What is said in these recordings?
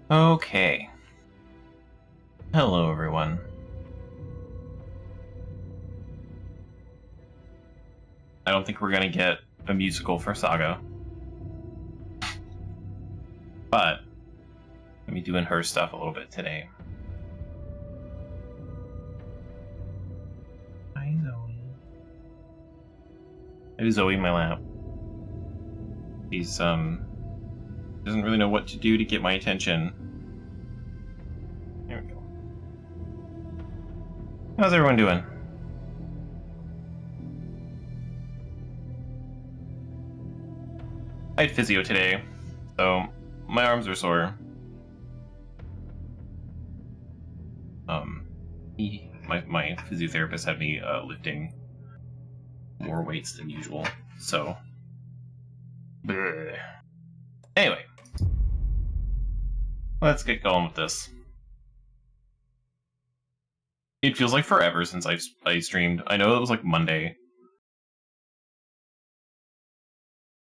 Okay. Hello, everyone. I don't think we're gonna get a musical for Saga. But, I'm be doing her stuff a little bit today. Hi, Zoe. I have Zoe in my lap. She's, doesn't really know what to do to get my attention. There we go. How's everyone doing? I had physio today, so my arms are sore. My physiotherapist had me lifting more weights than usual, so. Bleh. Anyway, let's get going with this. It feels like forever since I streamed. I know it was like Monday.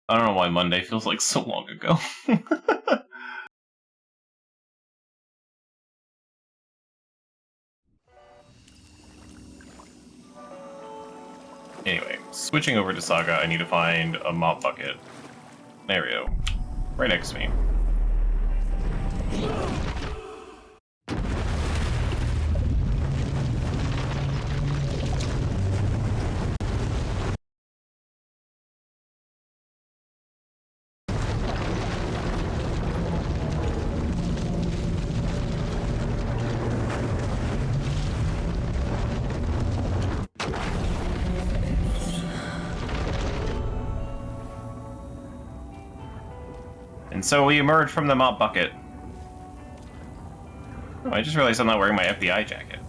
I don't know why Monday feels like so long ago. Anyway, switching over to Saga, I need to find a mop bucket. There we go. Right next to me. And so we emerge from the mop bucket. Oh, I just realized I'm not wearing my FBI jacket.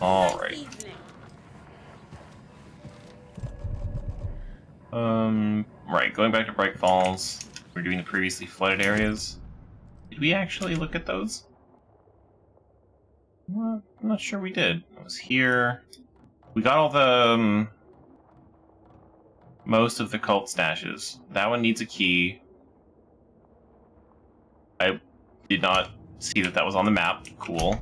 Alright. Right, going back to Bright Falls. We're doing the previously flooded areas. Did we actually look at those? Well, I'm not sure we did. I was here. We got all the, most of the cult stashes. That one needs a key. I did not see that was on the map. Cool.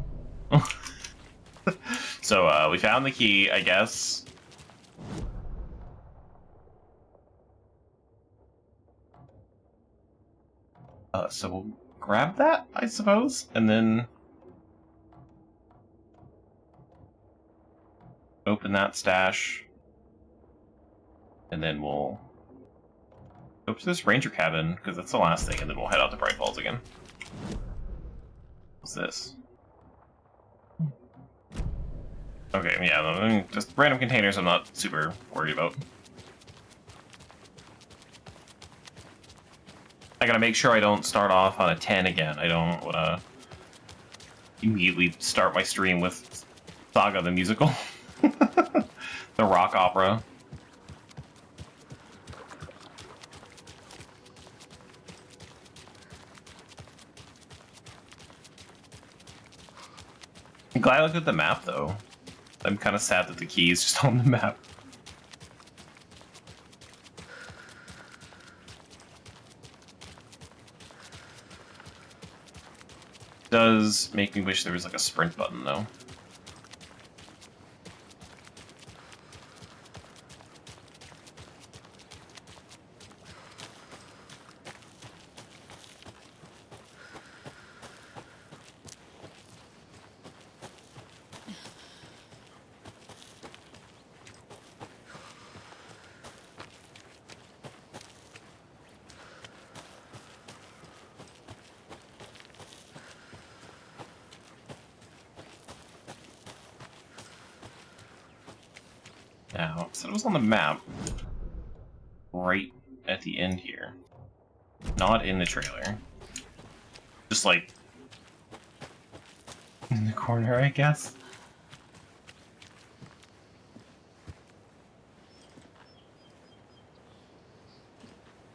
So, we found the key, I guess. So we'll grab that, I suppose, and then open that stash. And then we'll go to this ranger cabin, because that's the last thing, and then we'll head out to Bright Falls again. What's this? Okay, yeah, just random containers I'm not super worried about. I gotta make sure I don't start off on a 10 again. I don't wanna immediately start my stream with Saga the musical. The rock opera. I'm glad I looked at the map, though. I'm kind of sad that the key is just on the map. Does make me wish there was like a sprint button, though. Now, so it was on the map, right at the end here. Not in the trailer. Just like in the corner, I guess.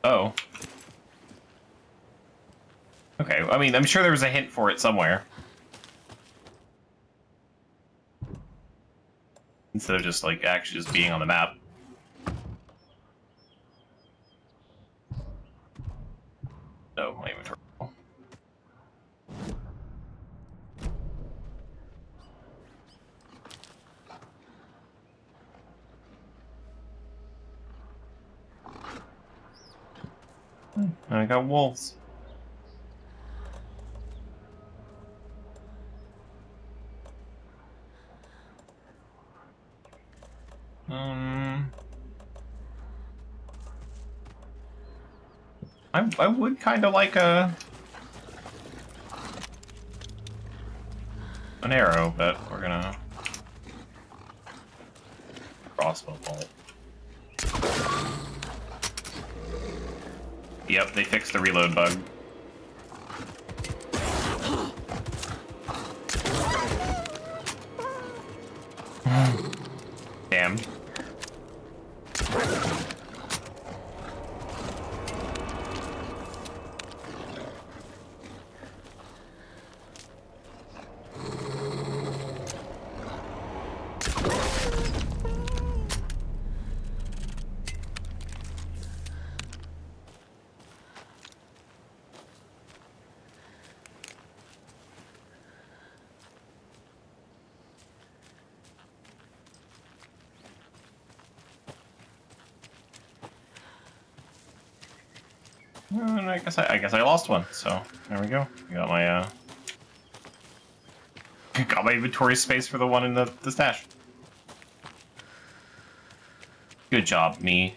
Oh. Okay, I mean, I'm sure there was a hint for it somewhere. Instead of just, like, actually just being on the map. No, my inventory. I got wolves. I would kind of like an arrow, but we're gonna crossbow bolt. Yep, they fixed the reload bug. Damn. And I guess I lost one. So there we go. I got my got my inventory space for the one in the stash. Good job, me.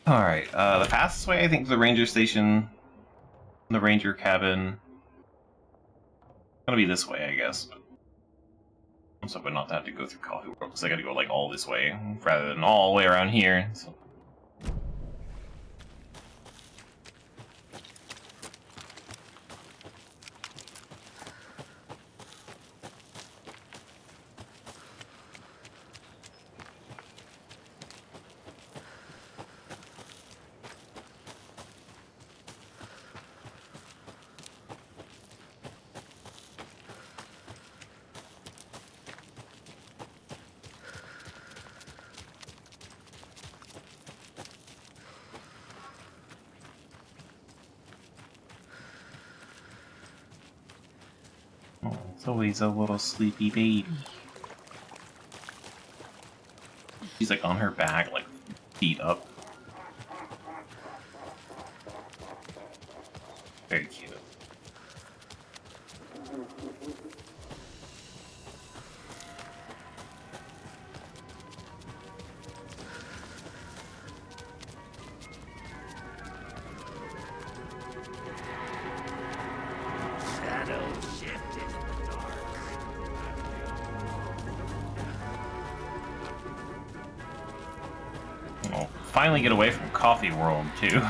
All right. The fastest way, I think, to the ranger station, the ranger cabin. Gonna be this way, I guess. I'm hoping not to have to go through Coffee World, because I gotta go like all this way rather than all the way around here. So. Oh, it's always a little sleepy baby. She's like on her back, like feet up. Very cute. We'll finally get away from Coffee World, too.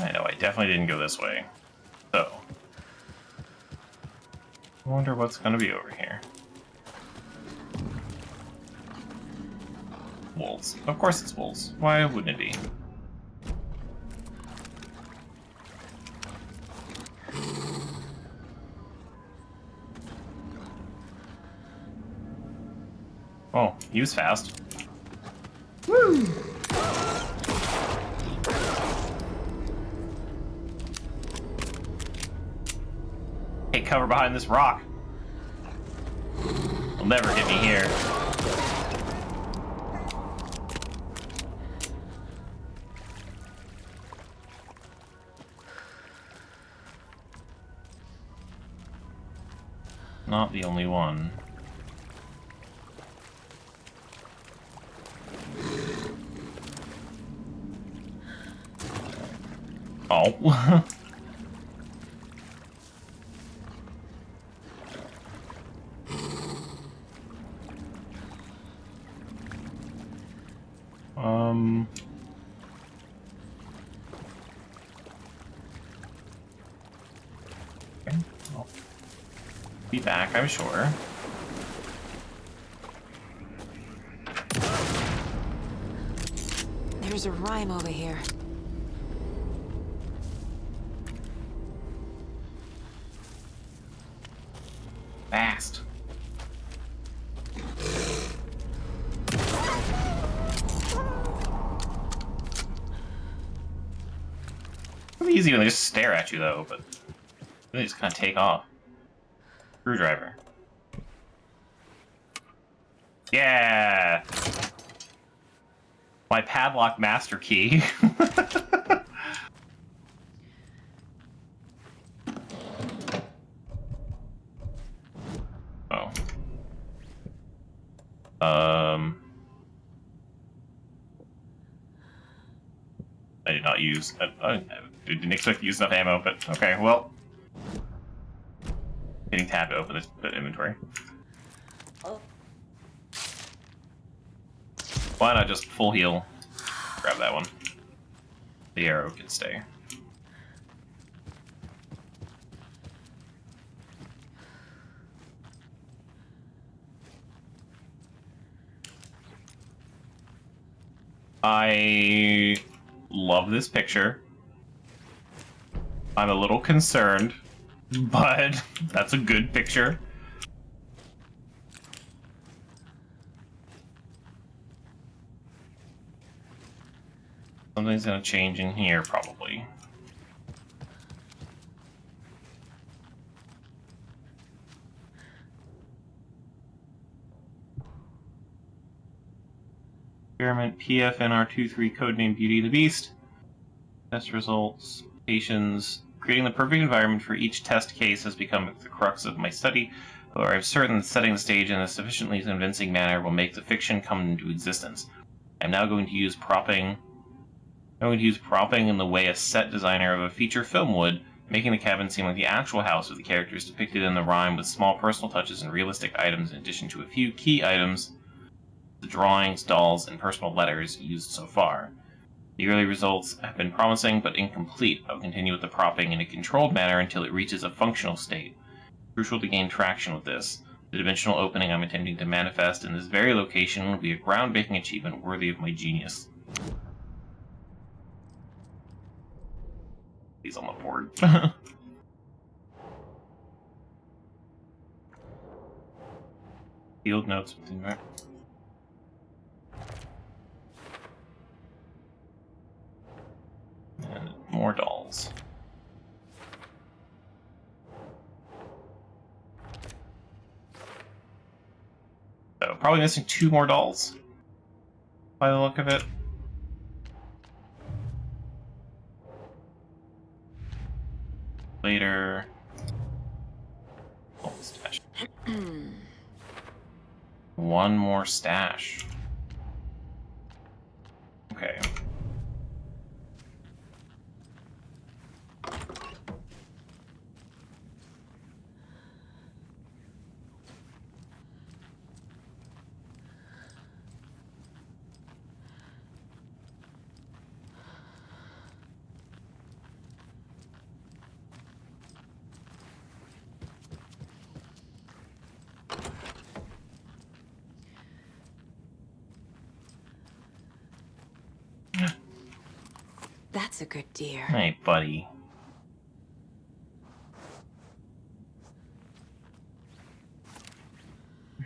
I know, I definitely didn't go this way. So, I wonder what's gonna be over here. Wolves. Of course it's wolves. Why wouldn't it be? Oh, he was fast. Woo! Take cover behind this rock. They'll never get me here. Not the only one. Oh. Be back, I'm sure. There's a rhyme over here. Fast. It's easy when they just stare at you, though, but they just kind of take off. Screwdriver. Yeah! My padlock master key. Oh. I did not use... I didn't expect to use enough ammo, but okay, well. Hitting tab to open this inventory. Why not just full heal? Grab that one. The arrow can stay. I love this picture. I'm a little concerned, but that's a good picture. Something's gonna change in here, probably. Experiment PFNR23 codename Beauty and the Beast. Test results. Patients. Creating the perfect environment for each test case has become the crux of my study. However, I'm certain that setting the stage in a sufficiently convincing manner will make the fiction come into existence. I'm now going to use propping. I'm going to use propping in the way a set designer of a feature film would, making the cabin seem like the actual house of the characters depicted in the rhyme with small personal touches and realistic items in addition to a few key items, the drawings, dolls, and personal letters used so far. The early results have been promising but incomplete. I will continue with the propping in a controlled manner until it reaches a functional state. Crucial to gain traction with this. The dimensional opening I'm attempting to manifest in this very location will be a groundbreaking achievement worthy of my genius. He's on the board. Field notes. And more dolls. So, probably missing 2 more dolls. By the look of it. Later. Oh, stash. One more stash. Okay. That's a good deer. Hey, buddy.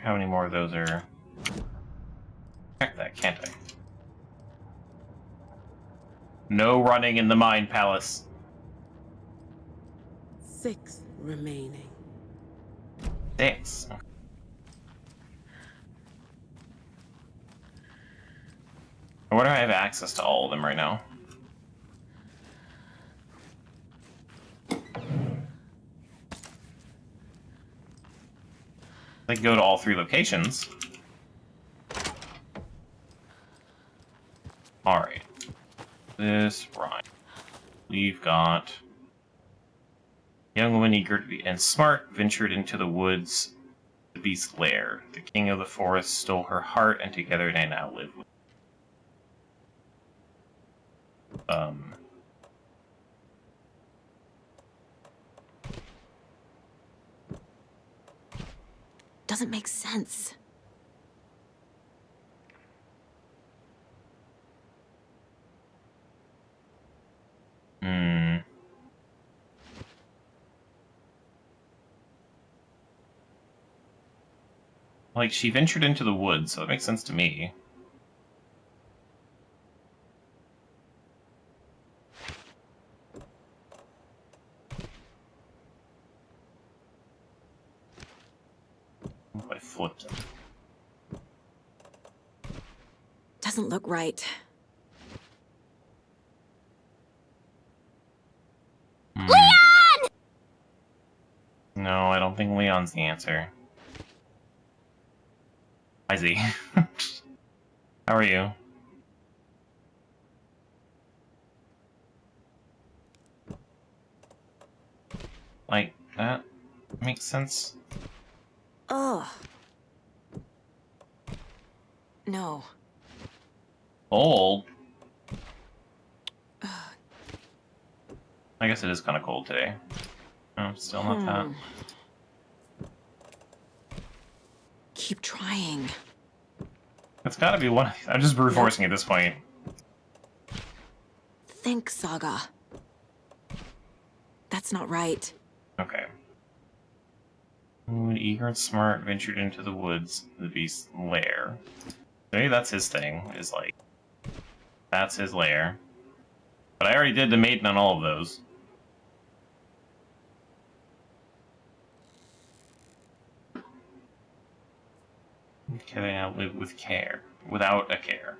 How many more of those are... Check that, can't I? No running in the Mind Palace. 6 remaining. 6. I wonder if I have access to all of them right now. I can go to all 3 locations. Alright. This rhyme. We've got... Young woman eager to be and smart ventured into the woods, the beast's lair. The king of the forest stole her heart, and together they now live with. Doesn't make sense. Hmm. Like, she ventured into the woods, so it makes sense to me. I flipped him. Doesn't look right. Leon! No, I don't think Leon's the answer. Hi, Z. How are you? Like, that makes sense. Ugh. No. Cold? I guess it is kind of cold today. No, still not that. Keep trying. It's gotta be one. I'm just brute forcing at this point. Think, Saga. That's not right. Okay. Ooh, eager and smart ventured into the woods, the beast's lair. Maybe that's his thing, is like, that's his lair. But I already did the maiden on all of those. Can I now live with care? Without a care.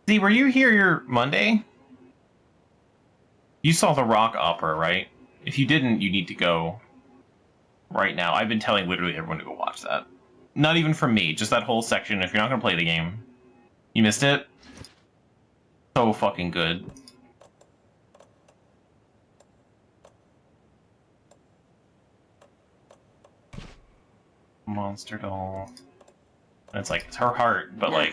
See, were you here Monday? You saw the rock opera, right? If you didn't, you need to go right now. I've been telling literally everyone to go watch that. Not even from me, just that whole section. If you're not going to play the game, you missed it. So fucking good. Monster doll. And it's like, it's her heart, but like...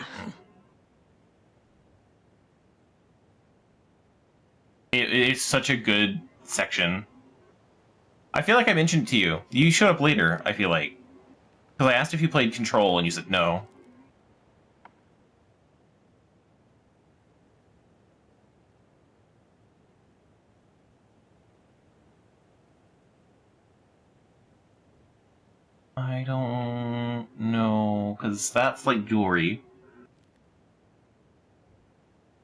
It's such a good section. I feel like I mentioned it to you. You showed up later, I feel like. Because I asked if you played Control, and you said no. I don't know, because that's like jewelry.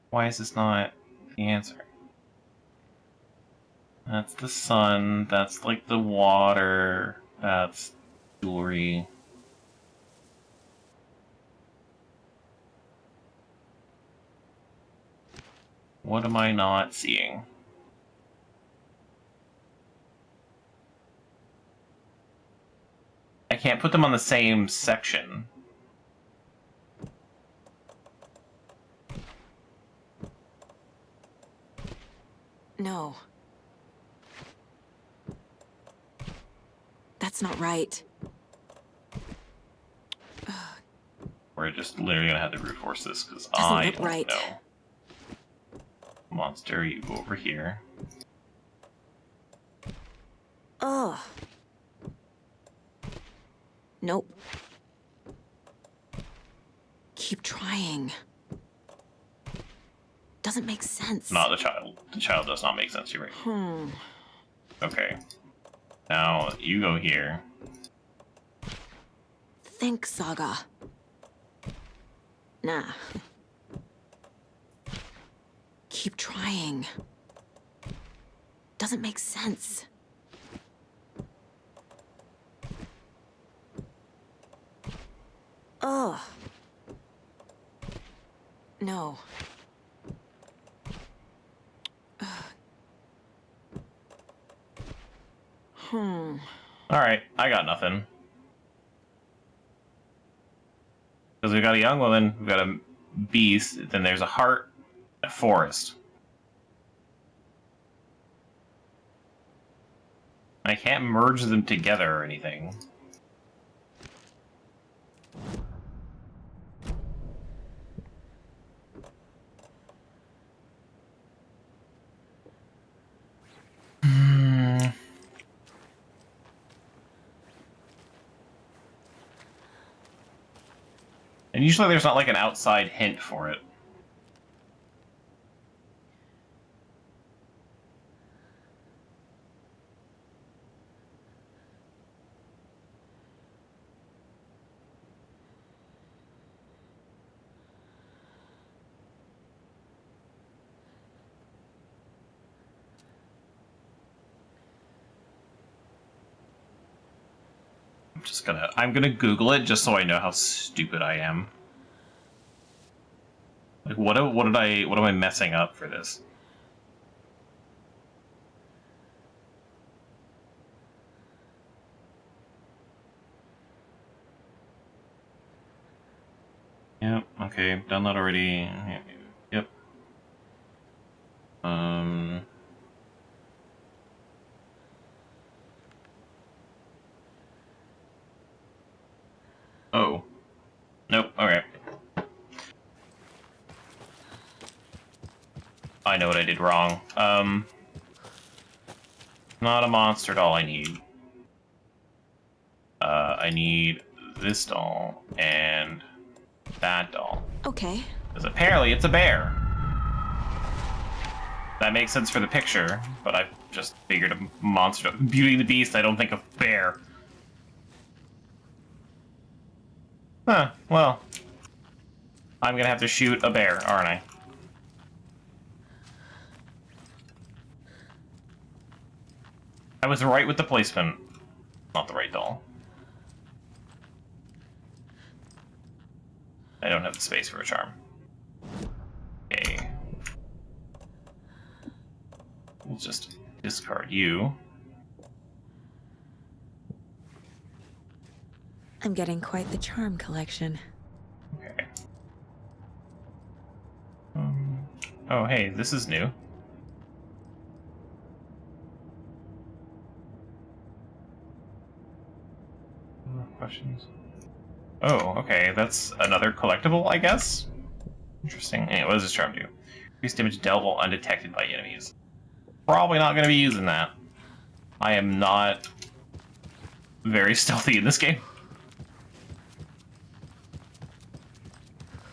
Why is this not the answer? That's the sun, that's like the water, that's jewelry. What am I not seeing? I can't put them on the same section. No. That's not right. We're just literally gonna have to brute force this, because Doesn't I look don't right. know. Monster, you go over here. Ugh. Nope. Keep trying. Doesn't make sense. Not the child. The child does not make sense, you're right. Okay. Now, you go here. Think, Saga. Nah. Keep trying. Doesn't make sense. Ugh. No. Alright, I got nothing. Because we got a young woman, we got a beast, then there's a heart, a forest. I can't merge them together or anything. And usually there's not like an outside hint for it. I'm gonna Google it just so I know how stupid I am. Like, what am I messing up for this? Yep, okay, done that already. Yep. Oh. Nope, okay. I know what I did wrong. Not a monster doll I need. I need this doll and that doll. Okay. Because apparently it's a bear. That makes sense for the picture, but I've just figured a monster. Beauty and the Beast, I don't think of bear. Huh, well. I'm gonna have to shoot a bear, aren't I? I was right with the placement. Not the right doll. I don't have the space for a charm. Okay. We'll just discard you. I'm getting quite the charm collection. Okay. Oh, hey, this is new. More questions? Oh, okay, that's another collectible, I guess? Interesting. Anyway, what does this charm do? Increase damage dealt while undetected by enemies. Probably not going to be using that. I am not very stealthy in this game.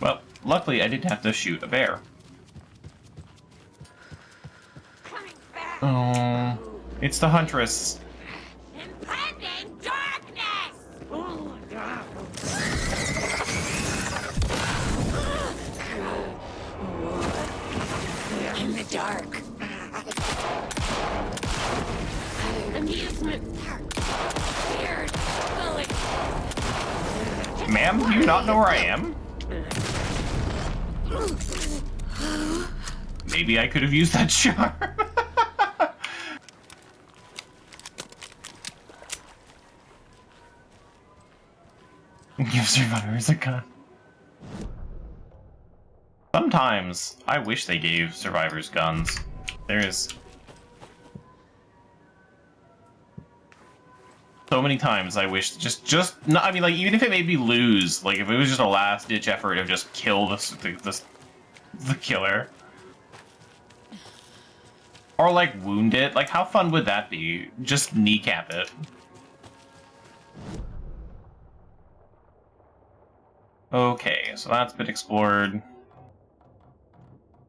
Well, luckily I didn't have to shoot a bear. Oh, it's the Huntress. Impending darkness! In the dark. Amusement park. Weird. Going. Ma'am, do you not know where I am? Maybe I could have used that charm. Give survivors a gun. Sometimes I wish they gave survivors guns. There's so many times I wish no, I mean, like, even if it made me lose, like if it was just a last ditch effort of just kill the killer, or like wound it. Like, how fun would that be? Just kneecap it. Okay, so that's been explored.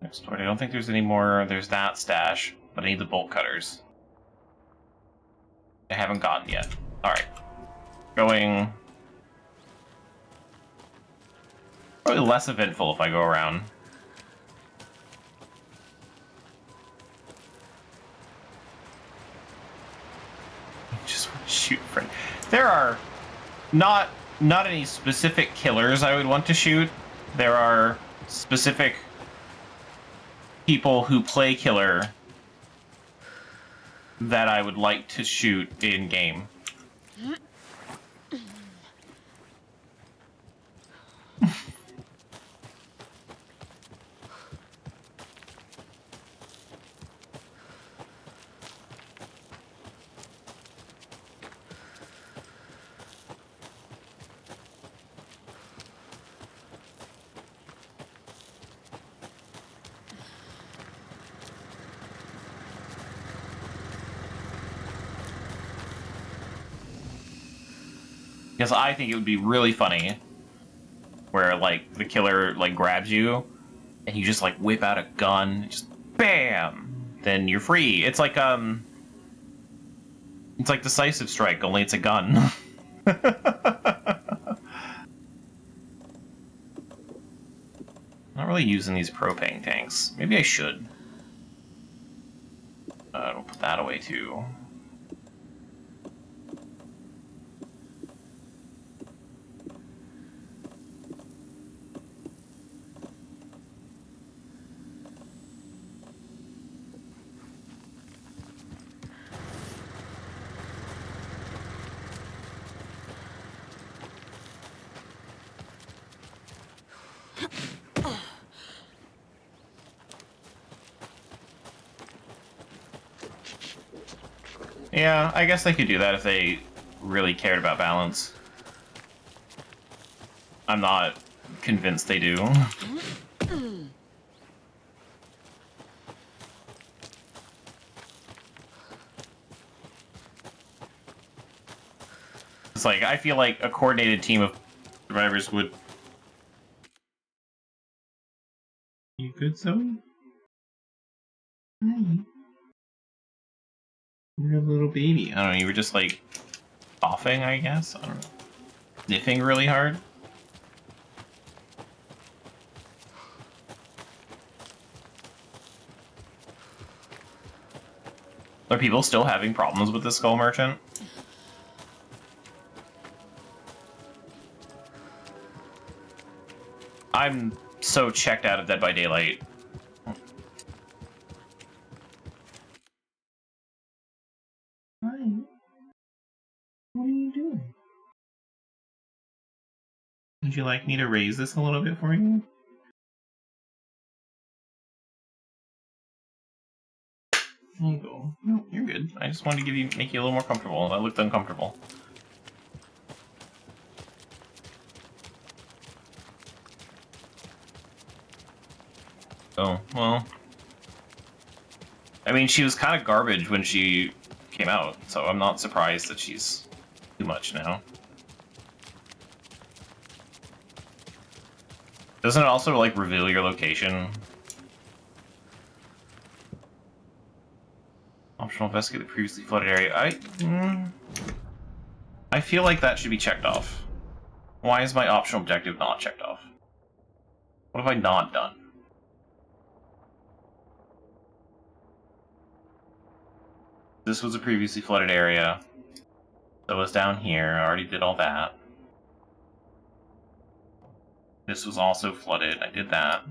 Explored. I don't think there's any more. There's that stash, but I need the bolt cutters. I haven't gotten yet. Alright. Going... Probably less eventful if I go around. Just shoot for... There are not any specific killers I would want to shoot. There are specific people who play killer that I would like to shoot in game. Because I think it would be really funny where, like, the killer, like, grabs you, and you just, like, whip out a gun, just BAM! Then you're free. It's like Decisive Strike, only it's a gun. Not really using these propane tanks. Maybe I should. I'll put that away, too. Yeah, I guess they could do that if they really cared about balance. I'm not convinced they do. It's like, I feel like a coordinated team of survivors would... You good, Zoe? Hi. You're a little baby. I don't know, you were just like coughing, I guess? I don't know. Sniffing really hard? Are people still having problems with the Skull Merchant? I'm so checked out of Dead by Daylight. Hi. What are you doing? Would you like me to raise this a little bit for you? There you go. No, you're good. I just wanted to make you a little more comfortable. That looked uncomfortable. Oh, well. I mean, she was kind of garbage when she came out, so I'm not surprised that she's too much now. Doesn't it also, like, reveal your location? Optional investigate the previously flooded area. I feel like that should be checked off. Why is my optional objective not checked off? What have I not done? This was a previously flooded area. So it was down here. I already did all that. This was also flooded. I did that.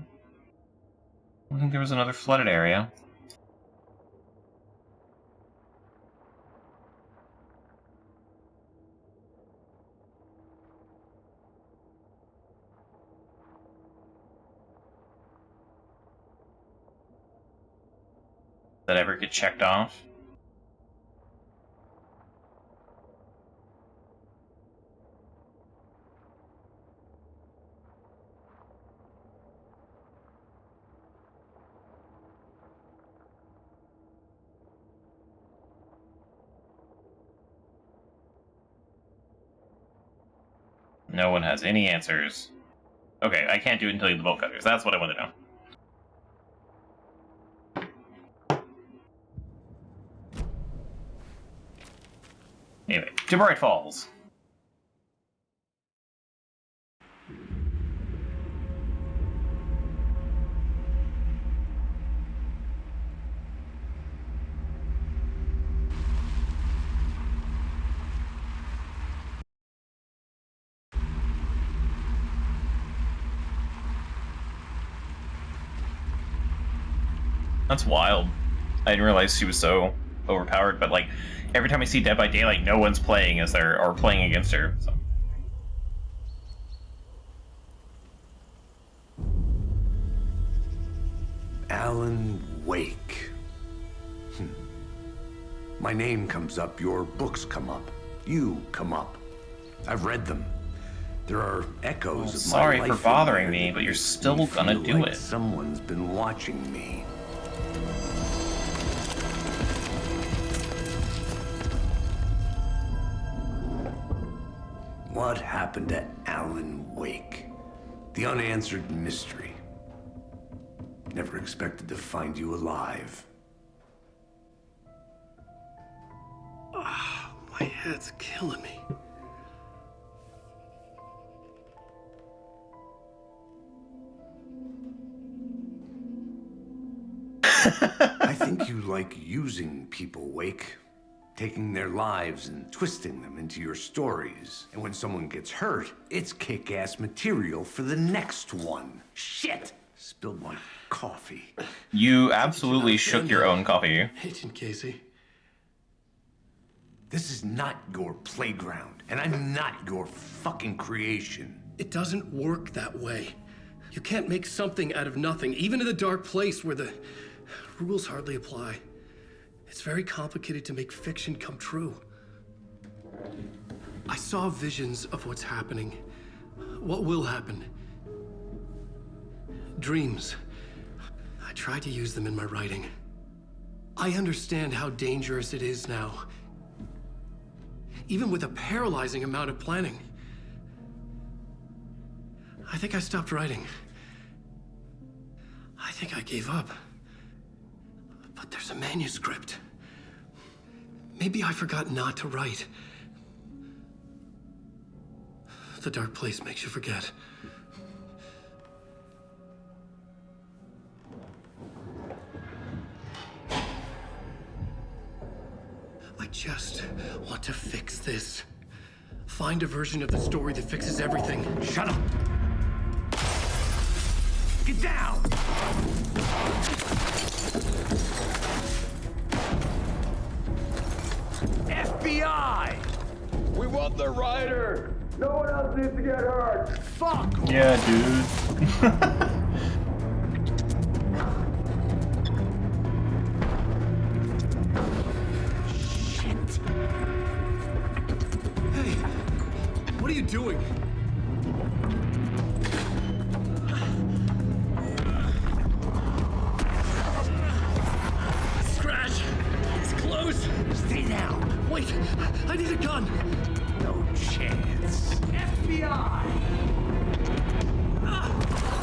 I think there was another flooded area. Did that ever get checked off? No one has any answers. Okay, I can't do it until you the bolt cutters. That's what I want to know. Anyway, to Bright Falls. That's wild. I didn't realize she was so overpowered, but like every time I see Dead by Daylight, no one's playing as her or playing against her. So. Alan Wake. My name comes up, your books come up, you come up. I've read them. There are echoes of my sorry life for bothering in there me, but you're that still make me gonna feel do like it. Someone's been watching me. What happened to Alan Wake? The unanswered mystery. Never expected to find you alive. My head's killing me. I think you like using people, Wake. Taking their lives and twisting them into your stories. And when someone gets hurt, it's kick-ass material for the next one. Shit! Spilled my coffee. You absolutely shook your own coffee. Agent Casey. This is not your playground, and I'm not your fucking creation. It doesn't work that way. You can't make something out of nothing, even in the dark place where the rules hardly apply. It's very complicated to make fiction come true. I saw visions of what's happening, what will happen. Dreams. I tried to use them in my writing. I understand how dangerous it is now, even with a paralyzing amount of planning. I think I stopped writing. I think I gave up. But there's a manuscript. Maybe I forgot not to write. The dark place makes you forget. I just want to fix this. Find a version of the story that fixes everything. Shut up! Get down! FBI! We want the rider! No one else needs to get hurt! Fuck! Yeah, dude. Hey, what are you doing? Scratch! It's close! Stay down! Wait, I need a gun! No chance. FBI!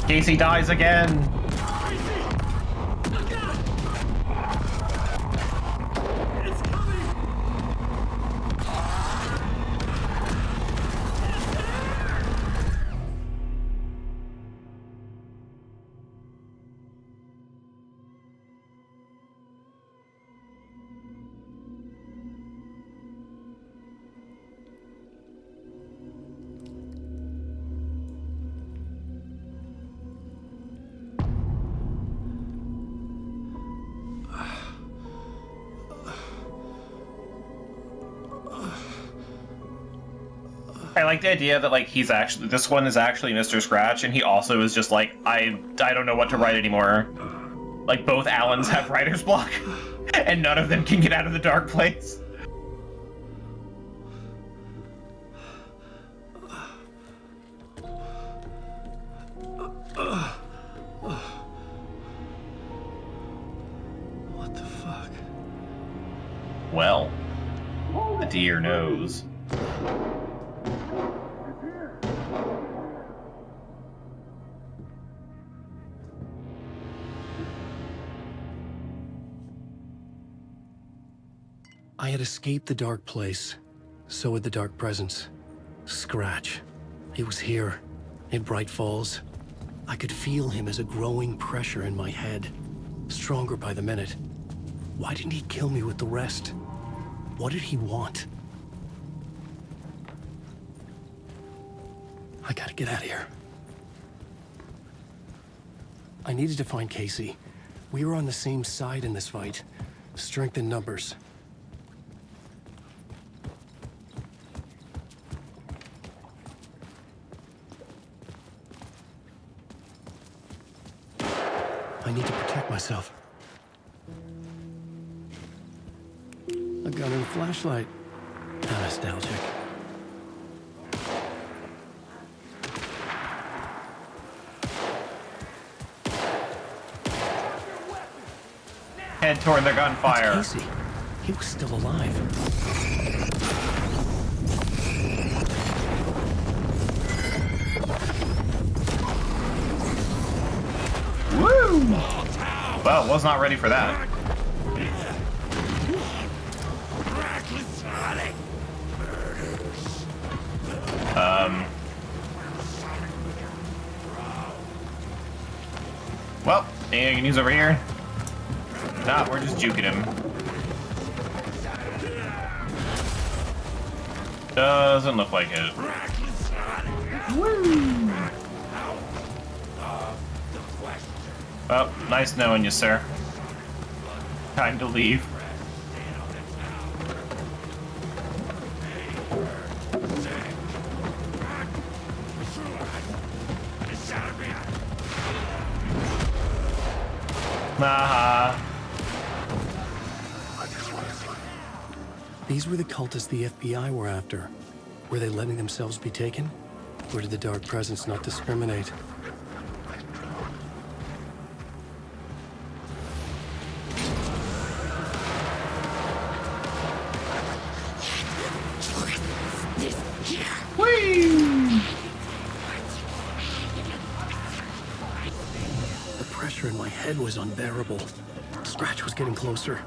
Casey dies again. It's coming! I like the idea that like this one is actually Mr. Scratch, and he also is just like I don't know what to write anymore. Like both Allens have writer's block, and none of them can get out of the dark place. What the fuck? Well, the dear knows. I had escaped the dark place. So had the dark presence. Scratch. He was here, in Bright Falls. I could feel him as a growing pressure in my head. Stronger by the minute. Why didn't he kill me with the rest? What did he want? I gotta get out of here. I needed to find Casey. We were on the same side in this fight. Strength in numbers. I need to protect myself. A gun and a flashlight. How nostalgic. Head toward the gunfire. That's Casey. He was still alive. Well, was not ready for that. Well, anything you can use over here? Nah, we're just juking him. Doesn't look like it. Woo! Well, nice knowing you, sir. Time to leave. Nah. These were the cultists the FBI were after. Were they letting themselves be taken? Or did the Dark Presence not discriminate? The pressure in my head was unbearable. Scratch was getting closer.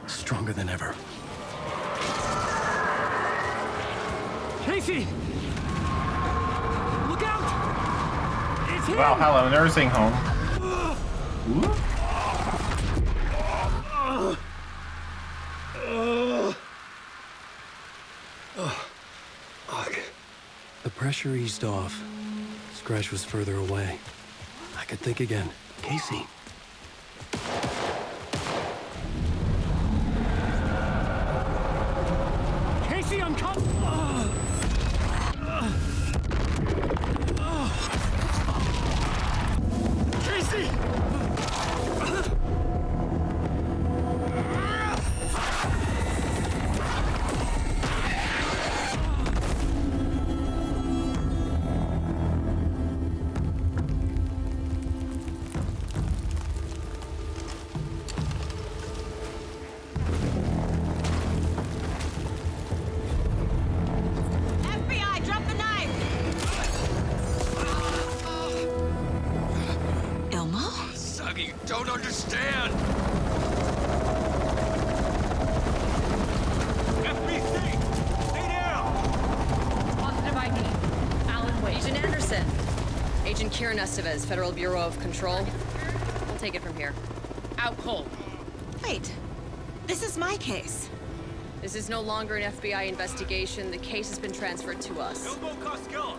Stronger than ever. Casey! Look out! It's him! Wow, hello, nursing home. Ooh. The pressure eased off. Scratch was further away. I could think again. Casey. Casey, I'm coming! Casey! FBI, drop the knife! Elmo? Saga, you don't understand. FBC! Stay down! Positive ID. Alan Wade. Agent Anderson. Agent Kieran Estevez, Federal Bureau of Control. We'll take it from here. Out cold. Wait. This is my case. This is no longer an FBI investigation. The case has been transferred to us. Elmo Costello!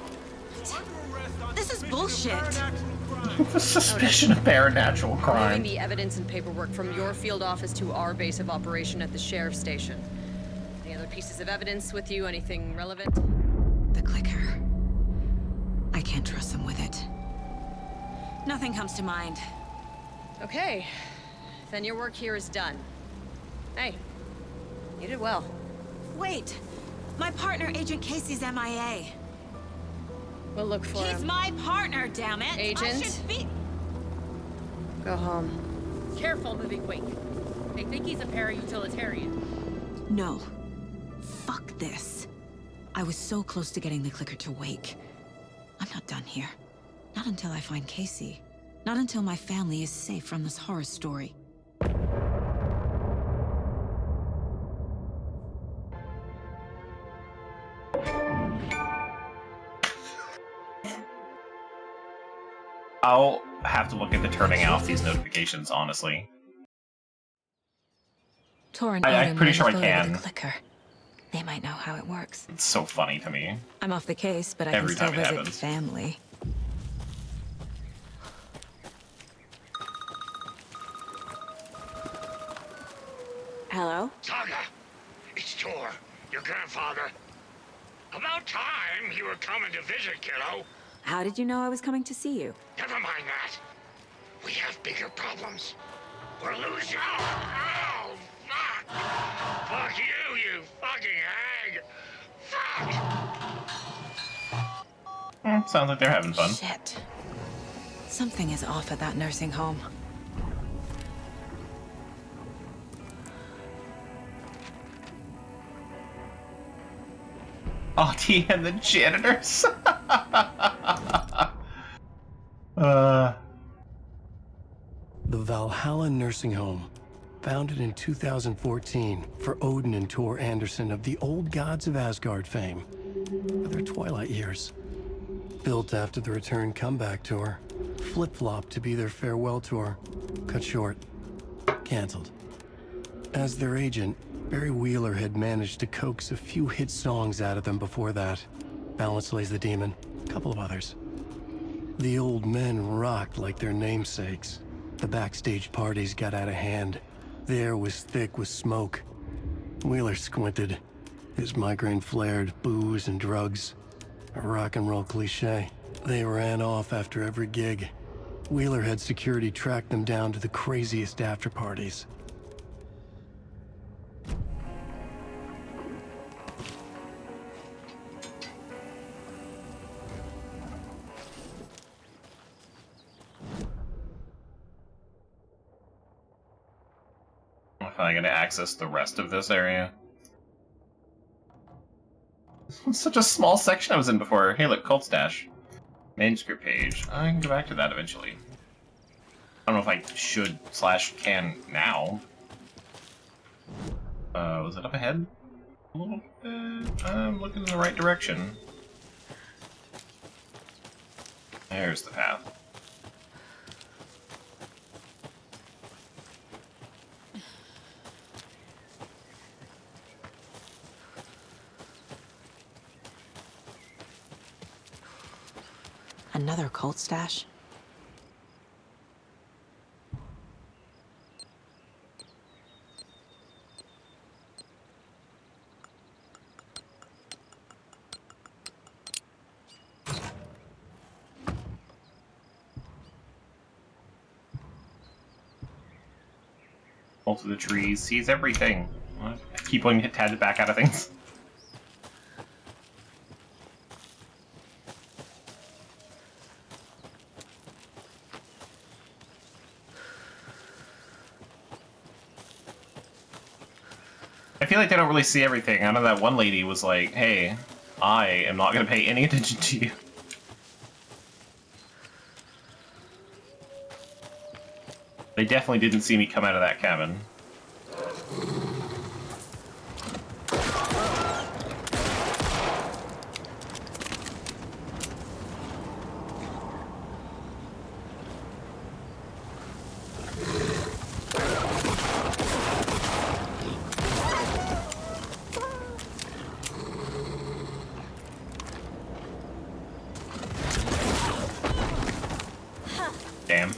You're under arrest on This is suspicion of bullshit. paranatural crime. The suspicion of paranatural Moving crime. the evidence and paperwork from your field office to our base of operation at the sheriff's station. Any other pieces of evidence with you? Anything relevant? The clicker. I can't trust them with it. Nothing comes to mind. Okay. Then your work here is done. Hey, you did well. Wait. My partner, Agent Casey's MIA. We'll look for He's him. my partner, damn it! I Agent? should be... Go home. Careful moving weight. They think he's a para-utilitarian. No. Fuck this. I was so close to getting the clicker to wake. I'm not done here. Not until I find Casey. Not until my family is safe from this horror story. I'll have to look into turning off these notifications, honestly. Torrin I'm pretty sure I can. The clicker. They might know how it works. It's so funny to me. I'm off the case, but I Every can still time it visit happens. family. Hello? Saga, it's Tor, your grandfather. About time you were coming to visit, kiddo. How did you know I was coming to see you? Never mind that. We have bigger problems. We're losing. Oh, fuck! Fuck you, you fucking hag! Fuck! Sounds like they're having fun. Shit. Something is off at that nursing home. Auntie and the janitors. Valhalla Nursing Home, founded in 2014 for Odin and Tor Anderson of the Old Gods of Asgard fame, for their twilight years. Built after the return comeback tour, flip-flopped to be their farewell tour, cut short, canceled. As their agent, Barry Wheeler had managed to coax a few hit songs out of them before that. Balance Lays the Demon, a couple of others. The old men rocked like their namesakes. The backstage parties got out of hand. The air was thick with smoke. Wheeler squinted. His migraine flared, booze and drugs. A rock and roll cliche. They ran off after every gig. Wheeler had security track them down to the craziest after parties. I'm finally gonna access the rest of this area. It's such a small section I was in before. Hey, look, cult stash. Manuscript page. I can go back to that eventually. I don't know if I should / can now. Was it up ahead? A little bit? I'm looking in the right direction. There's the path. Another cult stash? Bolt of the trees, sees everything. I keep going to tad back out of things. I feel like they don't really see everything. I know that one lady was like, hey, I am not going to pay any attention to you. They definitely didn't see me come out of that cabin. Damn.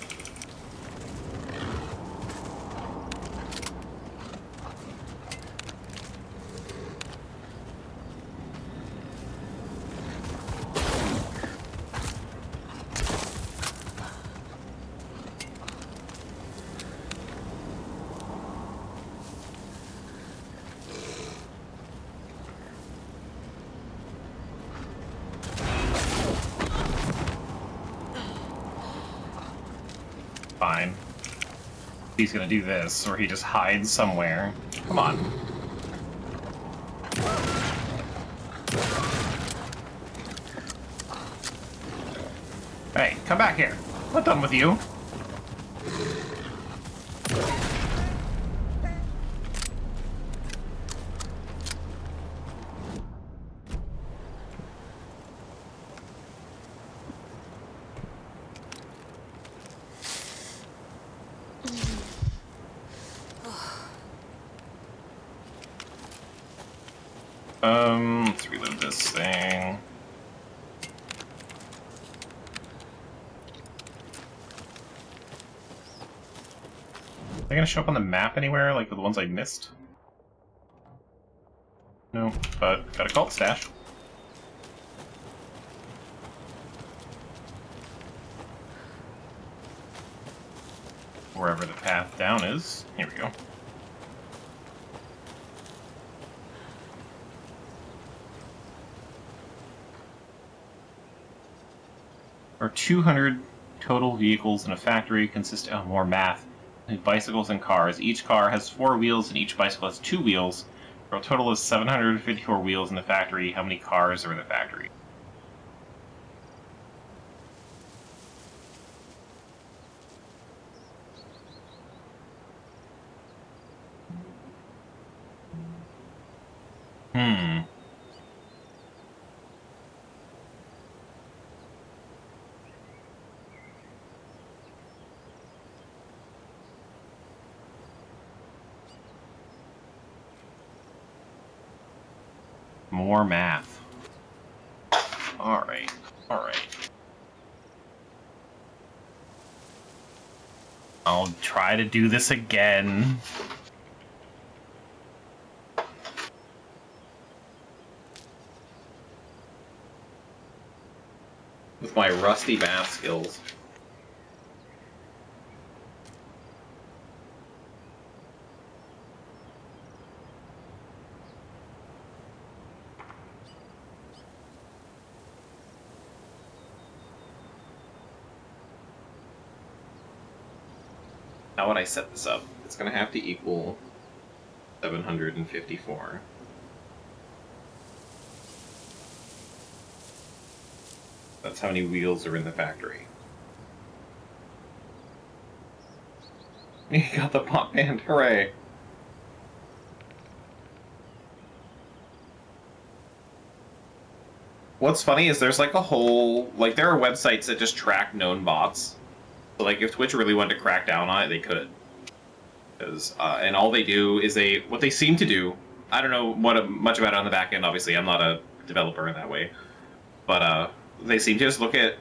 Fine. He's gonna do this, or he just hides somewhere. Come on. Hey, come back here. I'm not done with you. Let's reload this thing. Are they gonna show up on the map anywhere, like the ones I missed? No, but got a cult stash. Wherever the path down is. Here we go. There are 200 total vehicles in a factory, consisting of more math, bicycles and cars. Each car has 4 wheels and each bicycle has 2 wheels. For a total of 754 wheels in the factory. How many cars are in the factory? Hmm. More math. Alright. Alright. I'll try to do this again. With my rusty math skills. Now when I set this up, it's going to have to equal 754. That's how many wheels are in the factory. You got the pop band, hooray! What's funny is there's like a whole, like there are websites that just track known bots. So like if Twitch really wanted to crack down on it, they could. Because, and all they do is what they seem to do, I don't know much about it on the back end, obviously, I'm not a developer in that way. But they seem to just look at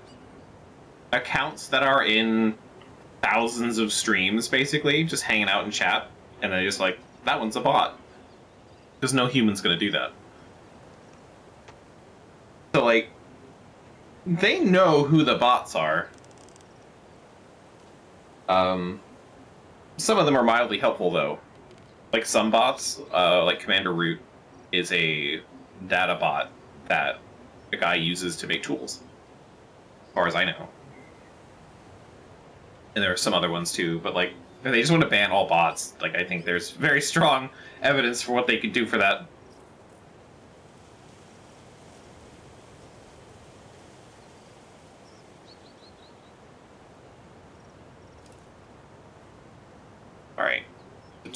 accounts that are in thousands of streams, basically, just hanging out in chat, and they're just like, that one's a bot. Because no human's gonna do that. So, like, they know who the bots are. Some of them are mildly helpful, though. Like, some bots, like Commander Root, is a data bot that a guy uses to make tools, as far as I know. And there are some other ones, too, but, like, if they just want to ban all bots, like, I think there's very strong evidence for what they could do for that. Alright.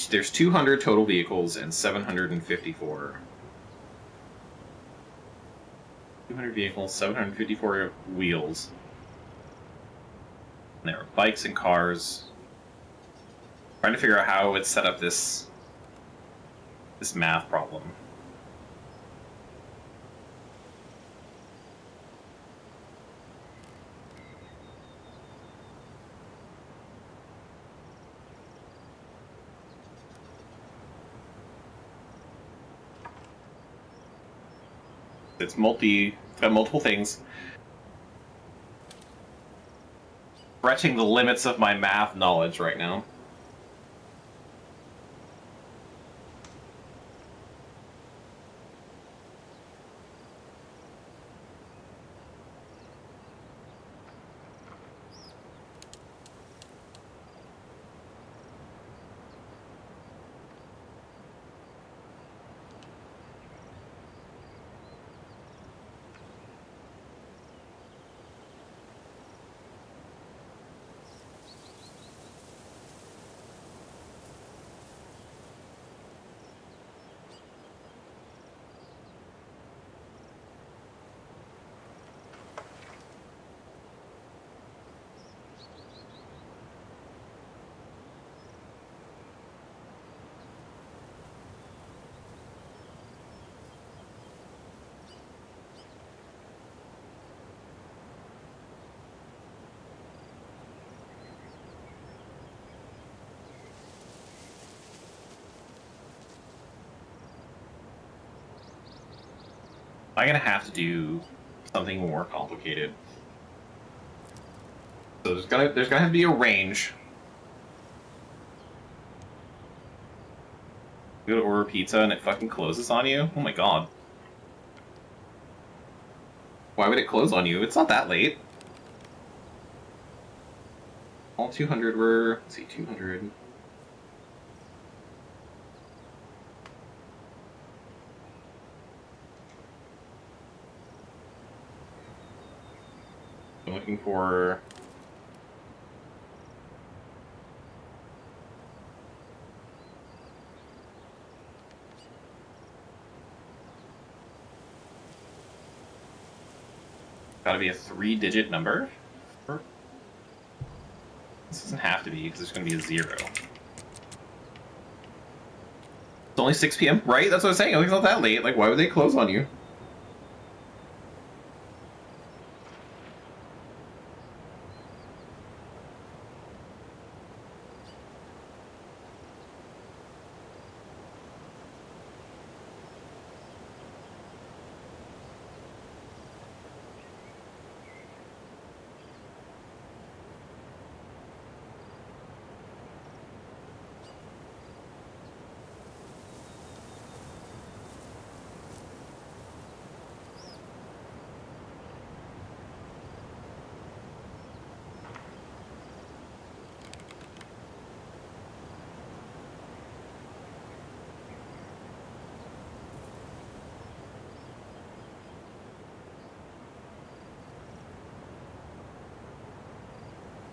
There's 200 total vehicles and 754. 200 vehicles, 754 wheels. And there are bikes and cars. Trying to figure out how I would set up this math problem. It's got multiple things. Stretching the limits of my math knowledge right now. I'm gonna have to do something more complicated. So there's gonna have to be a range. You go to order pizza and it fucking closes on you? Oh my god. Why would it close on you? It's not that late. All 200 were... let's see, 200... I'm looking for... Gotta be a 3-digit number? This doesn't have to be, because there's gonna be a 0. It's only 6 p.m., right? That's what I was saying. It's not that late. Like, why would they close on you?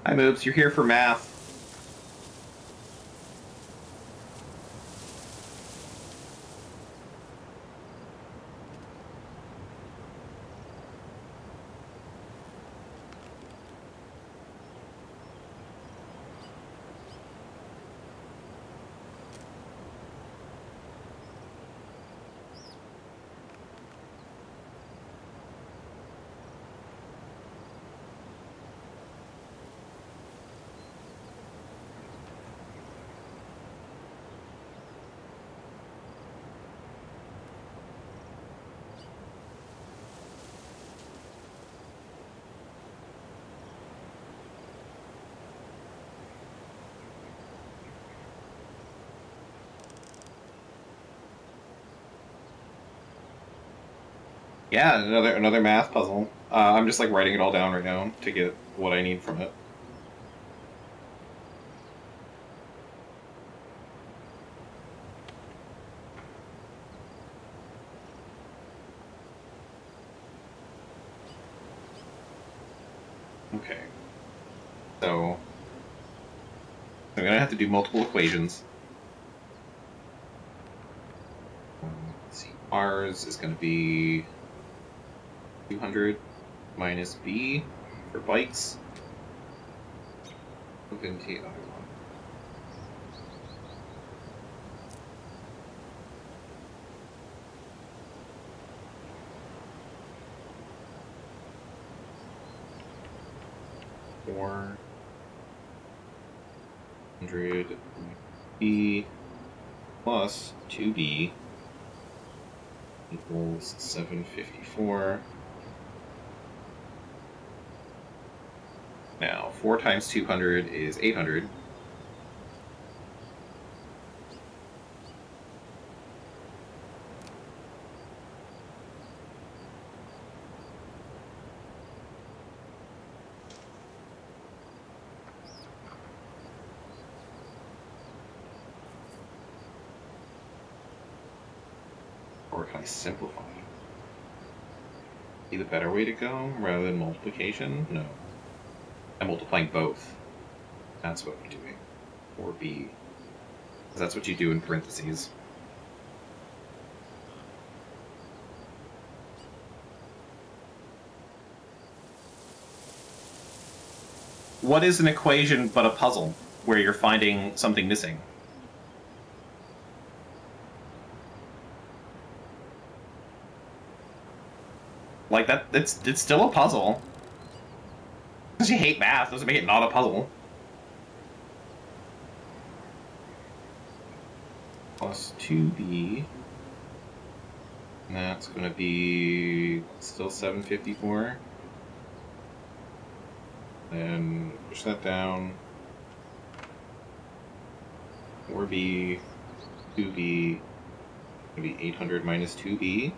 Hi, Moobs. You're here for math. Yeah, another math puzzle. I'm just like writing it all down right now to get what I need from it. Okay. So I'm gonna have to do multiple equations. Let's see. Ours is gonna be 200 minus b for bikes. Move into the other one. Four hundred b plus 2b equals 754. Now, 4 times 200 is 800. Or can I simplify? Be the better way to go rather than multiplication? No. I'm multiplying both. That's what I'm doing. Or b. Because that's what you do in parentheses. What is an equation but a puzzle where you're finding something missing? Like that, it's still a puzzle. Because you hate math doesn't make it not a puzzle. Plus 2b. And that's going to be still 754. Then push that down. 4b, 2b, going to be 800 minus 2b.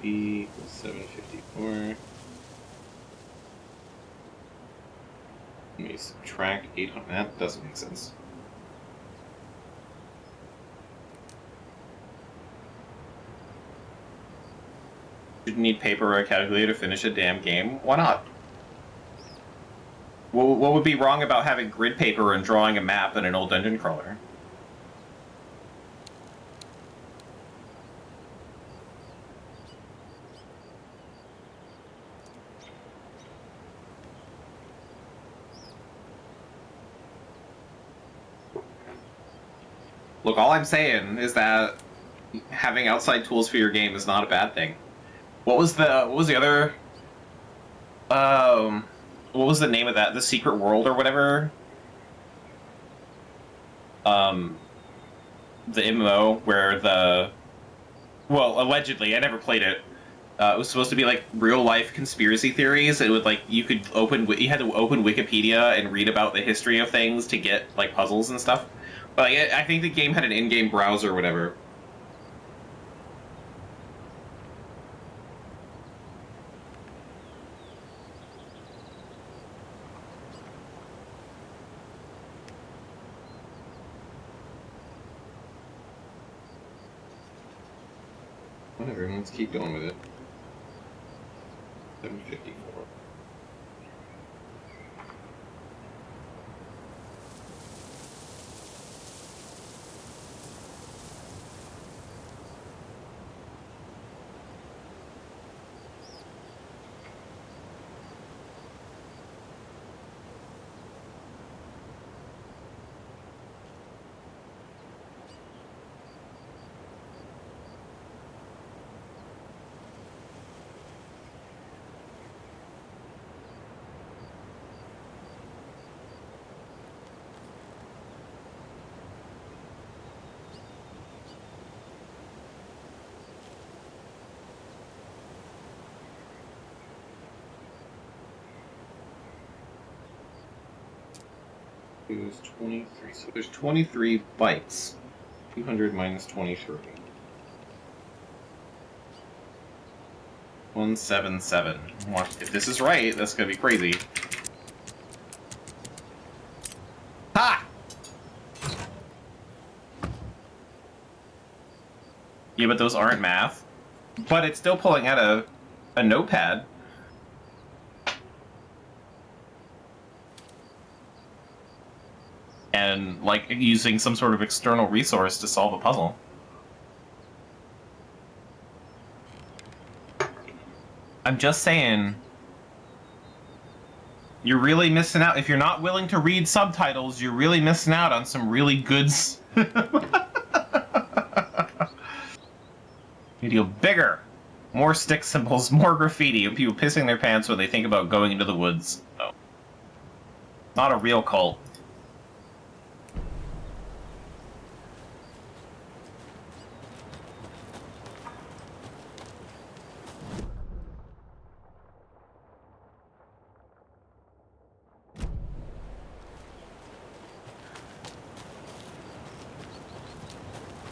B equals 754. Let me subtract 800. That doesn't make sense. Shouldn't need paper or a calculator to finish a damn game. Why not? what would be wrong about having grid paper and drawing a map in an old dungeon crawler? Look, all I'm saying is that having outside tools for your game is not a bad thing. What was the other what was the name of that? The Secret World or whatever? The MMO where well, allegedly, I never played it. It was supposed to be like real life conspiracy theories. It would like you had to open Wikipedia and read about the history of things to get like puzzles and stuff. But like, I think the game had an in-game browser or whatever. Whatever, let's keep going with it. 754. It was 23, so there's 23 bytes. 200 minus 23. 177. If this is right, that's gonna be crazy. Ha! Yeah, but those aren't math. But it's still pulling out a notepad. And, like, using some sort of external resource to solve a puzzle. I'm just saying, you're really missing out. If you're not willing to read subtitles, you're really missing out on some really good... Video bigger! More stick symbols, more graffiti, and people pissing their pants when they think about going into the woods. No. Not a real cult.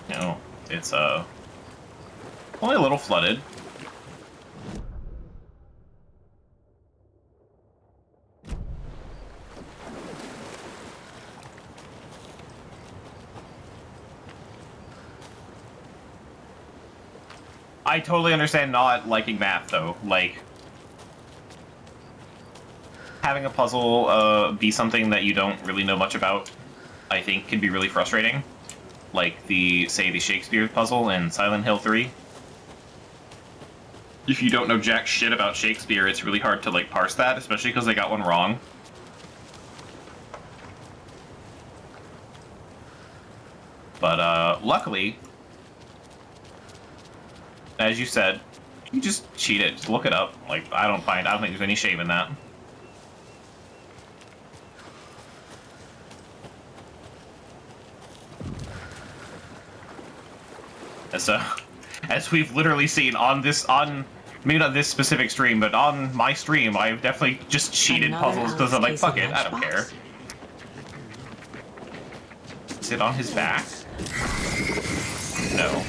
No, it's only a little flooded. I totally understand not liking math, though. Like, having a puzzle be something that you don't really know much about, I think, can be really frustrating. Like say the Shakespeare puzzle in Silent Hill 3. If you don't know jack shit about Shakespeare, it's really hard to like parse that, especially because they got one wrong. But luckily, as you said, you just cheat it, just look it up. Like I don't think there's any shame in that. So, as we've literally seen maybe not this specific stream, but on my stream, I've definitely just cheated puzzles because I'm like, fuck it, I don't care. Sit on his back? No.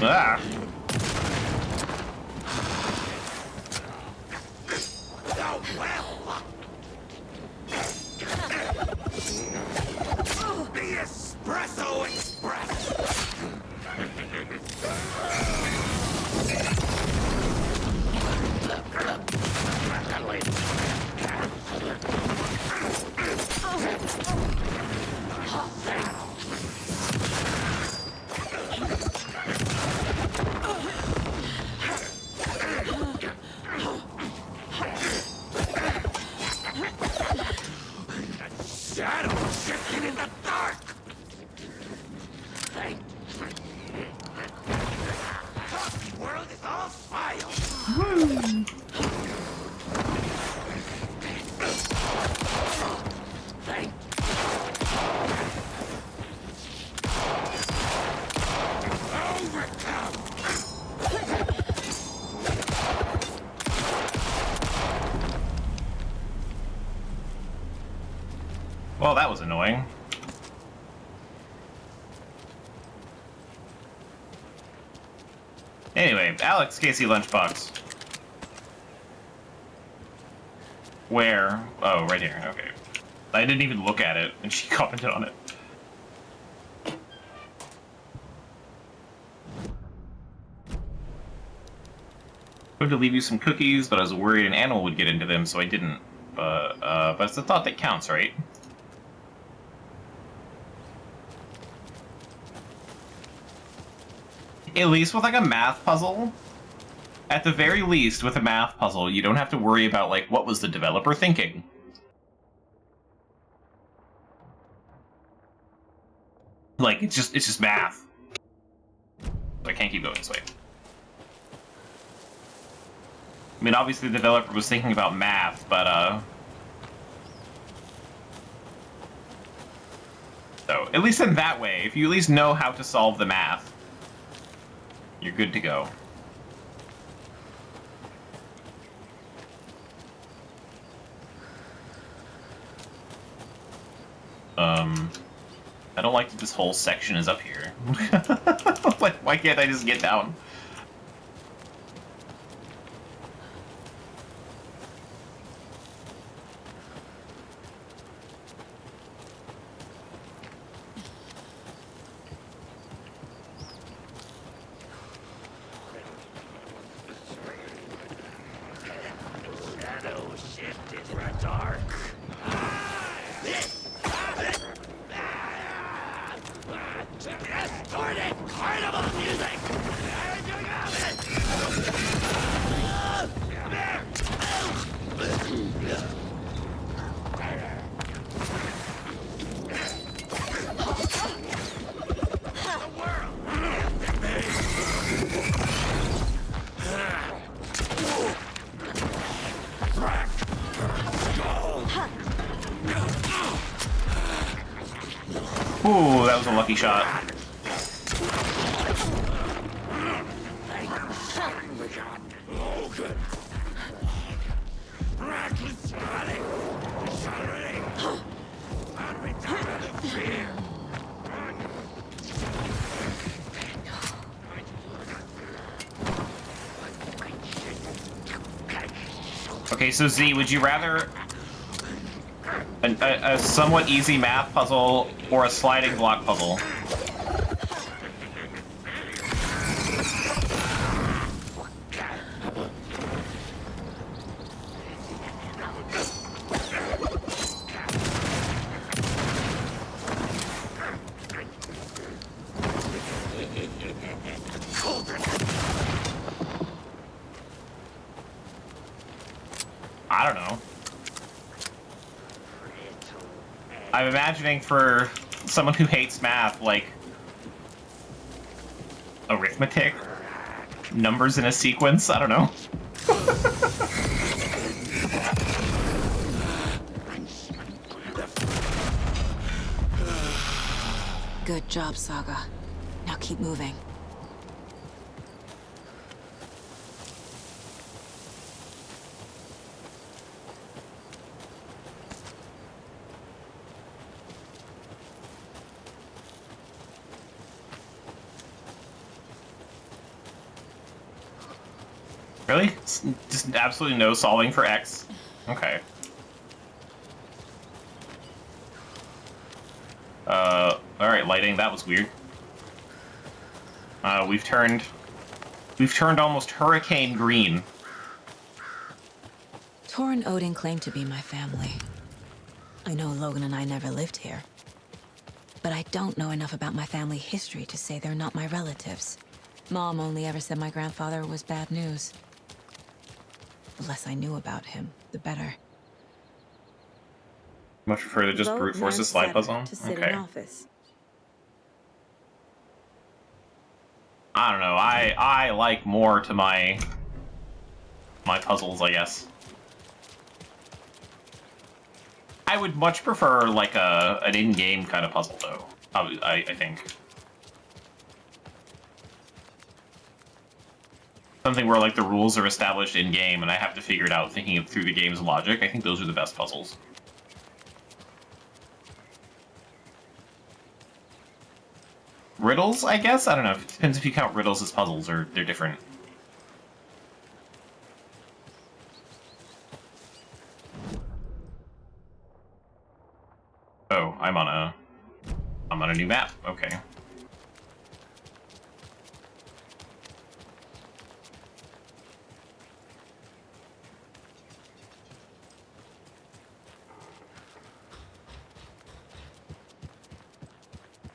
Ah! The Espresso Express! Well, that was annoying. Anyway, Alex Casey lunchbox. Where? Oh, right here. Okay. I didn't even look at it, and she commented on it. I wanted to leave you some cookies, but I was worried an animal would get into them, so I didn't. But it's the thought that counts, right? At least with like a math puzzle, at the very least with a math puzzle, you don't have to worry about like what was the developer thinking. Like it's just math. I can't keep going this way. I mean, obviously the developer was thinking about math, but so at least in that way, if you at least know how to solve the math, you're good to go. I don't like that this whole section is up here. Like, why can't I just get down? Ooh, that was a lucky shot. Okay, so Z, would you rather a somewhat easy math puzzle or a sliding block puzzle? I don't know. I'm imagining for someone who hates math, like arithmetic, numbers in a sequence, I don't know. Good job, Saga. Now keep moving. Really? Just absolutely no solving for X? Okay. Alright, lighting, that was weird. We've turned almost hurricane green. Tor and Odin claim to be my family. I know Logan and I never lived here. But I don't know enough about my family history to say they're not my relatives. Mom only ever said my grandfather was bad news. The less I knew about him, the better. Much prefer to just brute force a slide puzzle? Okay. I don't know, I like more to my puzzles, I guess. I would much prefer like an in-game kind of puzzle though, I think. Something where like the rules are established in-game and I have to figure it out thinking through the game's logic. I think those are the best puzzles. riddles, I guess? I don't know. It depends if you count riddles as puzzles or they're different. Oh, I'm on a new map. Okay.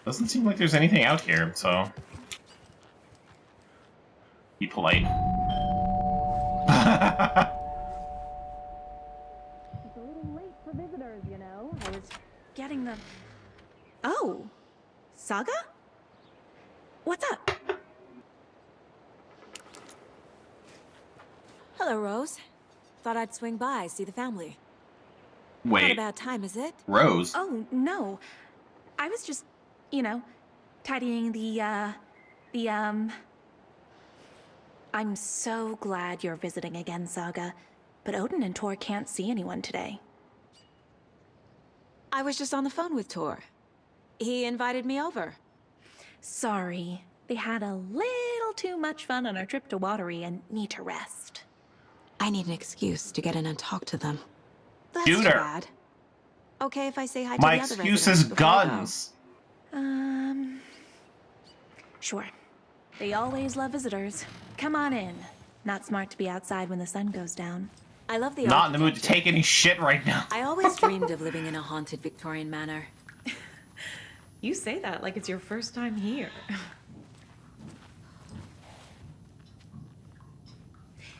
Doesn't seem like there's anything out here, so be polite. It's a little late for visitors, you know. I was getting the... Oh, Saga? What's up? Hello, Rose. Thought I'd swing by, see the family. Not a Wait, bad time, is it? Rose? Oh, no. I was just, you know, tidying I'm so glad you're visiting again, Saga. But Odin and Tor can't see anyone today. I was just on the phone with Tor. He invited me over. Sorry. They had a little too much fun on our trip to Watery and need to rest. I need an excuse to get in and talk to them. That's Shoot too her. bad. Okay if I say hi to My the other excuse residents is before I go? guns. Sure. They always love visitors. Come on in. Not smart to be outside when the sun goes down. I love the Not in the mood to architecture. take any shit right now. I always dreamed of living in a haunted Victorian manor. You say that like it's your first time here.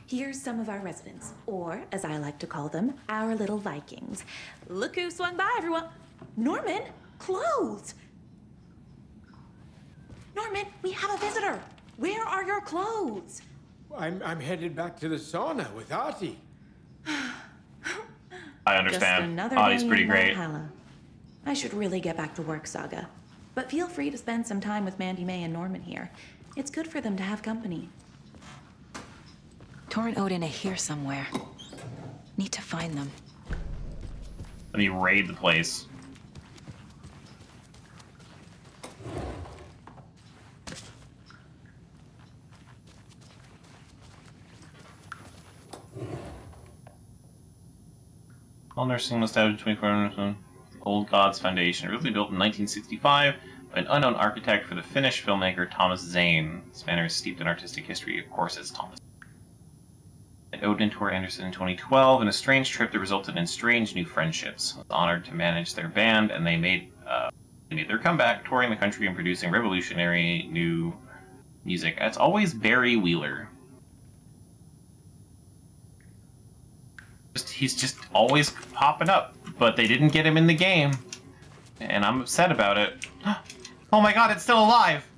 Here's some of our residents, or as I like to call them, our little Vikings. Look who swung by, everyone. Norman, clothes. Norman, we have a visitor. Where are your clothes? I'm headed back to the sauna with Artie. I Just understand. another Audie's day pretty in great. Valhalla. I should really get back to work, Saga. But feel free to spend some time with Mandy May and Norman here. It's good for them to have company. Tor and Odin are here somewhere. Need to find them. Let me raid the place. All nursing was established in 24 Old Gods Foundation, originally built in 1965 by an unknown architect for the Finnish filmmaker Thomas Zane. This manor is steeped in artistic history, of course, as Thomas. And Odin and Tor Anderson in 2012 in a strange trip that resulted in strange new friendships. I was honored to manage their band, and they made their comeback, touring the country and producing revolutionary new music. It's always Barry Wheeler. He's just always popping up, but they didn't get him in the game, and I'm upset about it. Oh my god, it's still alive!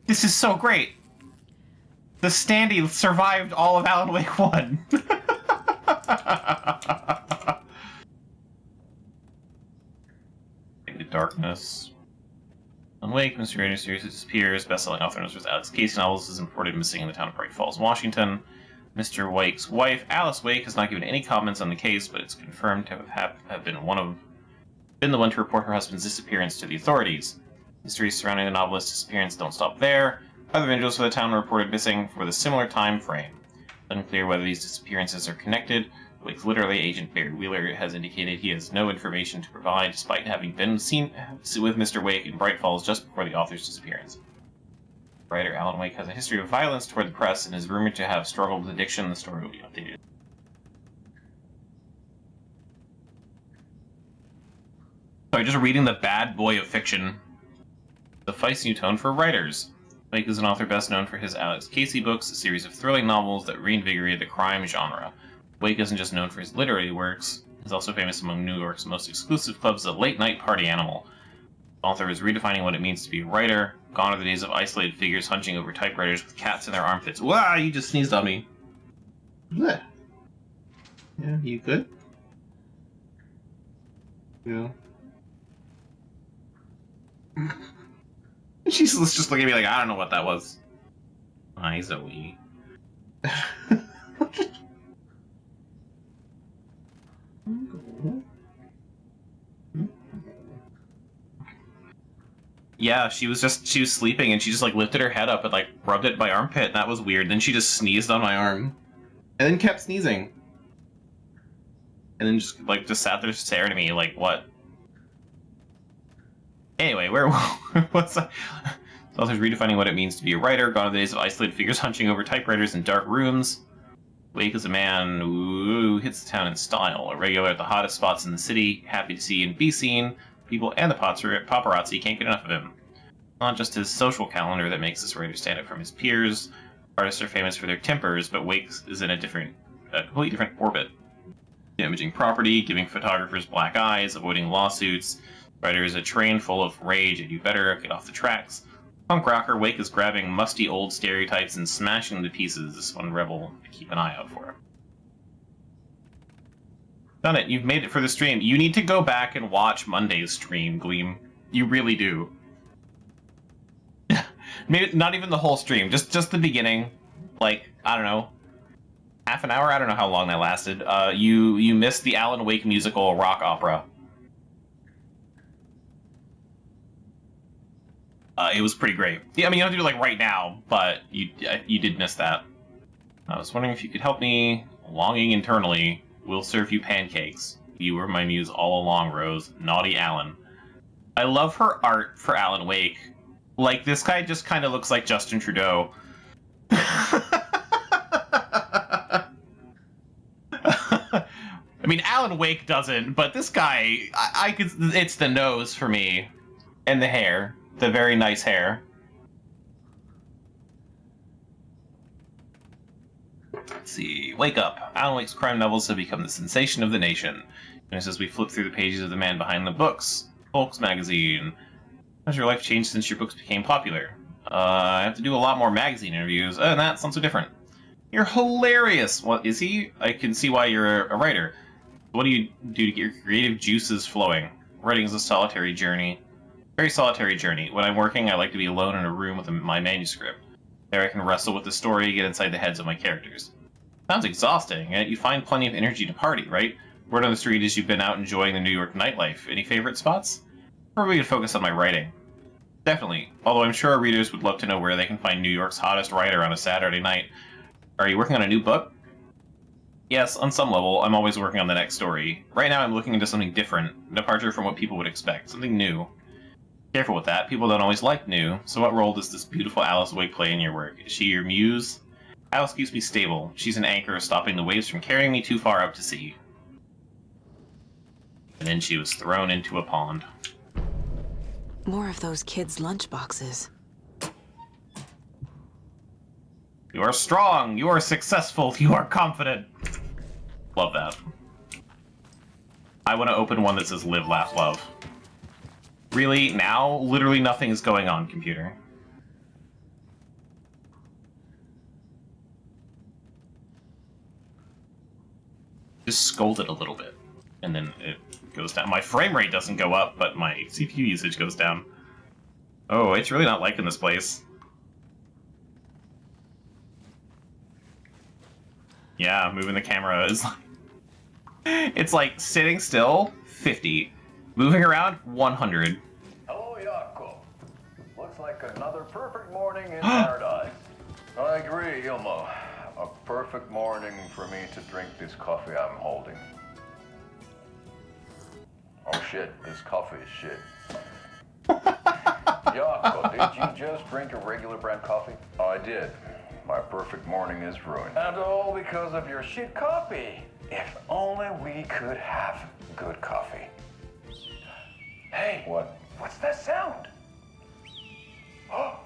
This is so great! The Standy survived all of Alan Wake 1! The Darkness. Alan Wake, Mr. Radio Series disappears. Best-selling author known as Alex Casey novels is reported missing in the town of Bright Falls, Washington. Mr. Wake's wife, Alice Wake, has not given any comments on the case, but it's confirmed to have been the one to report her husband's disappearance to the authorities. Mysteries surrounding the novelist's disappearance don't stop there. Other individuals for the town were reported missing for the similar time frame. Unclear whether these disappearances are connected. Wake's literary agent Barry Wheeler has indicated he has no information to provide, despite having been seen with Mr. Wake in Bright Falls just before the author's disappearance. Writer Alan Wake has a history of violence toward the press and is rumored to have struggled with addiction. The story will be updated. Sorry, just reading the bad boy of fiction. The feisty new tone for writers. Wake is an author best known for his Alex Casey books, a series of thrilling novels that reinvigorated the crime genre. Wake isn't just known for his literary works, he's also famous among New York's most exclusive clubs, the Late Night Party Animal. The author is redefining what it means to be a writer. Gone are the days of isolated figures hunching over typewriters with cats in their armpits. Wow, you just sneezed on me. What's that? Yeah, you good? Yeah. She's just looking at me like, I don't know what that was. Hi, Zoe. Yeah, she was sleeping and she just like lifted her head up and like rubbed it in my armpit, and that was weird. Then she just sneezed on my arm. And then kept sneezing. And then just sat there staring at me like, what? Anyway, what's that? The author's redefining what it means to be a writer. Gone are the days of isolated figures hunching over typewriters in dark rooms. Wake is a man who hits the town in style. A regular at the hottest spots in the city. Happy to see and be seen. People and the paparazzi can't get enough of him. Not just his social calendar that makes this writer stand out from his peers. Artists are famous for their tempers, but Wake is in a completely different orbit. Damaging property, giving photographers black eyes, avoiding lawsuits. Writer is a train full of rage and you better get off the tracks. Punk rocker, Wake is grabbing musty old stereotypes and smashing them to pieces. This one rebel to keep an eye out for. Done it. You've made it for the stream. You need to go back and watch Monday's stream, Gleam. You really do. Maybe not even the whole stream, just the beginning. Like, I don't know, half an hour? I don't know how long that lasted. You missed the Alan Wake musical rock opera. It was pretty great. Yeah, I mean, you don't have to do it like right now, but you did miss that. I was wondering if you could help me. Longing internally. We'll serve you pancakes. You were my muse all along, Rose. Naughty Alan. I love her art for Alan Wake. Like, this guy just kind of looks like Justin Trudeau. I mean, Alan Wake doesn't, but this guy, I could. It's the nose for me, and the hair, the very nice hair. Let's see. Wake up. Alan Wake's crime novels have become the sensation of the nation. And as we flip through the pages of the man behind the books, Folks magazine. How's your life changed since your books became popular? I have to do a lot more magazine interviews, and that sounds so different. You're hilarious! What is he? I can see why you're a writer. What do you do to get your creative juices flowing? Writing is a solitary journey. Very solitary journey. When I'm working, I like to be alone in a room with my manuscript. There I can wrestle with the story, get inside the heads of my characters. Sounds exhausting, yet you find plenty of energy to party, right? Word on the street is you've been out enjoying the New York nightlife. Any favorite spots? Probably could focus on my writing. Definitely. Although I'm sure our readers would love to know where they can find New York's hottest writer on a Saturday night. Are you working on a new book? Yes, on some level, I'm always working on the next story. Right now I'm looking into something different, a departure from what people would expect, something new. Careful with that, people don't always like new, so what role does this beautiful Alice Wake play in your work? Is she your muse? Alice keeps me stable. She's an anchor stopping the waves from carrying me too far out to sea. And then she was thrown into a pond. More of those kids' lunchboxes. You are strong, you are successful, you are confident. Love that. I want to open one that says live, laugh, love. Really? Now? Literally nothing is going on, computer. Just scold it a little bit, and then it goes down. My frame rate doesn't go up, but my CPU usage goes down. Oh, it's really not liking this place. Yeah, moving the camera is like... It's like sitting still, 50. Moving around, 100. Hello, Jaakko. Looks like another perfect morning in paradise. I agree, Ilmo. A perfect morning for me to drink this coffee I'm holding. Oh shit, this coffee is shit. Jaakko, did you just drink a regular brand coffee? I did. My perfect morning is ruined. And all because of your shit coffee. If only we could have good coffee. Hey, what's that sound? Oh.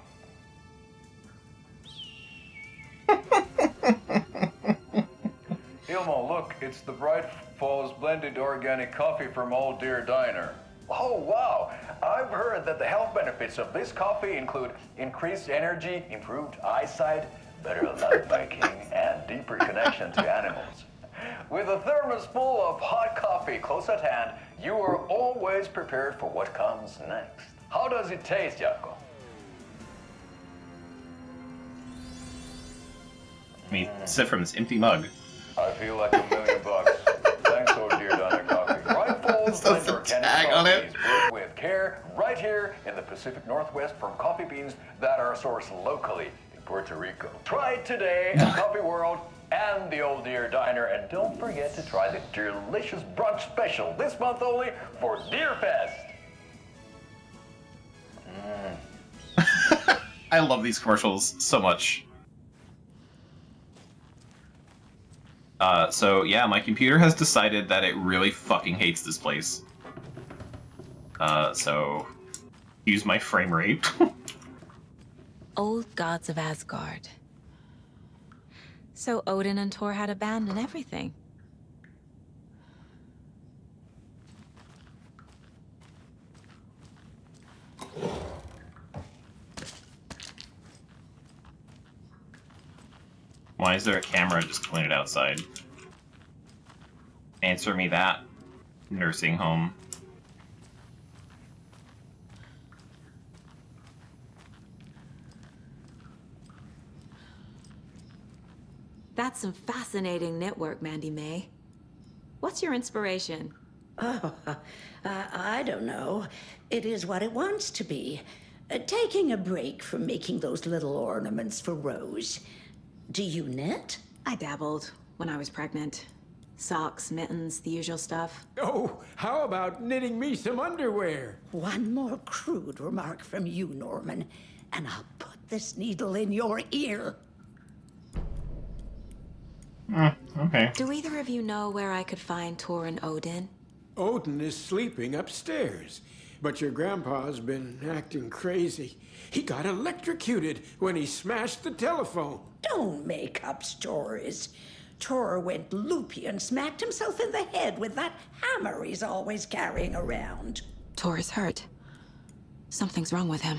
Ilmo, look, it's the Bright Falls blended organic coffee from Old Deer Diner. Oh, wow. I've heard that the health benefits of this coffee include increased energy, improved eyesight, better lovemaking, and deeper connection to animals. With a thermos full of hot coffee close at hand, you are always prepared for what comes next. How does it taste, Jaakko? Let me sip from this empty mug. I feel like $1 million. Thanks, Old Deer Diner Coffee. Bright Falls That's blend a organic tag on coffee it. is brewed with care right here in the Pacific Northwest from coffee beans that are sourced locally in Puerto Rico. Try it today at Coffee World and the Old Deer Diner, and don't forget to try the delicious brunch special this month only for Deer Fest. I love these commercials so much. So yeah, my computer has decided that it really fucking hates this place. So use my frame rate. Old gods of Asgard. So Odin and Thor had abandoned everything. Why is there a camera just pointed outside? Answer me that, nursing home. That's some fascinating knitwork, Mandy May. What's your inspiration? Oh, I don't know. It is what it wants to be. Taking a break from making those little ornaments for Rose. Do you knit? I dabbled when I was pregnant. Socks, mittens, the usual stuff. Oh, how about knitting me some underwear? One more crude remark from you, Norman, and I'll put this needle in your ear. Okay. Do either of you know where I could find Thor and Odin? Odin is sleeping upstairs, but your grandpa's been acting crazy. He got electrocuted when he smashed the telephone. Don't make up stories. Thor went loopy and smacked himself in the head with that hammer he's always carrying around. Thor is hurt. Something's wrong with him.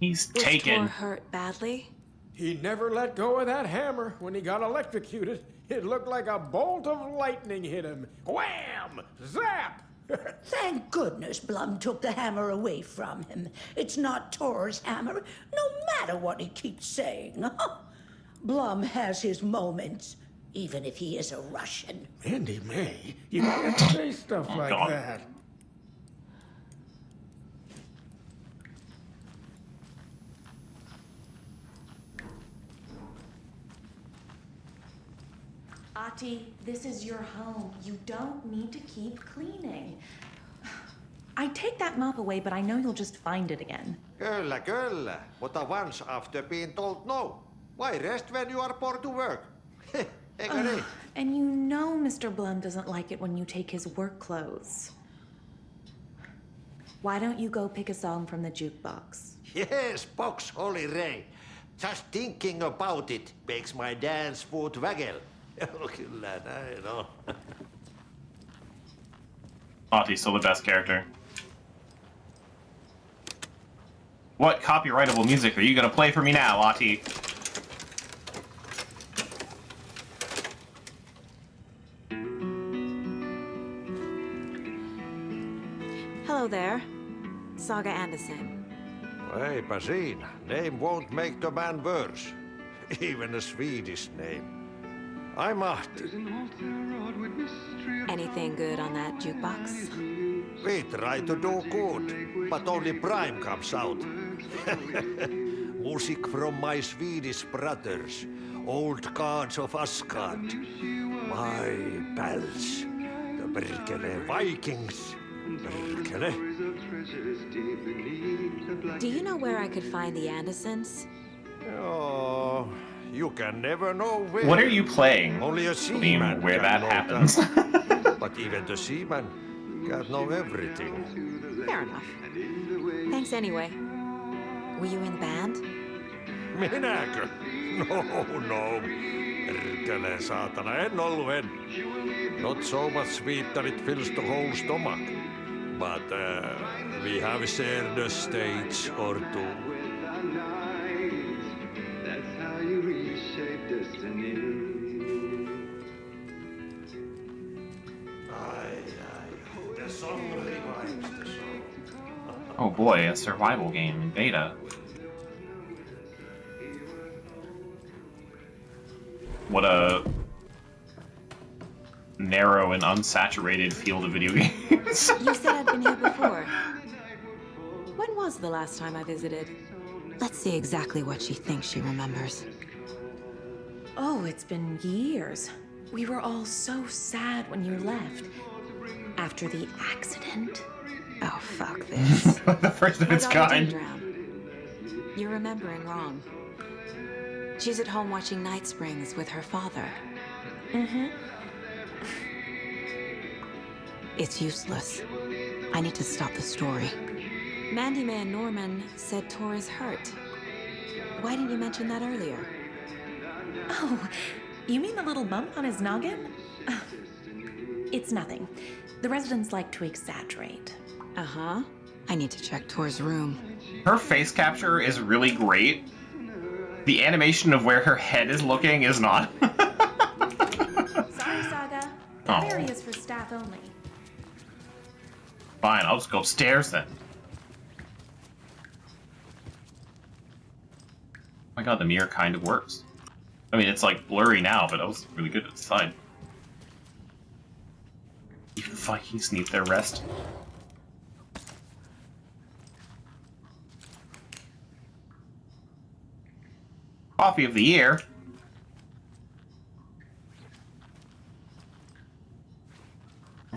He's Was taken. Thor hurt badly? He never let go of that hammer when he got electrocuted. It looked like a bolt of lightning hit him. Wham! Zap! Thank goodness Blum took the hammer away from him. It's not Thor's hammer, no matter what he keeps saying. Blum has his moments, even if he is a Russian. Mandy May, you can't say stuff like God. that. Ati, this is your home. You don't need to keep cleaning. I take that mop away, but I know you'll just find it again. Kyllä. Mutta once after being told no. Why rest when you are bored to work? Eikö niin? And you know Mr. Blum doesn't like it when you take his work clothes. Why don't you go pick a song from the jukebox? Yes, box Holy Ray. Just thinking about it makes my dance foot waggle. Kyllä näin on. Ati's still the best character. What copyrightable music are you gonna play for me now, Ati? Hello there. Saga Anderson. Eipä siinä. Name won't make the man worse. Even a Swedish name. I'm Ahti. Anything good on that jukebox? We try to do good, but only Prime comes out. Music from my Swedish brothers, old gods of Asgard. My pals, the Berkele Vikings. Berkele. Do you know where I could find the Andersons? Oh, you can never know where. What are you playing? Only a I seaman mean, where can that know happens. that. But even the seaman can't know everything. Fair enough. Thanks anyway. Were you in the band? Minäkö? No. Perkele saatana, en ollut en. Not so much sweet that it fills the whole stomach. But we have shared a stage or two. That's how you reshape destiny. The song revives the soul. Oh boy, a survival game in beta. What a narrow and unsaturated field of video games. You said I'd been here before. When was the last time I visited? Let's see exactly what she thinks she remembers. Oh, it's been years. We were all so sad when you left. After the accident. Oh, fuck this. The first of its My daughter did kind. drown. You're remembering wrong. She's at home watching Night Springs with her father. Mm-hmm. It's useless. I need to stop the story. Mandy May and Norman said Tor is hurt. Why didn't you mention that earlier? Oh, you mean the little bump on his noggin? It's nothing. The residents like to exaggerate. Uh-huh. I need to check Tor's room. Her face capture is really great. The animation of where her head is looking is not. Sorry, Saga. Oh. That area is for staff only. Fine, I'll just go upstairs then. Oh my god, the mirror kind of works. I mean, it's like blurry now, but it was really good at the side. Even Vikings need their rest. Coffee of the year.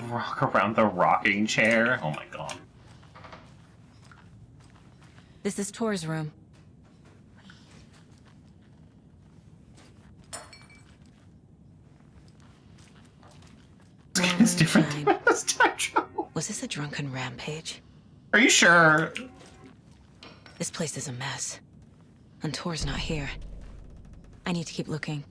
Rock around the rocking chair. Oh my god. This is Tor's room. It's different than this time travel. Was this a drunken rampage? Are you sure? This place is a mess. And Tor's not here. I need to keep looking.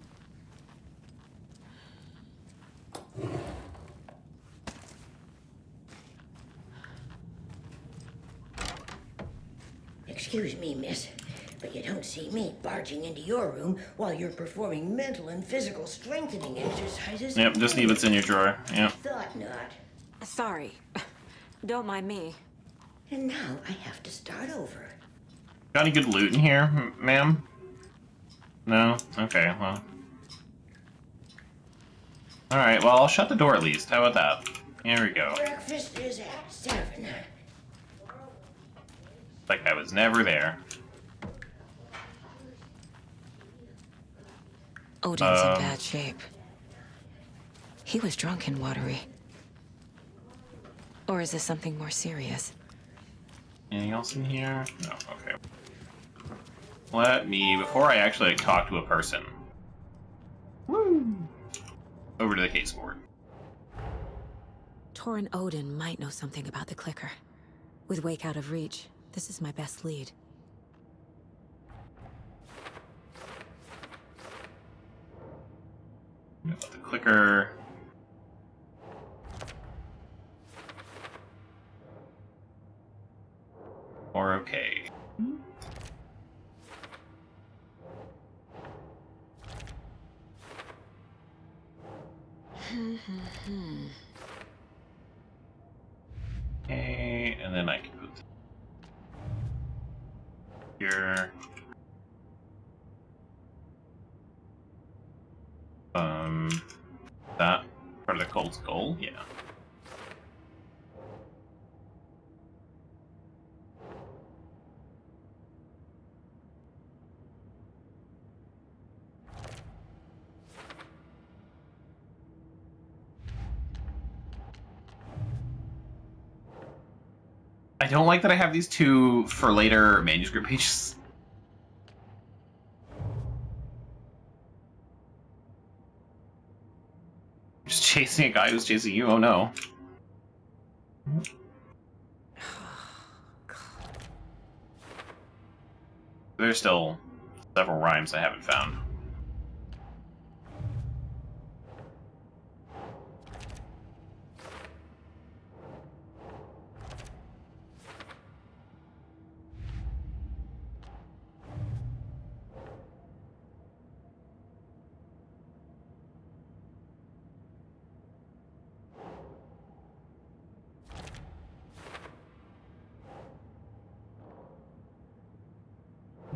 Excuse me, miss, but you don't see me barging into your room while you're performing mental and physical strengthening exercises. Yep, just leave what's in your drawer. Yep. Thought not. Sorry. Don't mind me. And now I have to start over. Got any good loot in here, ma'am? No? Okay, well. Alright, well, I'll shut the door at least. How about that? Here we go. Breakfast is at 7. Like I was never there. Odin's in bad shape. He was drunk and watery. Or is this something more serious? Anything else in here? No, okay. Let me, before I actually talk to a person, over to the case board. Tor and Odin might know something about the clicker. With Wake out of reach, this is my best lead. The clicker. Or okay. Okay, and then I can put here. That part of the cold skull, yeah. I don't like that I have these two for later manuscript pages. Just chasing a guy who's chasing you, oh no. There's still several rhymes I haven't found.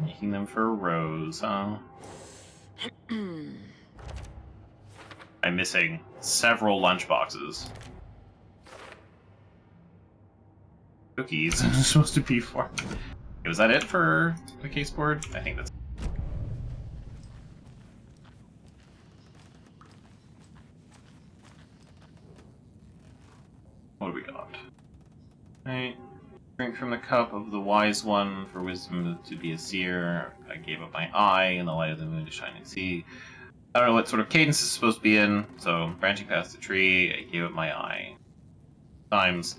Making them for Rose, huh? I'm missing several lunchboxes. Cookies are supposed to be for. Was that it for the case board? I think that's. What do we got? Right. Drink from the cup of the wise one for wisdom to be a seer. I gave up my eye in the light of the moon to shine and see. I don't know what sort of cadence is supposed to be in, so branching past the tree, I gave up my eye. Times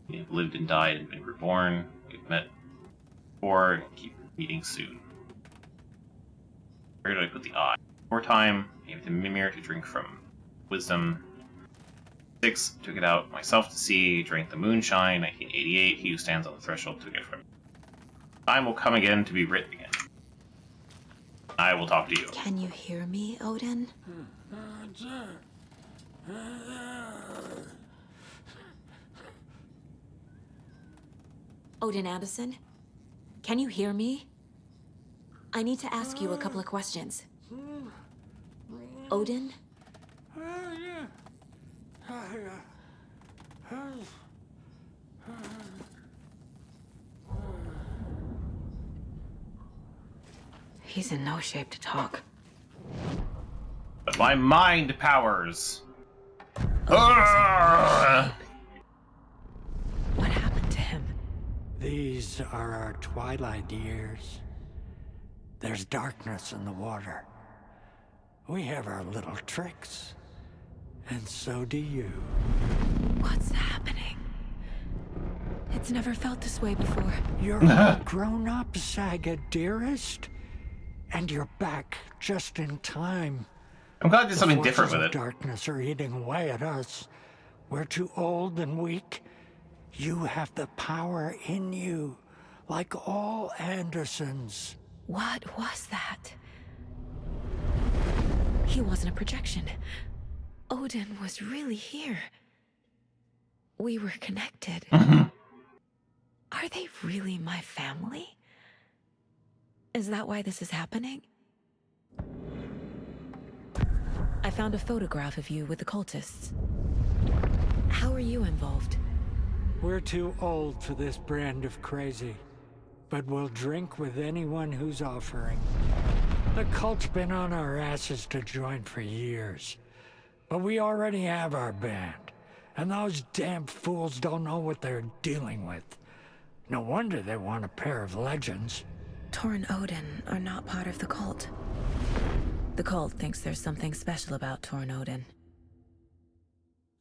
we have lived and died and been reborn. We've met before and keep meeting soon. Where did I put the eye? More time, gave the mimir to drink from wisdom. 6, took it out myself to see, drank the moonshine. 1988, he who stands on the threshold took it from me. Time will come again to be written again. I will talk to you. Can you hear me, Odin? Odin Anderson? Can you hear me? I need to ask you a couple of questions. Odin? He's in no shape to talk. But my mind powers. What happened to him? These are our twilight years. There's darkness in the water. We have our little tricks. And so do you. What's happening? It's never felt this way before. You're all grown up, Saga, dearest. And you're back just in time. I'm glad there's something different with it. Darkness are eating away at us. We're too old and weak. You have the power in you, like all Andersons. What was that? He wasn't a projection. Odin was really here. We were connected. Are they really my family? Is that why this is happening? I found a photograph of you with the cultists. How are you involved? We're too old for this brand of crazy, but we'll drink with anyone who's offering. The cult's been on our asses to join for years, but we already have our band, and those damn fools don't know what they're dealing with. No wonder they want a pair of legends. Tor and Odin are not part of the cult. The cult thinks there's something special about Tor and Odin.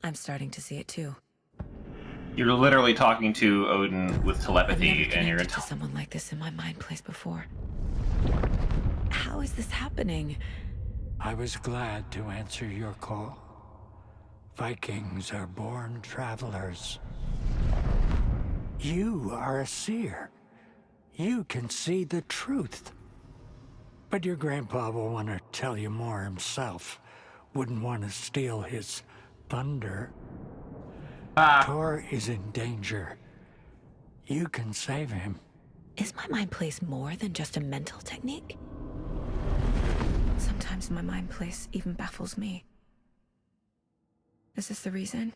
I'm starting to see it too. You're literally talking to Odin with telepathy, I've never and you're connected to someone like this in my mind place before. How is this happening? I was glad to answer your call. Vikings are born travelers. You are a seer. You can see the truth. But your grandpa will want to tell you more himself. Wouldn't want to steal his thunder. Tor is in danger. You can save him. Is my mind place more than just a mental technique? Sometimes my mind place even baffles me. Is this the reason?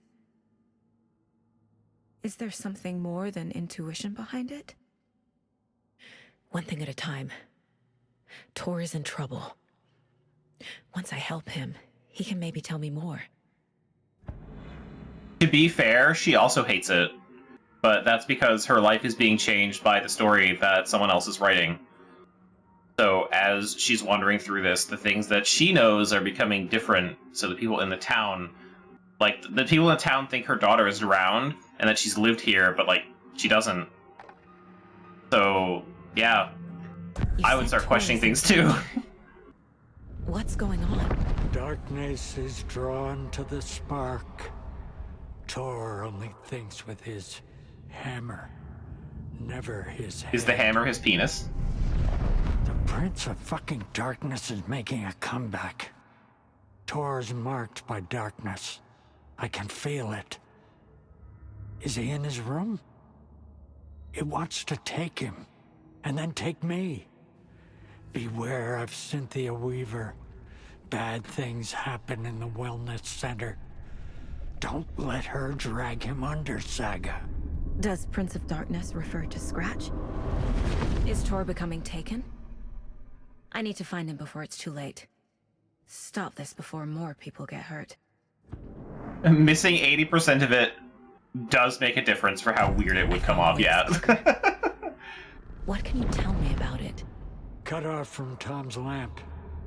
Is there something more than intuition behind it? One thing at a time. Tor is in trouble. Once I help him, he can maybe tell me more. To be fair, she also hates it. But that's because her life is being changed by the story that someone else is writing. So as she's wandering through this, the things that she knows are becoming different. So the people in the town, like, the people in the town think her daughter is around and that she's lived here, but, like, she doesn't. So, yeah. I would start questioning things too. What's going on? Darkness is drawn to the spark. Tor only thinks with his hammer, never his head. Is the hammer his penis? The Prince of fucking Darkness is making a comeback. Tor's marked by darkness. I can feel it. Is he in his room? It wants to take him, and then take me. Beware of Cynthia Weaver. Bad things happen in the wellness center. Don't let her drag him under, Saga. Does Prince of Darkness refer to Scratch? Is Tor becoming taken? I need to find him before it's too late. Stop this before more people get hurt. Missing 80% of it does make a difference for how weird it would come off, yeah. What can you tell me about it? Cut off from Tom's lamp.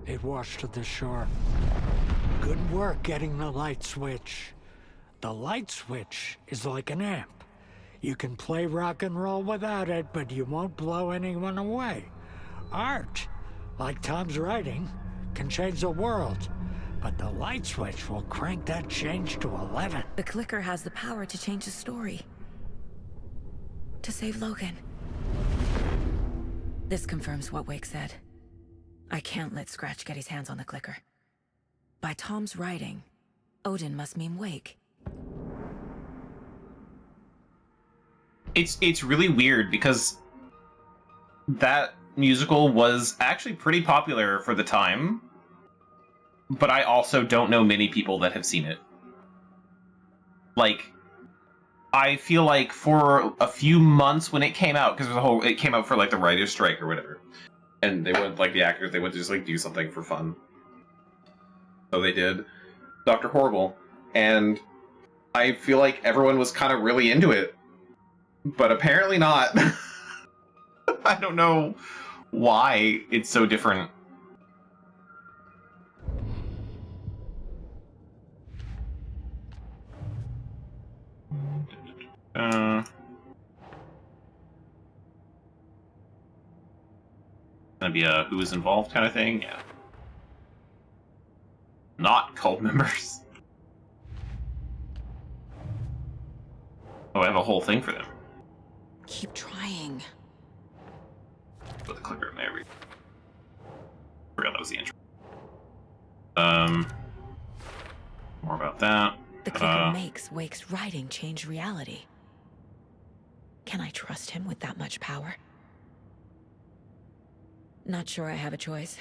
It washed to the shore. Good work getting the light switch. The light switch is like an amp. You can play rock and roll without it, but you won't blow anyone away. Art, like Tom's writing, can change the world. But the light switch will crank that change to 11. The clicker has the power to change the story. To save Logan. This confirms what Wake said. I can't let Scratch get his hands on the clicker. By Tom's writing, Odin must mean Wake. It's really weird because that musical was actually pretty popular for the time, but I also don't know many people that have seen it. Like, I feel like for a few months when it came out, because it came out for like the writer's strike or whatever, and they went, like, the actors, they went to just like do something for fun. So they did Dr. Horrible, and I feel like everyone was kind of really into it, but apparently not. I don't know why it's so different. Gonna be a who is involved kind of thing, yeah. Not cult members. Oh, I have a whole thing for them. Keep trying. Put the clicker in there. Forgot that was the intro. More about that. The clicker makes Wake's writing change reality. Can I trust him with that much power? Not sure I have a choice.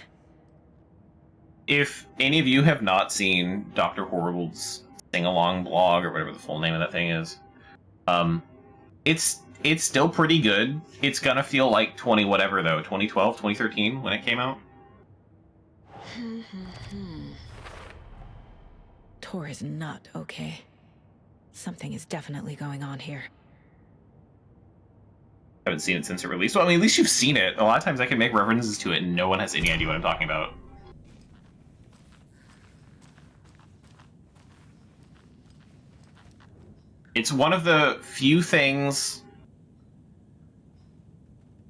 If any of you have not seen Dr. Horrible's sing-along blog, or whatever the full name of that thing is, it's still pretty good. It's gonna feel like 2012, 2013 when it came out. Tor is not okay. Something is definitely going on here. Haven't seen it since it released. Well, I mean, at least you've seen it. A lot of times I can make references to it and no one has any idea what I'm talking about. It's one of the few things...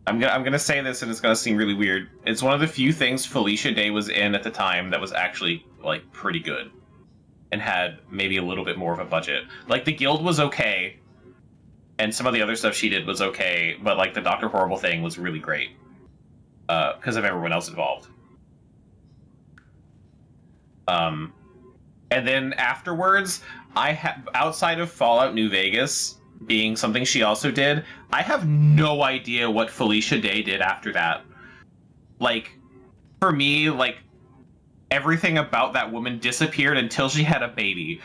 I'm gonna say this and it's gonna seem really weird. It's one of the few things Felicia Day was in at the time that was actually, like, pretty good. And had maybe a little bit more of a budget. Like, the Guild was okay, and some of the other stuff she did was okay, but, like, the Dr. Horrible thing was really great. Because of everyone else involved. And then afterwards, outside of Fallout New Vegas being something she also did, I have no idea what Felicia Day did after that. Like, for me, like, everything about that woman disappeared until she had a baby.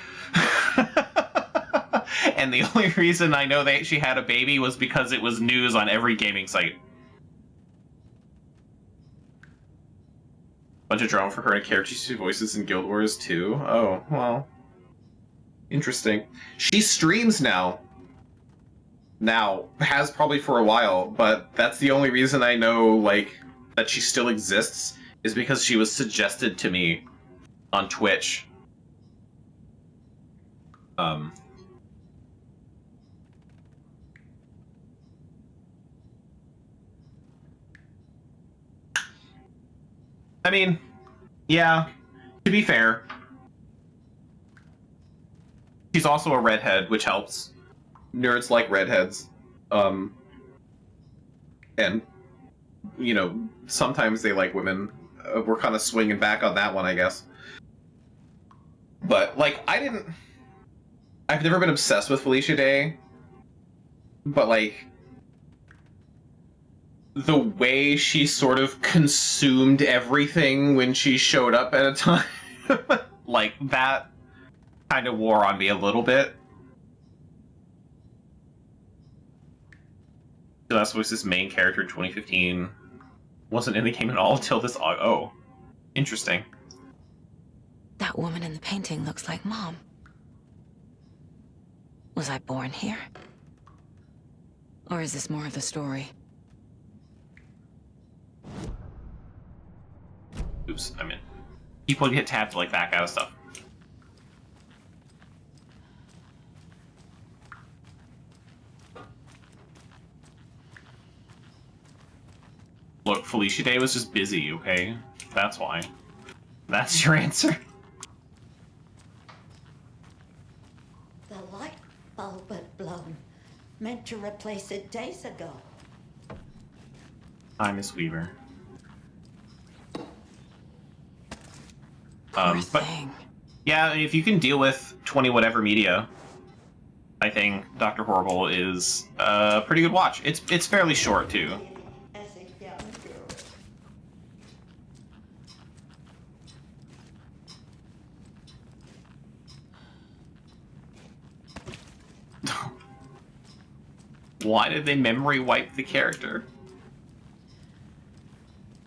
And the only reason I know that she had a baby was because it was news on every gaming site. Bunch of drama for her and characters who voices in Guild Wars too. Oh, well. Interesting. She streams now. Has probably for a while, but that's the only reason I know, like, that she still exists, is because she was suggested to me on Twitch. I mean, yeah, to be fair, she's also a redhead, which helps. Nerds like redheads. And, you know, sometimes they like women. We're kind of swinging back on that one, I guess. But, like, I've never been obsessed with Felicia Day, but, like, the way she sort of consumed everything when she showed up at a time, like that kind of wore on me a little bit. So that's was this main character in 2015. Wasn't in the game at all until this. Oh, interesting. That woman in the painting looks like Mom. Was I born here? Or is this more of the story? Oops, I'm in. People get tapped to like back out of stuff. Look, Felicia Day was just busy, okay? That's why. That's your answer. The light bulb had blown. Meant to replace it days ago. Hi, Miss Weaver. But yeah, if you can deal with 20 whatever media, I think Dr. Horrible is a pretty good watch. It's fairly short too. As a young girl. Why did they memory wipe the character?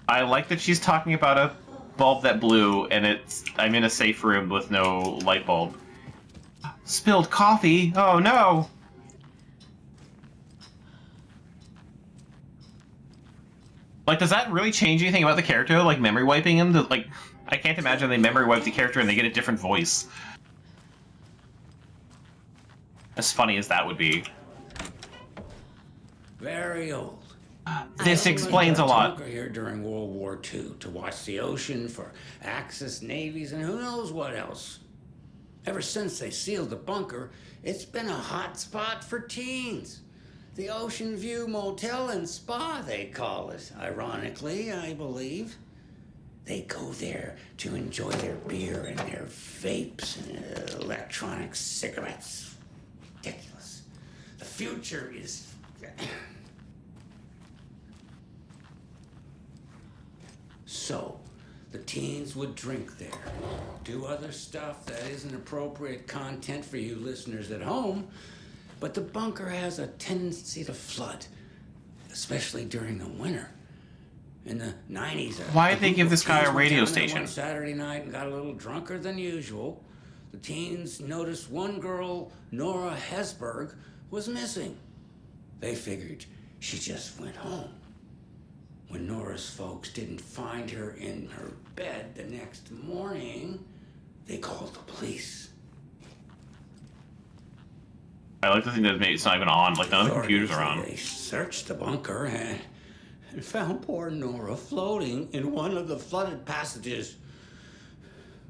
I like that she's talking about a bulb that blew, and I'm in a safe room with no light bulb. Spilled coffee? Oh no! Like, does that really change anything about the character? Like, memory wiping him? Like, I can't imagine they memory wipe the character and they get a different voice. As funny as that would be. Very old. This explains a lot. Bunker here during World War II to watch the ocean for Axis navies and who knows what else. Ever since they sealed the bunker, it's been a hot spot for teens. The Ocean View Motel and Spa, they call it. Ironically, I believe. They go there to enjoy their beer and their vapes and electronic cigarettes. Ridiculous. The future is... So, the teens would drink there, do other stuff that isn't appropriate content for you listeners at home, but the bunker has a tendency to flood, especially during the winter. In the 90s, Why did they give this guy a radio went down there station? One Saturday night and got a little drunker than usual. The teens noticed one girl, Nora Hesberg, was missing. They figured she just went home. When Nora's folks didn't find her in her bed the next morning, they called the police. I like to think that maybe it's not even on, like none of the computers are on. They searched the bunker and found poor Nora floating in one of the flooded passages.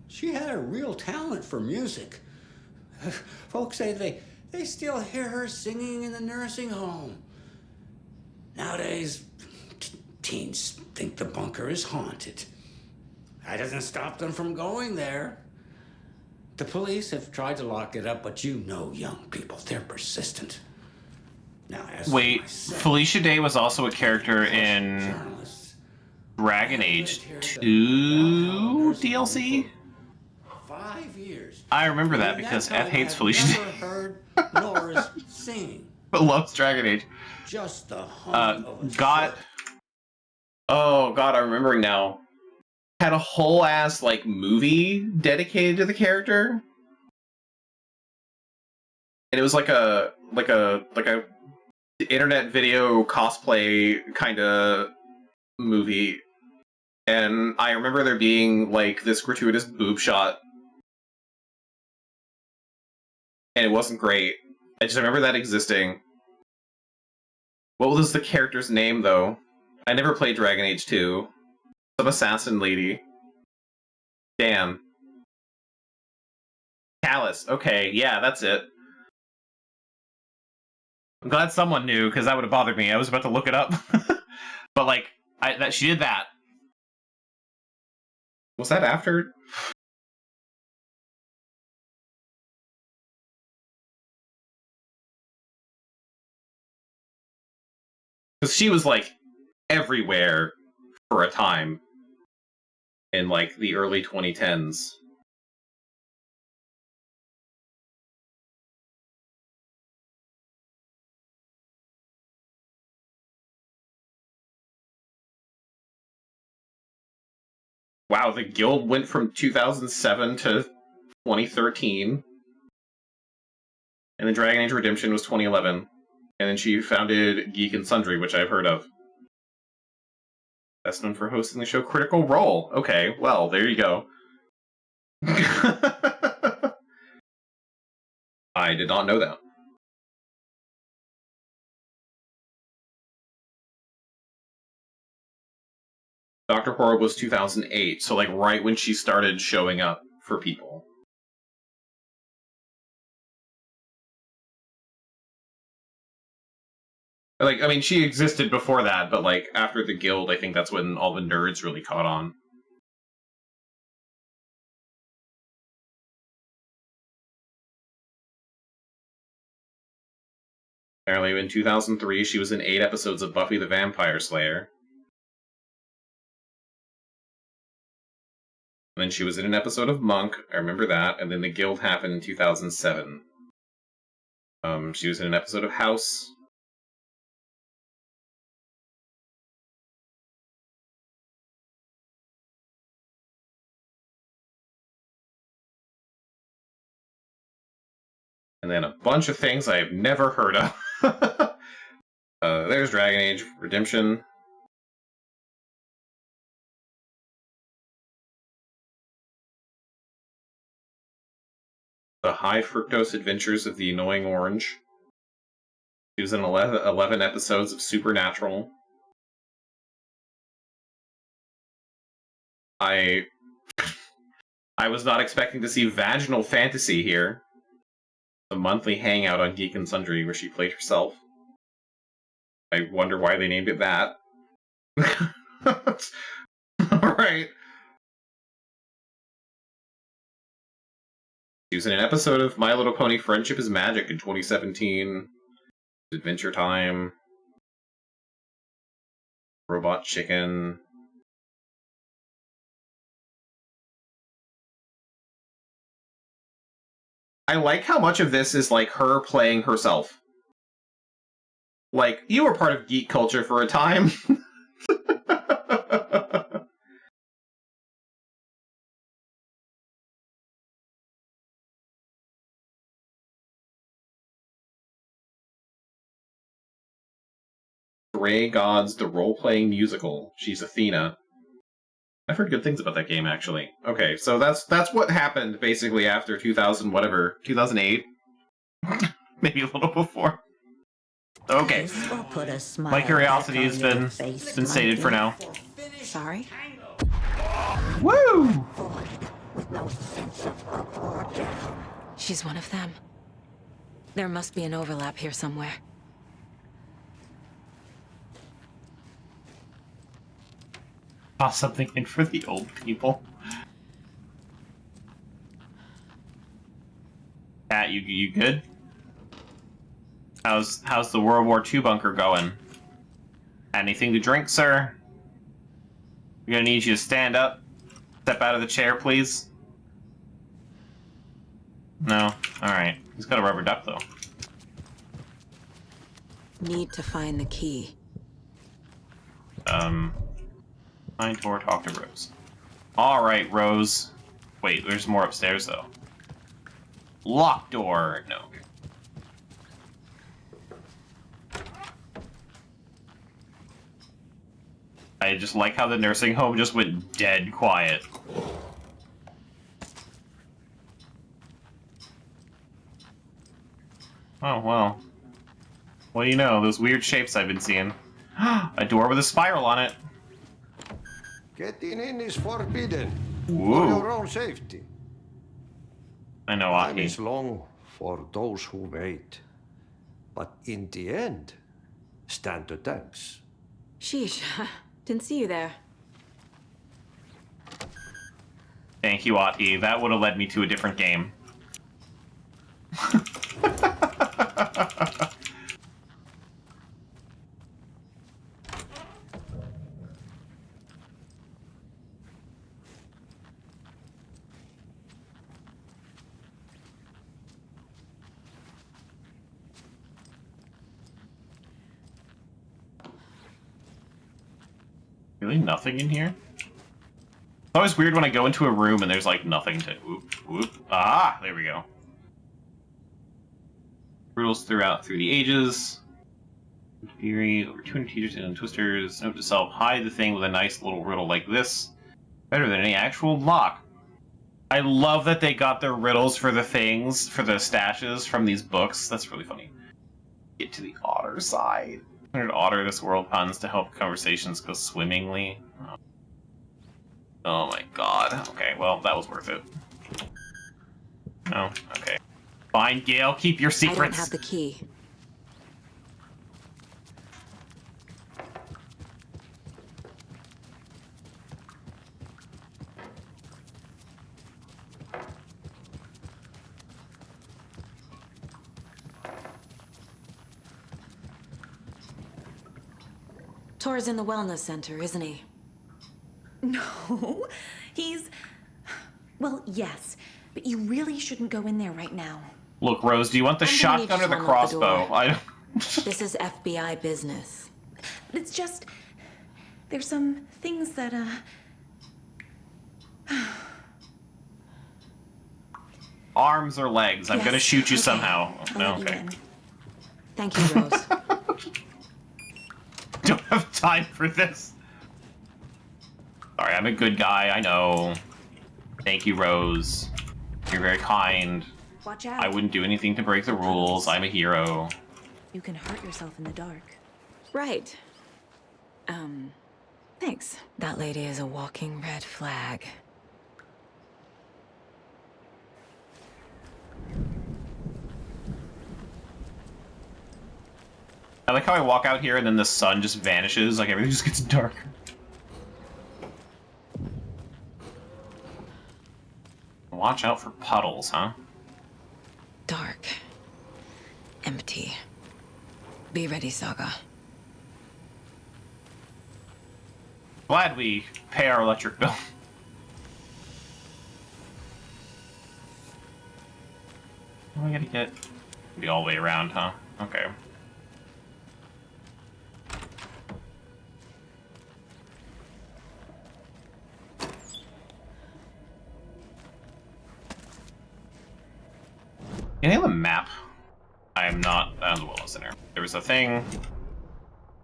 She had a real talent for music. Folks say they still hear her singing in the nursing home. Nowadays, teens think the bunker is haunted. That doesn't stop them from going there. The police have tried to lock it up, but you know young people, they're persistent. Now, Wait, Felicia Day was also a character in Dragon Age 2 DLC? 5 years. I remember that because F hates Felicia Day. Heard Nora's singing. But loves Dragon Age. Just the hum of a got... Oh god, I'm remembering now. Had a whole ass like movie dedicated to the character. And it was like a internet video cosplay kind of movie. And I remember there being like this gratuitous boob shot. And it wasn't great. I just remember that existing. What was the character's name though? I never played Dragon Age 2. Some assassin lady. Damn. Callus. Okay, yeah, that's it. I'm glad someone knew, because that would have bothered me. I was about to look it up. But, like, she did that. Was that after? Because she was, like, everywhere for a time in like the early 2010s. Wow, the guild went from 2007 to 2013. And then Dragon Age Redemption was 2011. And then she founded Geek and Sundry, which I've heard of. Best known for hosting the show Critical Role. Okay, well, there you go. I did not know that. Dr. Horror was 2008, so like right when she started showing up for people. Like, I mean, she existed before that, but like after the guild, I think that's when all the nerds really caught on. Apparently, in 2003, she was in 8 episodes of Buffy the Vampire Slayer. And then she was in an episode of Monk, I remember that, and then the guild happened in 2007. She was in an episode of House. And then a bunch of things I have never heard of. There's Dragon Age Redemption. The High Fructose Adventures of the Annoying Orange. She was in 11 episodes of Supernatural. I was not expecting to see Vaginal Fantasy here. A monthly hangout on Geek and Sundry where she played herself. I wonder why they named it that. Alright. She was in an episode of My Little Pony Friendship is Magic in 2017. Adventure Time. Robot Chicken. I like how much of this is like her playing herself. Like, you were part of geek culture for a time. Grey Gods, the role-playing musical. She's Athena. I've heard good things about that game, actually. Okay, so that's what happened, basically, after 2000, whatever, 2008? Maybe a little before. Okay. My curiosity has been sated for now. Sorry? Woo! She's one of them. There must be an overlap here somewhere. Toss something in for the old people. Kat, you good? How's the World War II bunker going? Anything to drink, sir? We're gonna need you to stand up. Step out of the chair, please. No? Alright. He's got a rubber duck, though. Need to find the key. Find Tor, talk to Rose. Alright, Rose. Wait, there's more upstairs, though. Locked door. No. I just like how the nursing home just went dead quiet. Oh, well. What do you know? Those weird shapes I've been seeing. A door with a spiral on it. Getting in is forbidden. Ooh. For your own safety. I know, Time Aki. is long for those who wait. But in the end, stand the thanks. Sheesh. Didn't see you there. Thank you, Aki. That would have led me to a different game. Really nothing in here? It's always weird when I go into a room and there's like nothing to... Whoop, whoop. Ah, there we go. Riddles through the ages. Theory, over 200 teachers and twisters. Note to self, hide the thing with a nice little riddle like this. Better than any actual lock. I love that they got their riddles for the things, for the stashes from these books. That's really funny. Get to the otter side. Otter this world puns to help conversations go swimmingly. Oh my god. Okay, well, that was worth it. Oh, okay. Fine, Gale, keep your secrets. I don't have the key. Tor's in the wellness center, isn't he? No, he's... Well, yes, but you really shouldn't go in there right now. Look, Rose, do you want the shotgun or the crossbow? This is FBI business. It's just... There's some things that, Arms or legs? I'm gonna shoot you somehow. No, okay. Thank you, Rose. Don't have time for this. Sorry, I'm a good guy, I know. Thank you, Rose. You're very kind. Watch out. I wouldn't do anything to break the rules. I'm a hero. You can hurt yourself in the dark. Right. Thanks. That lady is a walking red flag. I like how I walk out here and then the sun just vanishes, like everything just gets darker. Watch out for puddles, huh? Dark. Empty. Be ready, Saga. Glad we pay our electric bill. Oh, I gotta get the all the way around, huh? Okay. Can I have a map? I am not on the wellness center. There was a thing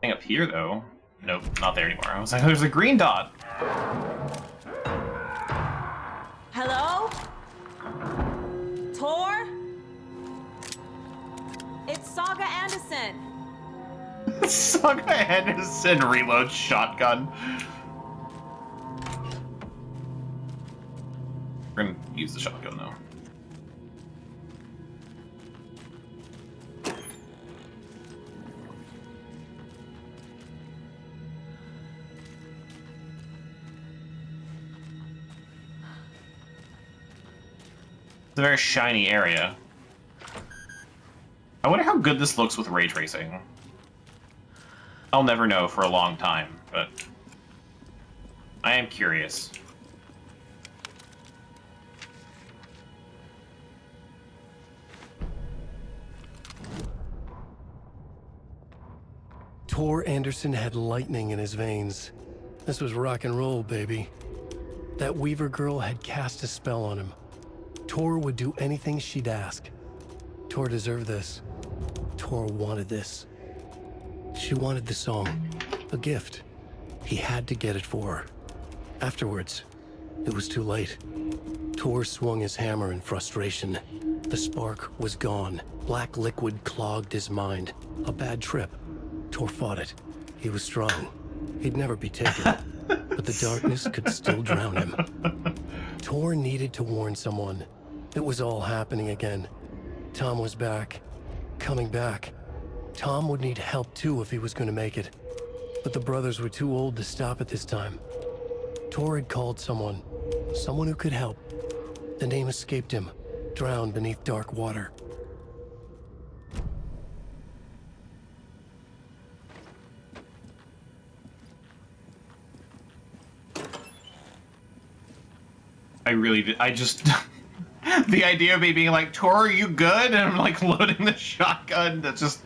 up here, though. Nope, not there anymore. I was like, there's a green dot. Hello? Tor? It's Saga Anderson. Saga Anderson reload shotgun. We're gonna use the shotgun, though. It's a very shiny area. I wonder how good this looks with ray tracing. I'll never know for a long time, but I am curious. Tor Anderson had lightning in his veins. This was rock and roll, baby. That Weaver girl had cast a spell on him. Tor would do anything she'd ask. Tor deserved this. Tor wanted this. She wanted the song, a gift. He had to get it for her. Afterwards, it was too late. Tor swung his hammer in frustration. The spark was gone. Black liquid clogged his mind. A bad trip. Tor fought it. He was strong. He'd never be taken. But the darkness could still drown him. Tor needed to warn someone. It was all happening again. Tom was back. Coming back. Tom would need help too if he was going to make it. But the brothers were too old to stop it this time. Tor had called someone. Someone who could help. The name escaped him. Drowned beneath dark water. I really did. I just... the idea of me being like, Tor, are you good? And I'm like loading the shotgun. That's just...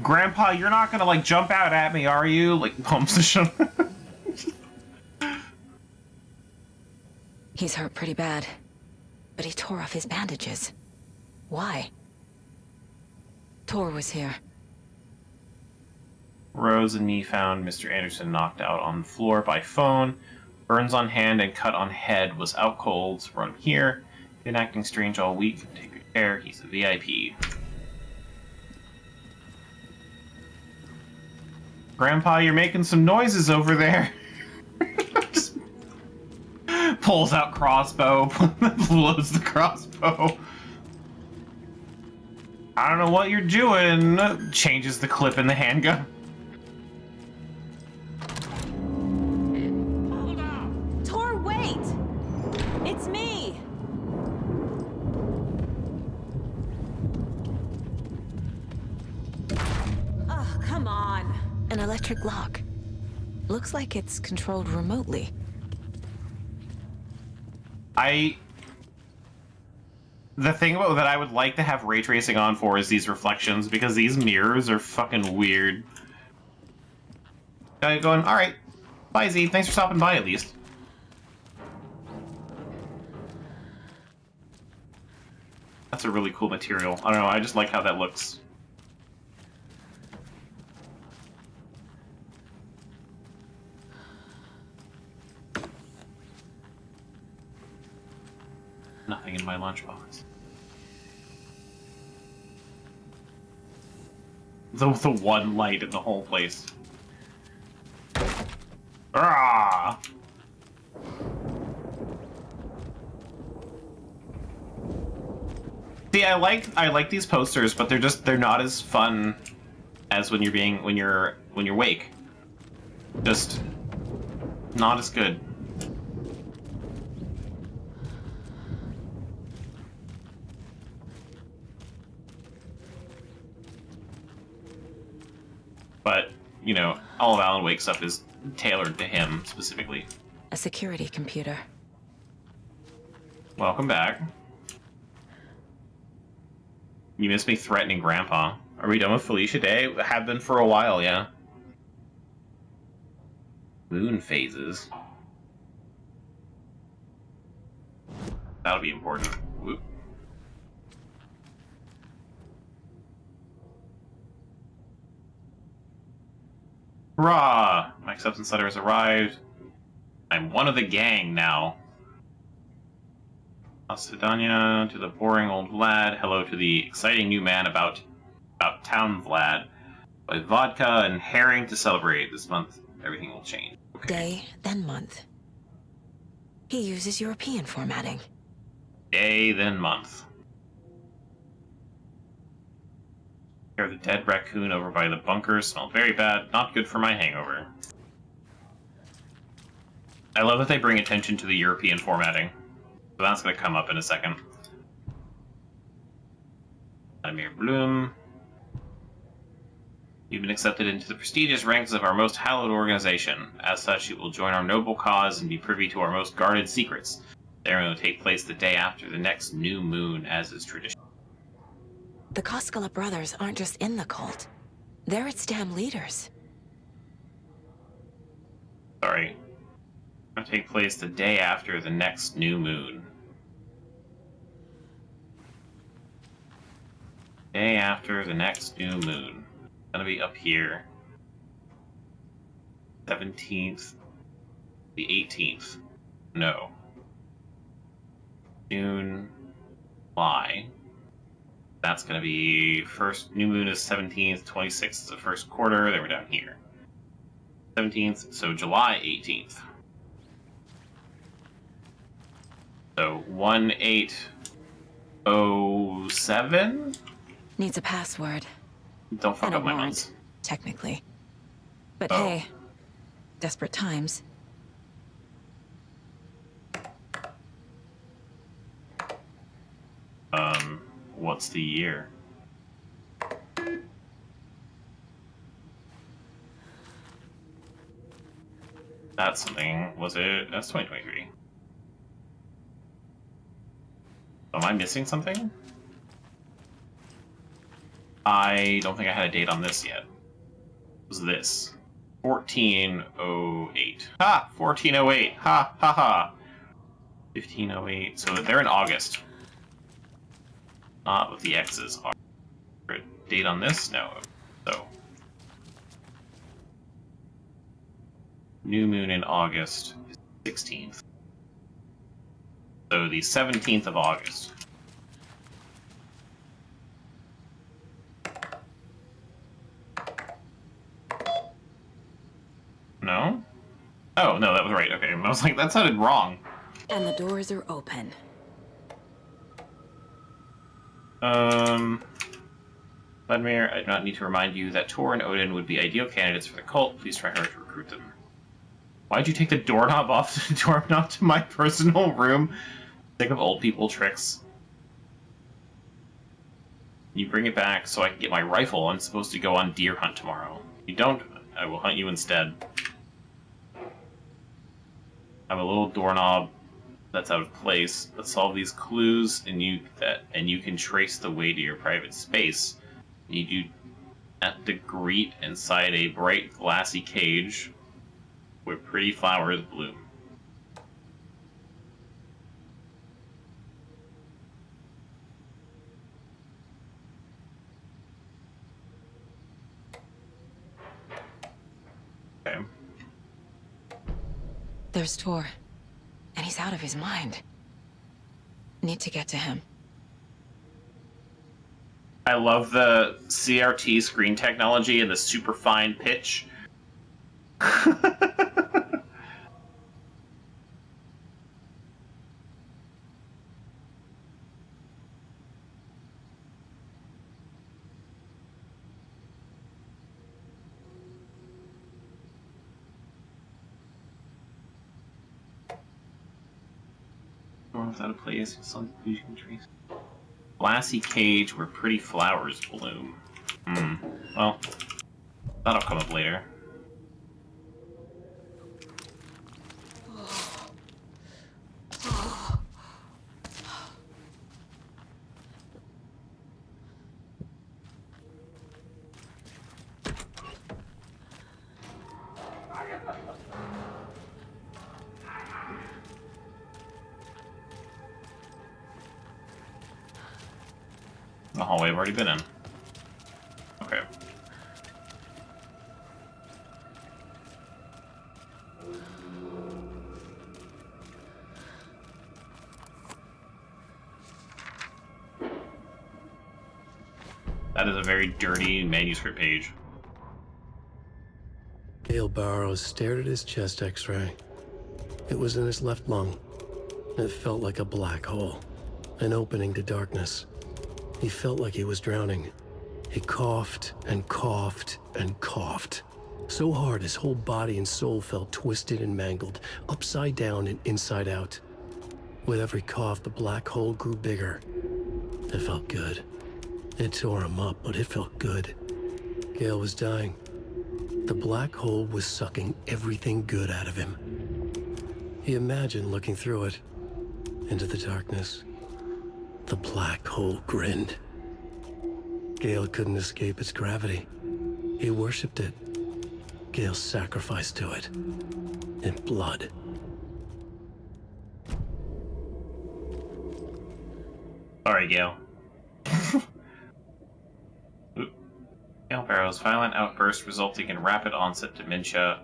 Grandpa, you're not gonna, like, jump out at me, are you? Like, pumps the shot. He's hurt pretty bad, but he tore off his bandages. Why? Tor was here. Rose and me found Mr. Anderson knocked out on the floor by phone. Burns on hand and cut on head. Was out cold. Run here. Been acting strange all week. Take good care. He's a VIP. Grandpa, you're making some noises over there. Just pulls out crossbow. Blows the crossbow. I don't know what you're doing. Changes the clip in the handgun. Tor, wait! It's me! Oh, come on. An electric lock. Looks like it's controlled remotely. The thing about that I would like to have ray tracing on for is these reflections, because these mirrors are fucking weird. Guy going, alright. Bye, Z. Thanks for stopping by, at least. That's a really cool material. I don't know, I just like how that looks. Nothing in my lunchbox. The one light in the whole place. Ah! See, I like these posters, but they're not as fun as when you're Wake. Just not as good. But, you know, all of Alan Wake's stuff is tailored to him, specifically. A security computer. Welcome back. You missed me threatening Grandpa. Are we done with Felicia Day? Have been for a while, yeah. Moon phases. That'll be important. Whoop. Hurrah! My acceptance letter has arrived. I'm one of the gang now. Sedania to the boring old Vlad. Hello to the exciting new man about town Vlad. By vodka and herring to celebrate this month. Everything will change. Okay. Day, then month. He uses European formatting. Day, then month. Here, the dead raccoon over by the bunker smelled very bad. Not good for my hangover. I love that they bring attention to the European formatting. So that's going to come up in a second. Vladimir Bloom. You've been accepted into the prestigious ranks of our most hallowed organization. As such, you will join our noble cause and be privy to our most guarded secrets. The ceremony will take place the day after the next new moon, as is tradition. The Koskela brothers aren't just in the cult. They're its damn leaders. Sorry. It'll take place the day after the next new moon. Day after the next new moon. It's gonna be up here. 17th. The 18th. No. June. July. That's gonna be first new moon is 17th, 26th is the first quarter, then we're down here. 17th, so July 18th. So 1807? Needs a password. Don't fuck And a up my warrant, months. technically. But hey, desperate times. What's the year? That's something, was it? That's 2023. Am I missing something? I don't think I had a date on this yet. What was this? 1408. Ha! 1408. Ha ha ha. 1508. So they're in August. Not what the X's are. A date on this? No. So. New moon in August is 16th. So the 17th of August. No? Oh, no, that was right. Okay, I was like, that sounded wrong. And the doors are open. Vladimir, I do not need to remind you that Tor and Odin would be ideal candidates for the cult. Please try hard to recruit them. Why'd you take the doorknob off the doorknob to my personal room? Think of old people tricks. You bring it back so I can get my rifle. I'm supposed to go on deer hunt tomorrow. If you don't, I will hunt you instead. I have a little doorknob that's out of place. Let's solve these clues, and you can trace the way to your private space. Need you at the greet inside a bright glassy cage where pretty flowers bloom. Okay. There's Tor. And he's out of his mind. Need to get to him. I love the CRT screen technology and the super fine pitch. Without a place, some fusion trees. Glassy cage where pretty flowers bloom. Well, that'll come up later. The hallway I've already been in. Okay. That is a very dirty manuscript page. Gale Barrows stared at his chest x-ray. It was in his left lung. It felt like a black hole, an opening to darkness. He felt like he was drowning. He coughed and coughed and coughed. So hard his whole body and soul felt twisted and mangled, upside down and inside out. With every cough, the black hole grew bigger. It felt good. It tore him up, but it felt good. Gale was dying. The black hole was sucking everything good out of him. He imagined looking through it, into the darkness. The black hole grinned. Gale couldn't escape its gravity. He worshipped it. Gale sacrificed to it. In blood. Sorry, Gale. Gale Barrows' violent outburst resulting from rapid onset dementia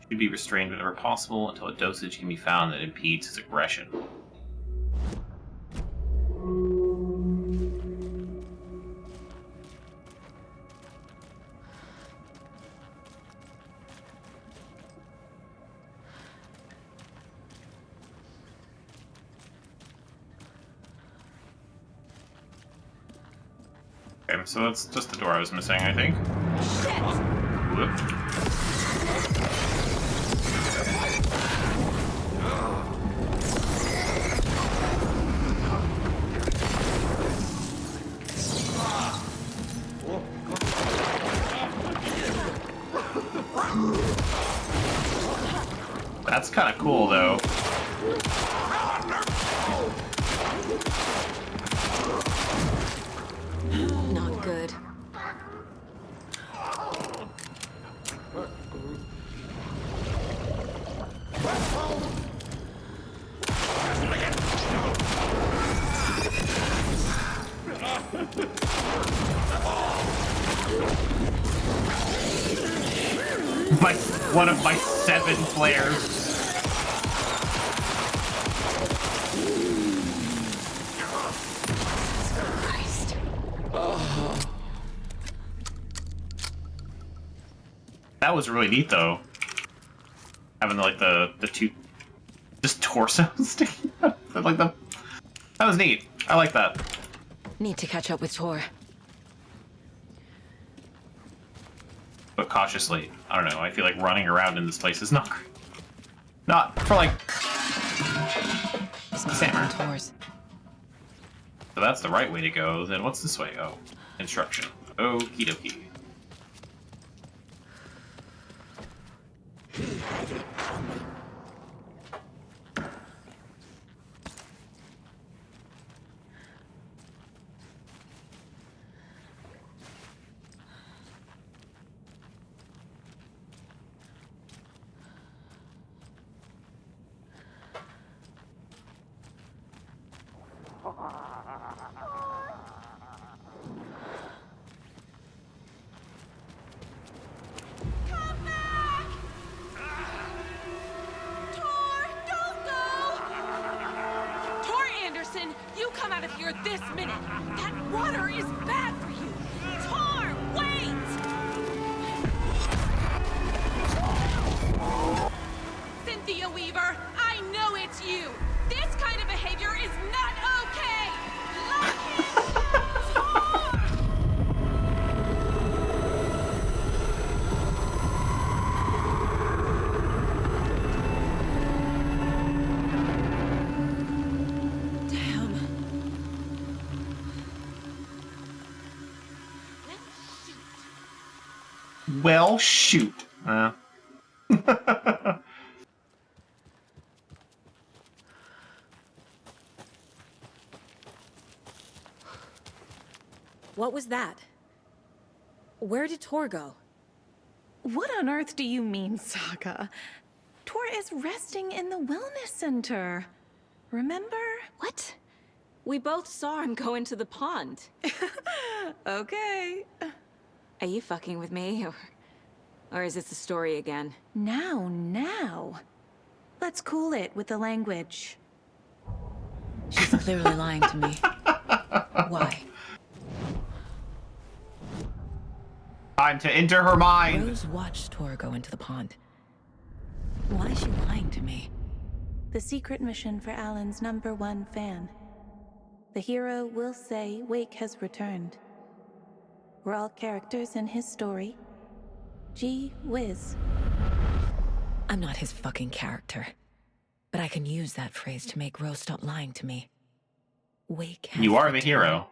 should be restrained whenever possible until a dosage can be found that impedes his aggression. Okay, so that's just the door I was missing, I think. Whoop. That's kind of cool, though. One of my 7 flares. Christ. That was really neat, though. Having like the 2 just torsos sticking out. Like that was neat. I like that. Need to catch up with Tor. But cautiously. I don't know. I feel like running around in this place is not for like Sammer. Tor's. So that's the right way to go. Then what's this way? Oh, instruction. Okie dokie. You come out of here this minute! That water is bad for you! Tor, wait! Cynthia Weaver, I know it's you! This kind of behavior is not okay! Well, shoot. What was that? Where did Tor go? What on earth do you mean, Saga? Tor is resting in the wellness center. Remember? What? We both saw him go into the pond. Okay. Are you fucking with me, or is this a story again? Now. Let's cool it with the language. She's clearly lying to me. Why? Time to enter her mind. Rose watched Tor go into the pond. Why is she lying to me? The secret mission for Alan's #1 fan. The hero will say Wake has returned. We're all characters in his story. Gee whiz. I'm not his fucking character. But I can use that phrase to make Rose stop lying to me. Wake has You are the returned. hero.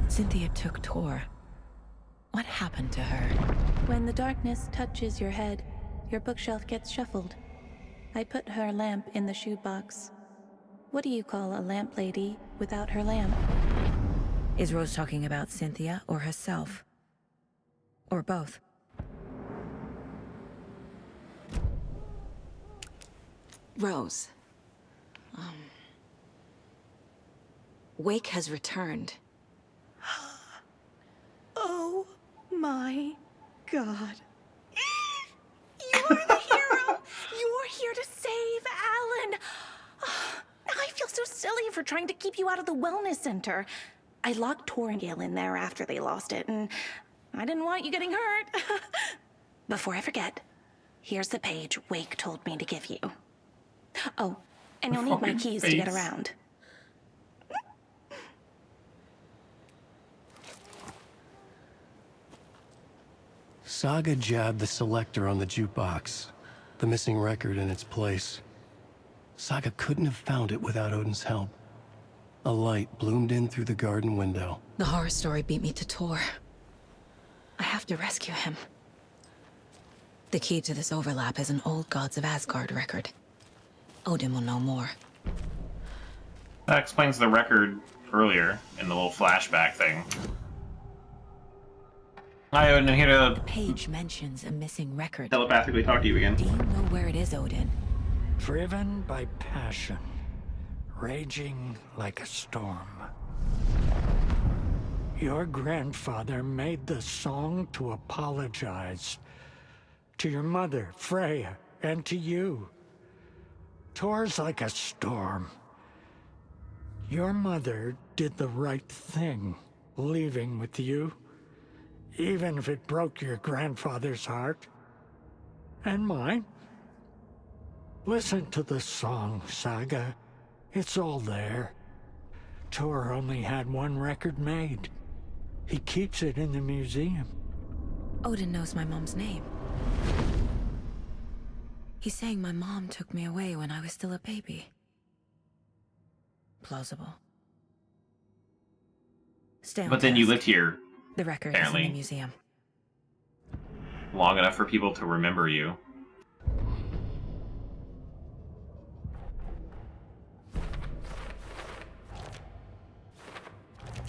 Cynthia took Tor. What happened to her? When the darkness touches your head, your bookshelf gets shuffled. I put her lamp in the shoebox. What do you call a lamp lady without her lamp? Is Rose talking about Cynthia or herself? Or both? Rose. Wake has returned. Oh my God. You are the hero! You are here to save Alan! I feel so silly for trying to keep you out of the wellness center. I locked Tor and Gale in there after they lost it, and I didn't want you getting hurt. Before I forget, here's the page Wake told me to give you. Oh, and you'll need my keys to get around. Saga jabbed the selector on the jukebox, the missing record in its place. Saga couldn't have found it without Odin's help. A light bloomed in through the garden window. The horror story beat me to Tor. I have to rescue him. The key to this overlap is an old Gods of Asgard record. Odin will know more. That explains the record earlier in the little flashback thing. Hi, Odin, I'm here to... The page mentions a missing record. telepathically talk to you again. Do you know where it is, Odin? Driven by passion, raging like a storm. Your grandfather made the song to apologize. To your mother, Freya, and to you. Tor's like a storm. Your mother did the right thing, leaving with you. Even if it broke your grandfather's heart. And mine. Listen to the song, Saga. It's all there. Tor only had one record made. He keeps it in the museum. Odin knows my mom's name. He's saying my mom took me away when I was still a baby. Plausible. Stay on But then you task. lived here, The record apparently, is in the museum. long enough for people to remember you.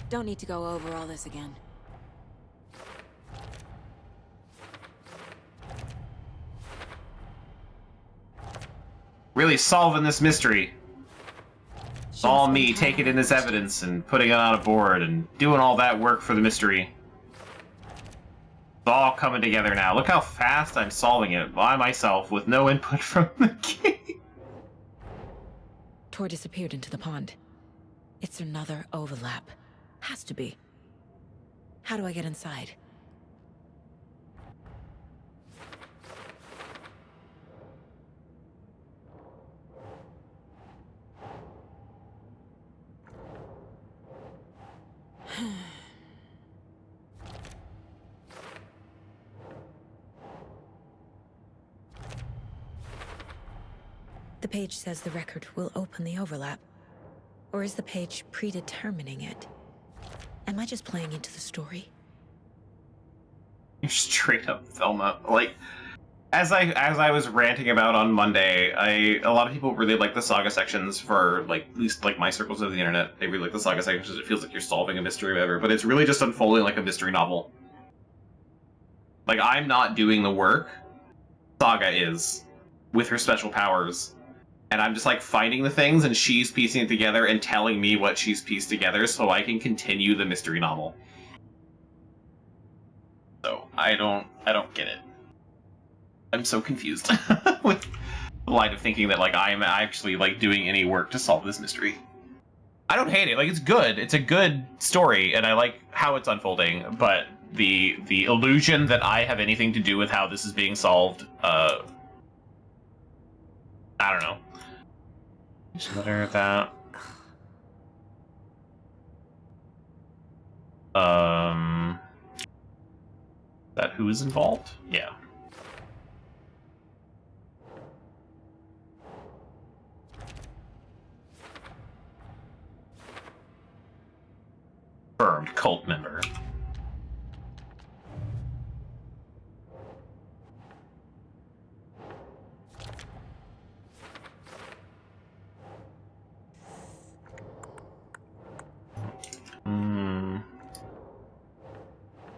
Don't need to go over all this again. Really solving this mystery. It's all me taking in this evidence and putting it on a board and doing all that work for the mystery. It's all coming together now. Look how fast I'm solving it by myself with no input from the game. Tor disappeared into the pond. It's another overlap. Has to be. How do I get inside? The page says the record will open the overlap. Or is the page predetermining it? Am I just playing into the story? You're straight up Velma. Like, as I was ranting about on Monday, a lot of people really like the Saga sections for, like, at least like my circles of the internet. They really like the Saga sections because it feels like you're solving a mystery or whatever, but it's really just unfolding like a mystery novel. Like, I'm not doing the work. Saga is, with her special powers. And I'm just, like, finding the things, and she's piecing it together and telling me what she's pieced together so I can continue the mystery novel. So, I don't get it. I'm so confused with the line of thinking that, like, I'm actually, like, doing any work to solve this mystery. I don't hate it. Like, it's good. It's a good story, and I like how it's unfolding, but the illusion that I have anything to do with how this is being solved, I don't know. Just letter that. That who is involved? Yeah. Confirmed cult member.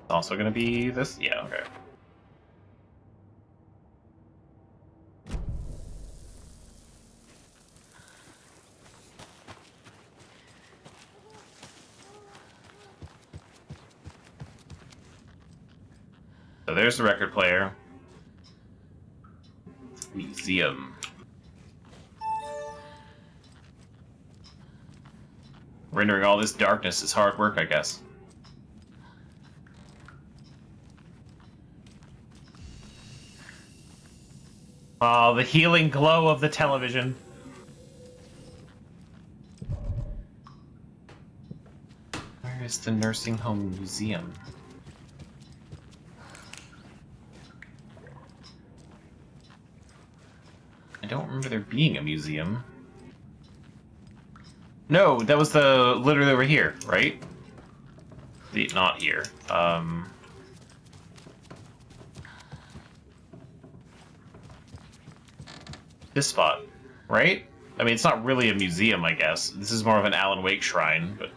Also gonna be this? Yeah, okay. So there's the record player. Museum. Rendering all this darkness is hard work, I guess. Oh, the healing glow of the television. Where is the nursing home museum? I don't remember there being a museum. No, that was the literally over here, right? Not here. This spot, right? I mean, it's not really a museum, I guess. This is more of an Alan Wake shrine, but...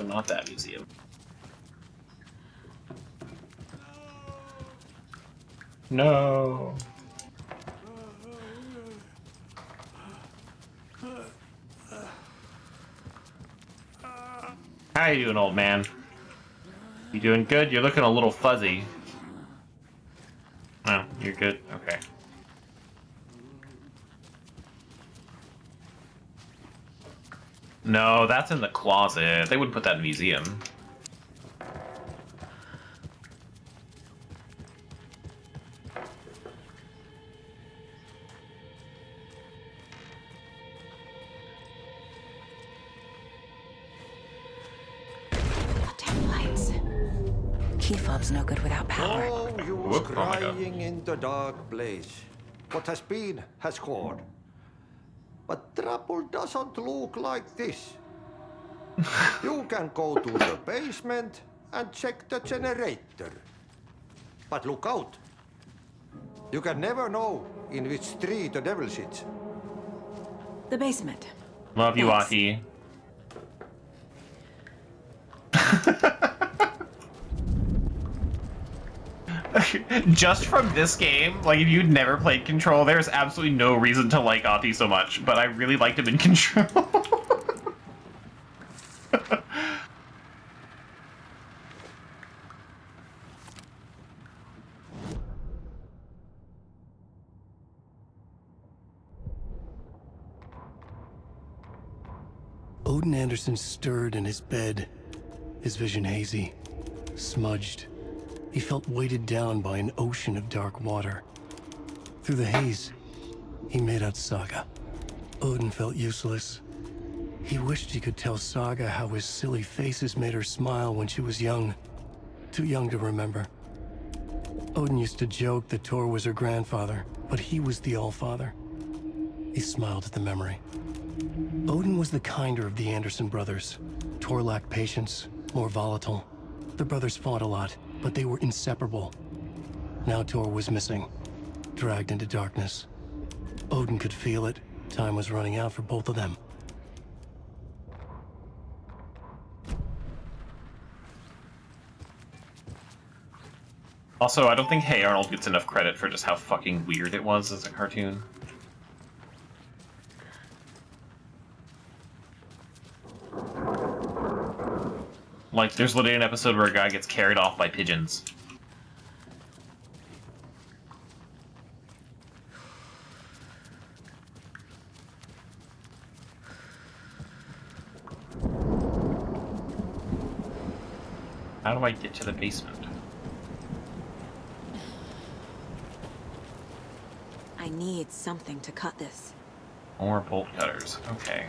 But not that museum. No. How you doing, old man? You doing good? You're looking a little fuzzy. No, you're good? Okay. No, that's in the closet. They wouldn't put that in a museum. Key fob's no good without power. Oh, you was crying in the dark place. What has been has gone. But trouble doesn't look like this. You can go to the basement and check the generator. But look out. You can never know in which tree the devil sits. The basement. Love you, Ahi. Just from this game, like if you'd never played Control, there's absolutely no reason to like Ati so much, but I really liked him in Control. Odin Anderson stirred in his bed, his vision hazy, smudged. He felt weighted down by an ocean of dark water. Through the haze, he made out Saga. Odin felt useless. He wished he could tell Saga how his silly faces made her smile when she was young. Too young to remember. Odin used to joke that Tor was her grandfather, but he was the Allfather. He smiled at the memory. Odin was the kinder of the Anderson brothers. Tor lacked patience, more volatile. The brothers fought a lot, but they were inseparable. Now Tor was missing, dragged into darkness. Odin could feel it. Time was running out for both of them. Also, I don't think Hey Arnold gets enough credit for just how fucking weird it was as a cartoon. Like, there's literally an episode where a guy gets carried off by pigeons. How do I get to the basement? I need something to cut this. More bolt cutters. Okay.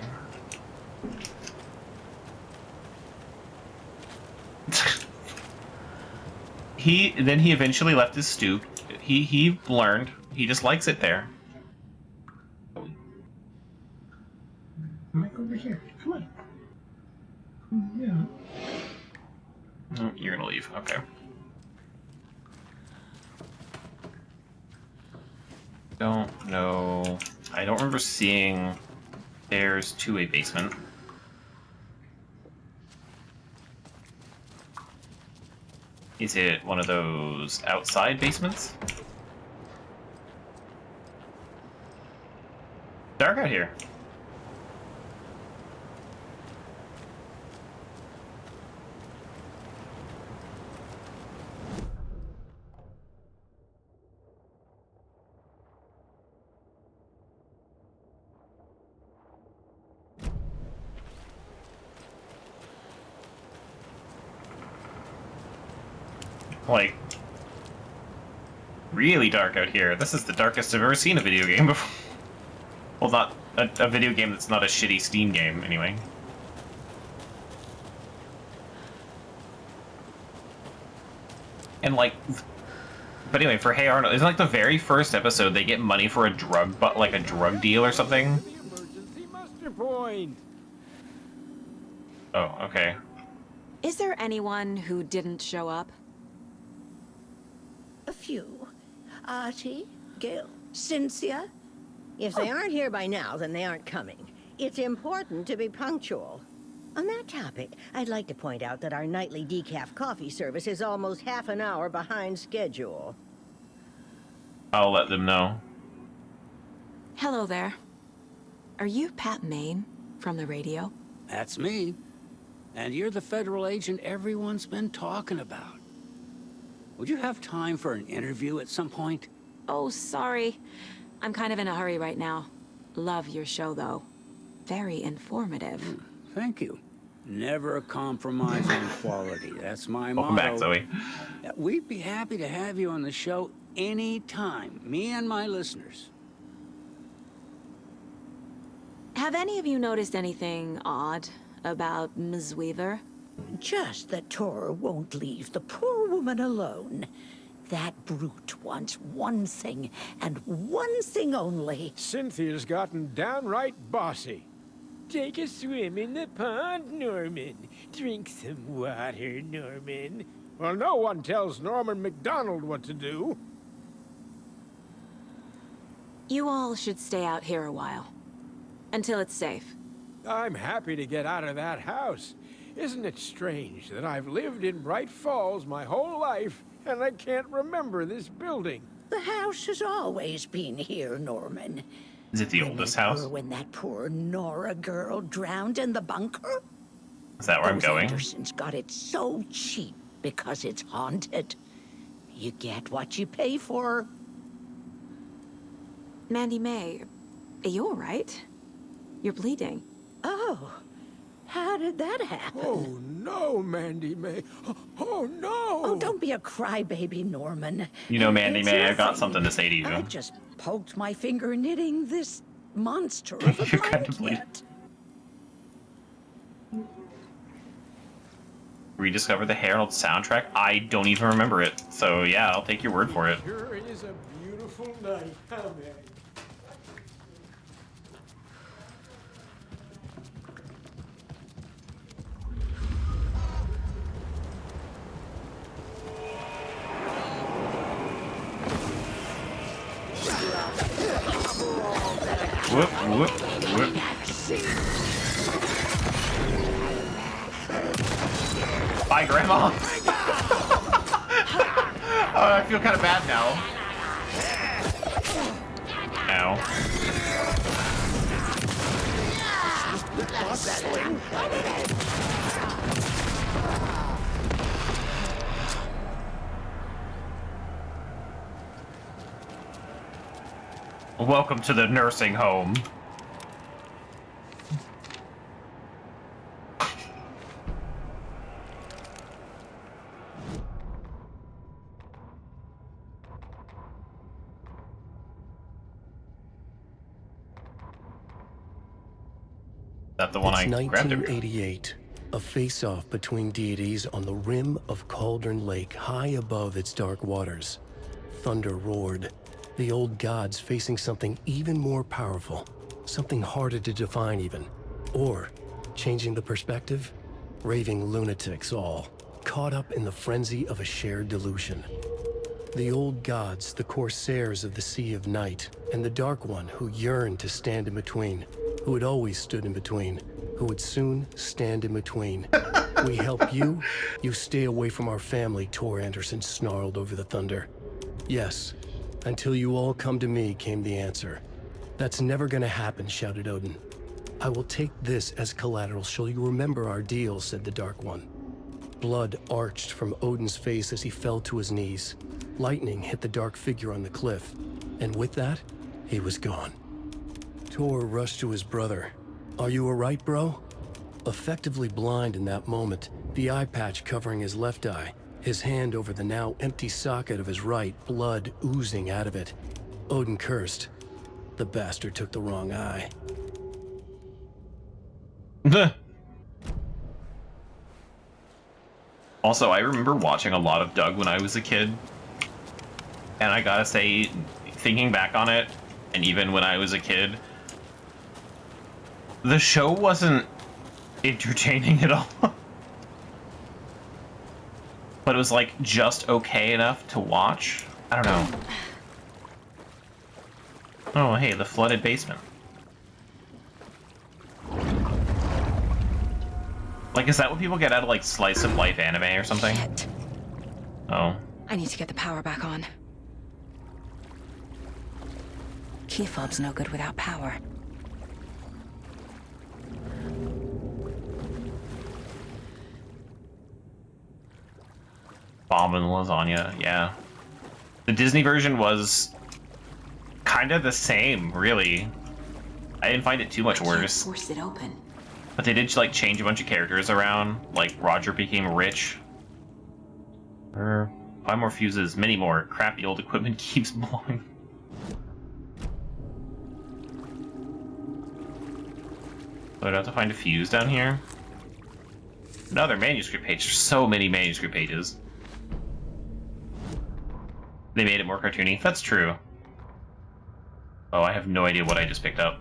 He eventually left his stoop. He learned. He just likes it there. Mike, over here. Come on. Yeah. Oh, you're gonna leave. Okay. Don't know. I don't remember seeing stairs to a basement. Is it one of those outside basements? Dark out here. Like, really dark out here. This is the darkest I've ever seen a video game before. Well, not a video game that's not a shitty Steam game, anyway. And like, but anyway, for Hey Arnold, isn't like the very first episode they get money for a drug, but like a drug deal or something? Muster point. Oh, okay. Is there anyone who didn't show up? A few. Artie, Gail, Cynthia. If they aren't here by now, then they aren't coming. It's important to be punctual. On that topic, I'd like to point out that our nightly decaf coffee service is almost half an hour behind schedule. I'll let them know. Hello there. Are you Pat Maine from the radio? That's me. And you're the federal agent everyone's been talking about. Would you have time for an interview at some point? Oh, sorry. I'm kind of in a hurry right now. Love your show, though. Very informative. Thank you. Never compromise on quality. That's my motto. Welcome back, Zoe. We'd be happy to have you on the show anytime. Me and my listeners. Have any of you noticed anything odd about Ms. Weaver? Just that Tor won't leave the poor woman alone. That brute wants one thing, and one thing only. Cynthia's gotten downright bossy. Take a swim in the pond, Norman. Drink some water, Norman. Well, no one tells Norman McDonald what to do. You all should stay out here a while. Until it's safe. I'm happy to get out of that house. Isn't it strange that I've lived in Bright Falls my whole life, and I can't remember this building? The house has always been here, Norman. Is it the oldest house? When that poor Nora girl drowned in the bunker? Is that where I'm going? Andersons got it so cheap because it's haunted. You get what you pay for. Mandy May, are you all right? You're bleeding. Oh, how did that happen? Oh, no, Mandy May. Oh, no! Oh, don't be a crybaby, Norman. You know, Mandy It's May, I've got nothing. something to say to you. I just poked my finger knitting this monster of a blanket. Rediscover the Herald soundtrack? I don't even remember it. So yeah, I'll take your word for it. Sure is a beautiful night, huh, man? Whoop, whoop, whoop. Bye, Grandma. Oh, I feel kind of bad now. Ow. Welcome to the nursing home. That the one It's I grabbed it. 1988. A face-off between deities on the rim of Cauldron Lake, high above its dark waters. Thunder roared. The old gods facing something even more powerful. Something harder to define even. Or, changing the perspective, raving lunatics all, caught up in the frenzy of a shared delusion. The old gods, the corsairs of the Sea of Night, and the Dark One who yearned to stand in between, who had always stood in between, who would soon stand in between. We help you, you stay away from our family, Tor Anderson snarled over the thunder. Yes, until you all come to me, came the answer. That's never gonna happen, shouted Odin. I will take this as collateral, shall you remember our deal, said the Dark One. Blood arched from Odin's face as he fell to his knees. Lightning hit the dark figure on the cliff, and with that, he was gone. Tor rushed to his brother. Are you alright, bro? Effectively blind in that moment, the eye patch covering his left eye, his hand over the now empty socket of his right, blood oozing out of it. Odin cursed. The bastard took the wrong eye. Also, I remember watching a lot of Doug when I was a kid. And I gotta say, thinking back on it, and even when I was a kid, the show wasn't entertaining at all. But it was like just okay enough to watch. I don't know. Oh, hey, the flooded basement. Like, is that what people get out of, like, slice of life anime or something? Shit. Oh. I need to get the power back on. Key fob's no good without power. Bomb and lasagna, yeah. The Disney version was kind of the same, really. I didn't find it too much worse. Force it open. But they did, like, change a bunch of characters around. Like, Roger became rich. Or, buy more fuses, many more. Crappy old equipment keeps blowing. So I'd have to find a fuse down here. Another manuscript page. There's so many manuscript pages. They made it more cartoony. That's true. Oh, I have no idea what I just picked up.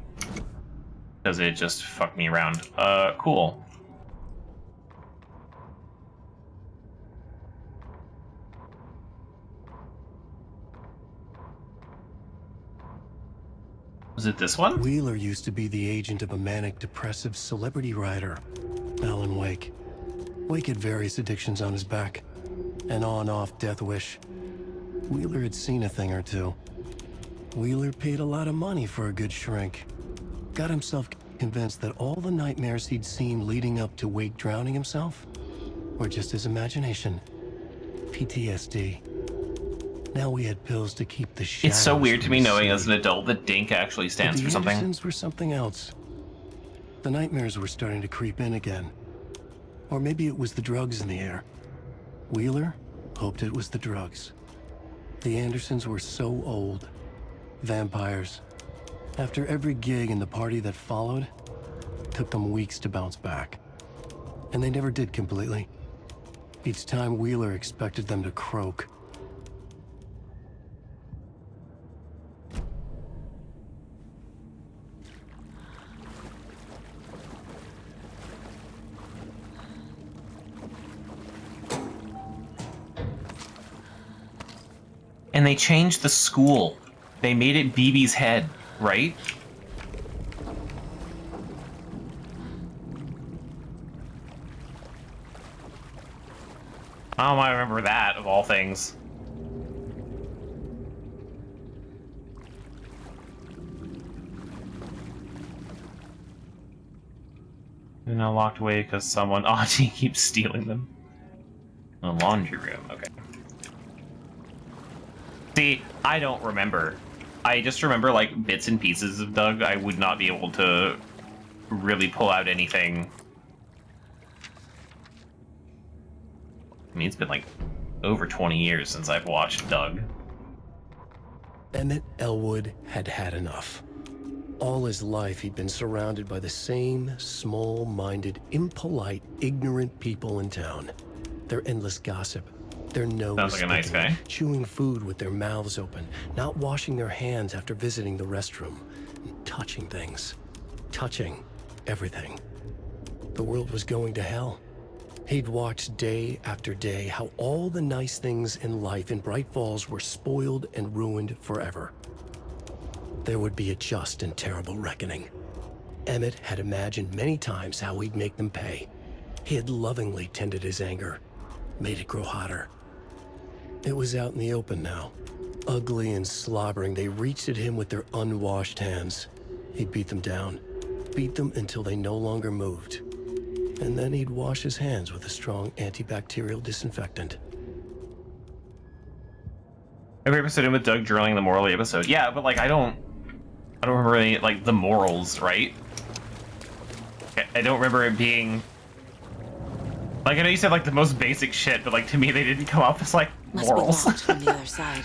Because it just fucked me around. Cool. Was it this one? Wheeler used to be the agent of a manic-depressive celebrity writer, Alan Wake. Wake had various addictions on his back. An on-off death wish. Wheeler had seen a thing or two. Wheeler paid a lot of money for a good shrink. Got himself convinced that all the nightmares he'd seen leading up to Wake drowning himself were just his imagination. PTSD. Now we had pills to keep the shadows. It's so weird to me from knowing the as an adult that DINK actually stands but for something. The Andersons were something else. The nightmares were starting to creep in again. Or maybe it was the drugs in the air. Wheeler hoped it was the drugs. The Andersons were so old. Vampires. After every gig and the party that followed, took them weeks to bounce back. And they never did completely. Each time Wheeler expected them to croak. And they changed the school. They made it BB's head, right? How am I remember that, of all things? They're now locked away because someone, Auntie, keeps stealing them. The laundry room, okay. See, I don't remember. I just remember, like, bits and pieces of Doug. I would not be able to really pull out anything. I mean, it's been, like, over 20 years since I've watched Doug. Emmett Elwood had had enough. All his life, he'd been surrounded by the same small-minded, impolite, ignorant people in town. Their endless gossip. Their nose sounds like a nice guy. Chewing food with their mouths open, not washing their hands after visiting the restroom, and touching things. Touching everything. The world was going to hell. He'd watched day after day how all the nice things in life in Bright Falls were spoiled and ruined forever. There would be a just and terrible reckoning. Emmett had imagined many times how he'd make them pay. He had lovingly tended his anger, made it grow hotter. It was out in the open now. Ugly and slobbering, they reached at him with their unwashed hands. He'd beat them down, beat them until they no longer moved. And then he'd wash his hands with a strong antibacterial disinfectant. Every episode in with Doug drilling the moral of the episode. Yeah, but, like, I don't remember any, like, the morals, right? I don't remember it being... Like, I know you said, like, the most basic shit, but, like, to me, they didn't come off as, like, morals. Must be from the other side.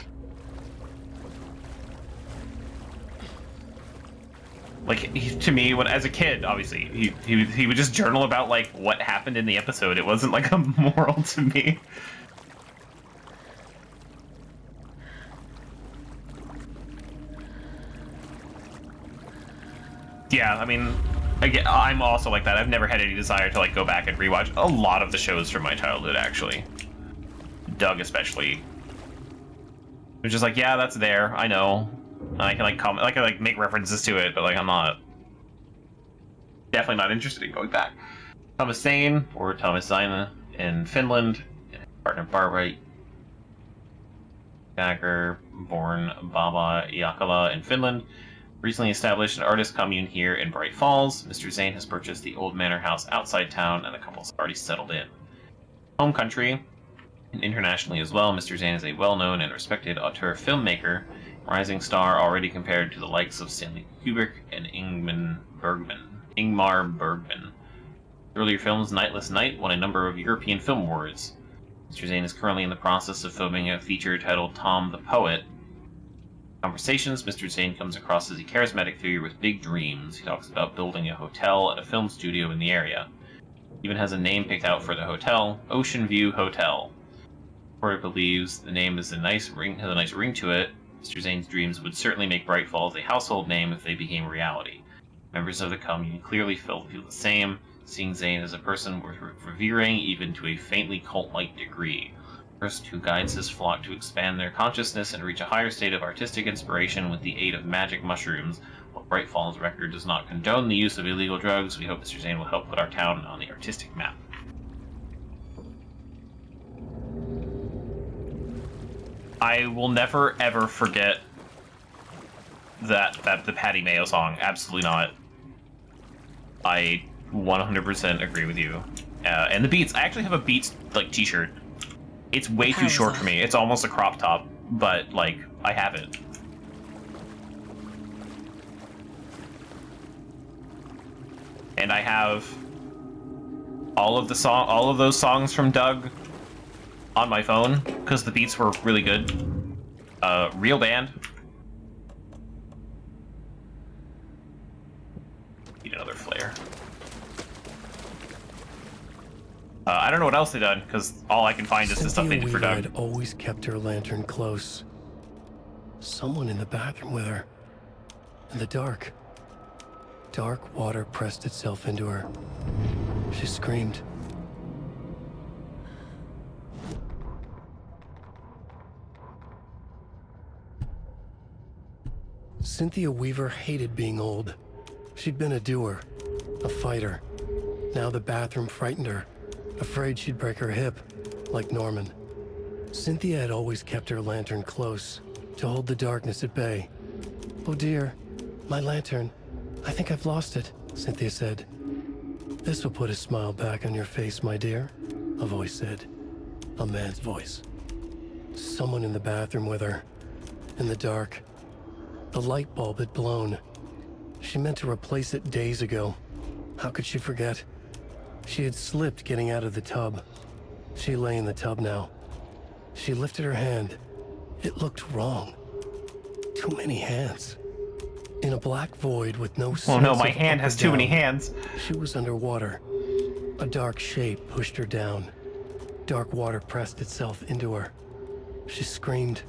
Like, to me, when as a kid, obviously, he would just journal about, like, what happened in the episode. It wasn't, like, a moral to me. Yeah, I mean, again, I'm also like that. I've never had any desire to, like, go back and rewatch a lot of the shows from my childhood, actually. Doug, especially. It's just like, yeah, that's there. I know. And I can, like, comment, I can, make references to it, but, like, I'm not... Definitely not interested in going back. Thomas Zane, or Thomas Zine in Finland, and his partner Barbara Jagger, born Baba Yakala in Finland, recently established an artist commune here in Bright Falls. Mr. Zane has purchased the old manor house outside town, and the couple's already settled in. Home country, and internationally as well, Mr. Zane is a well-known and respected auteur filmmaker, rising star already compared to the likes of Stanley Kubrick and Ingmar Bergman. Earlier films, Nightless Night, won a number of European Film Awards. Mr. Zane is currently in the process of filming a feature titled Tom the Poet. In conversations, Mr. Zane comes across as a charismatic figure with big dreams. He talks about building a hotel and a film studio in the area. He even has a name picked out for the hotel, Ocean View Hotel. Corey believes the name has a nice ring to it. Mr. Zane's dreams would certainly make Bright Falls a household name if they became reality. Members of the commune clearly feel the same, seeing Zane as a person worth revering even to a faintly cult-like degree. A person who guides his flock to expand their consciousness and reach a higher state of artistic inspiration with the aid of magic mushrooms. While Bright Falls record does not condone the use of illegal drugs, we hope Mr. Zane will help put our town on the artistic map. I will never ever forget that the Patty Mayo song. Absolutely not. I 100% agree with you. And the Beats. I actually have a Beats like t-shirt. It's way too short for me. It's almost a crop top, but like I have it. And I have all of those songs from Doug on my phone because the beats were really good. Real band. Need another flare. I don't know what else they've done because all I can find is the stuff they did for Doug. Had always kept her lantern close. Someone in the bathroom with her. In the dark. Dark water pressed itself into her. She screamed. Cynthia Weaver hated being old. She'd been a doer, a fighter. Now the bathroom frightened her, afraid she'd break her hip, like Norman. Cynthia had always kept her lantern close, to hold the darkness at bay. "Oh dear, my lantern. I think I've lost it," Cynthia said. "This will put a smile back on your face, my dear," a voice said. A man's voice. Someone in the bathroom with her. In the dark. The light bulb had blown. She meant to replace it days ago. How could she forget? She had slipped getting out of the tub. She lay in the tub now. She lifted her hand. It looked wrong. Too many hands. In a black void with no sense Oh no, my of hand up has or too many down. hands. She was underwater. A dark shape pushed her down. Dark water pressed itself into her. She screamed.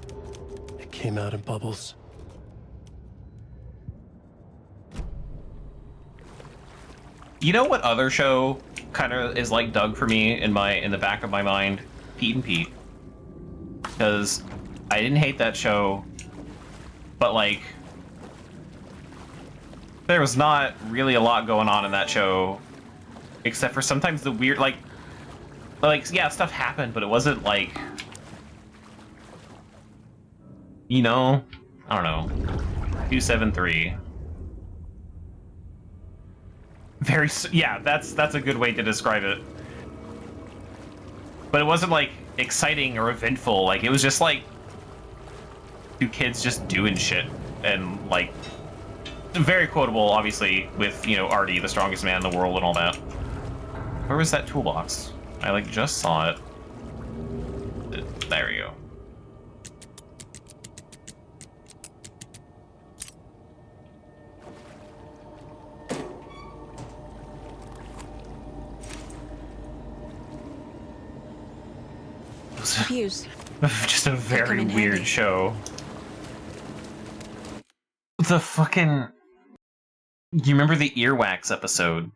It came out in bubbles. You know what other show kind of is like Doug for me in the back of my mind? Pete and Pete. Because I didn't hate that show, but like there was not really a lot going on in that show, except for sometimes the weird like yeah, stuff happened, but it wasn't like, you know, I don't know. 273. Yeah, that's a good way to describe it. But it wasn't like exciting or eventful. Like it was just like two kids just doing shit, and like very quotable, obviously, with, you know, Artie, the strongest man in the world, and all that. Where was that toolbox? I like just saw it. There we go. Confused. Just a very weird show. The fucking... You remember the earwax episode?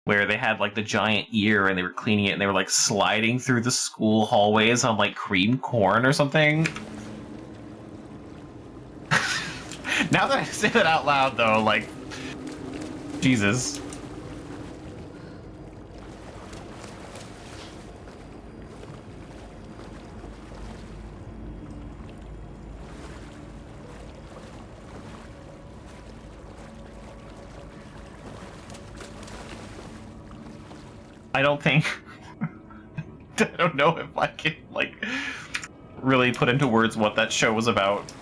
Where they had like the giant ear and they were cleaning it and they were like sliding through the school hallways on like cream corn or something? Now that I say that out loud though, like... Jesus. I don't think... I don't know if I can, like, really put into words what that show was about.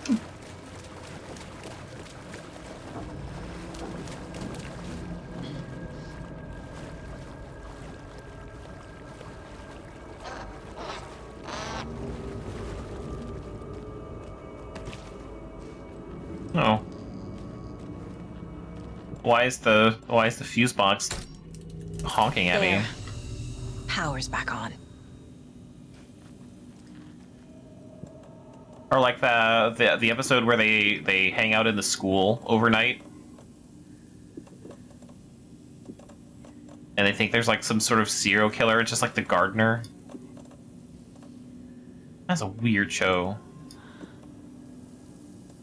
Oh. Why is the fuse box honking at me? Power's back on. Or like the episode where they hang out in the school overnight, and they think there's like some sort of serial killer. It's just like the gardener. That's a weird show.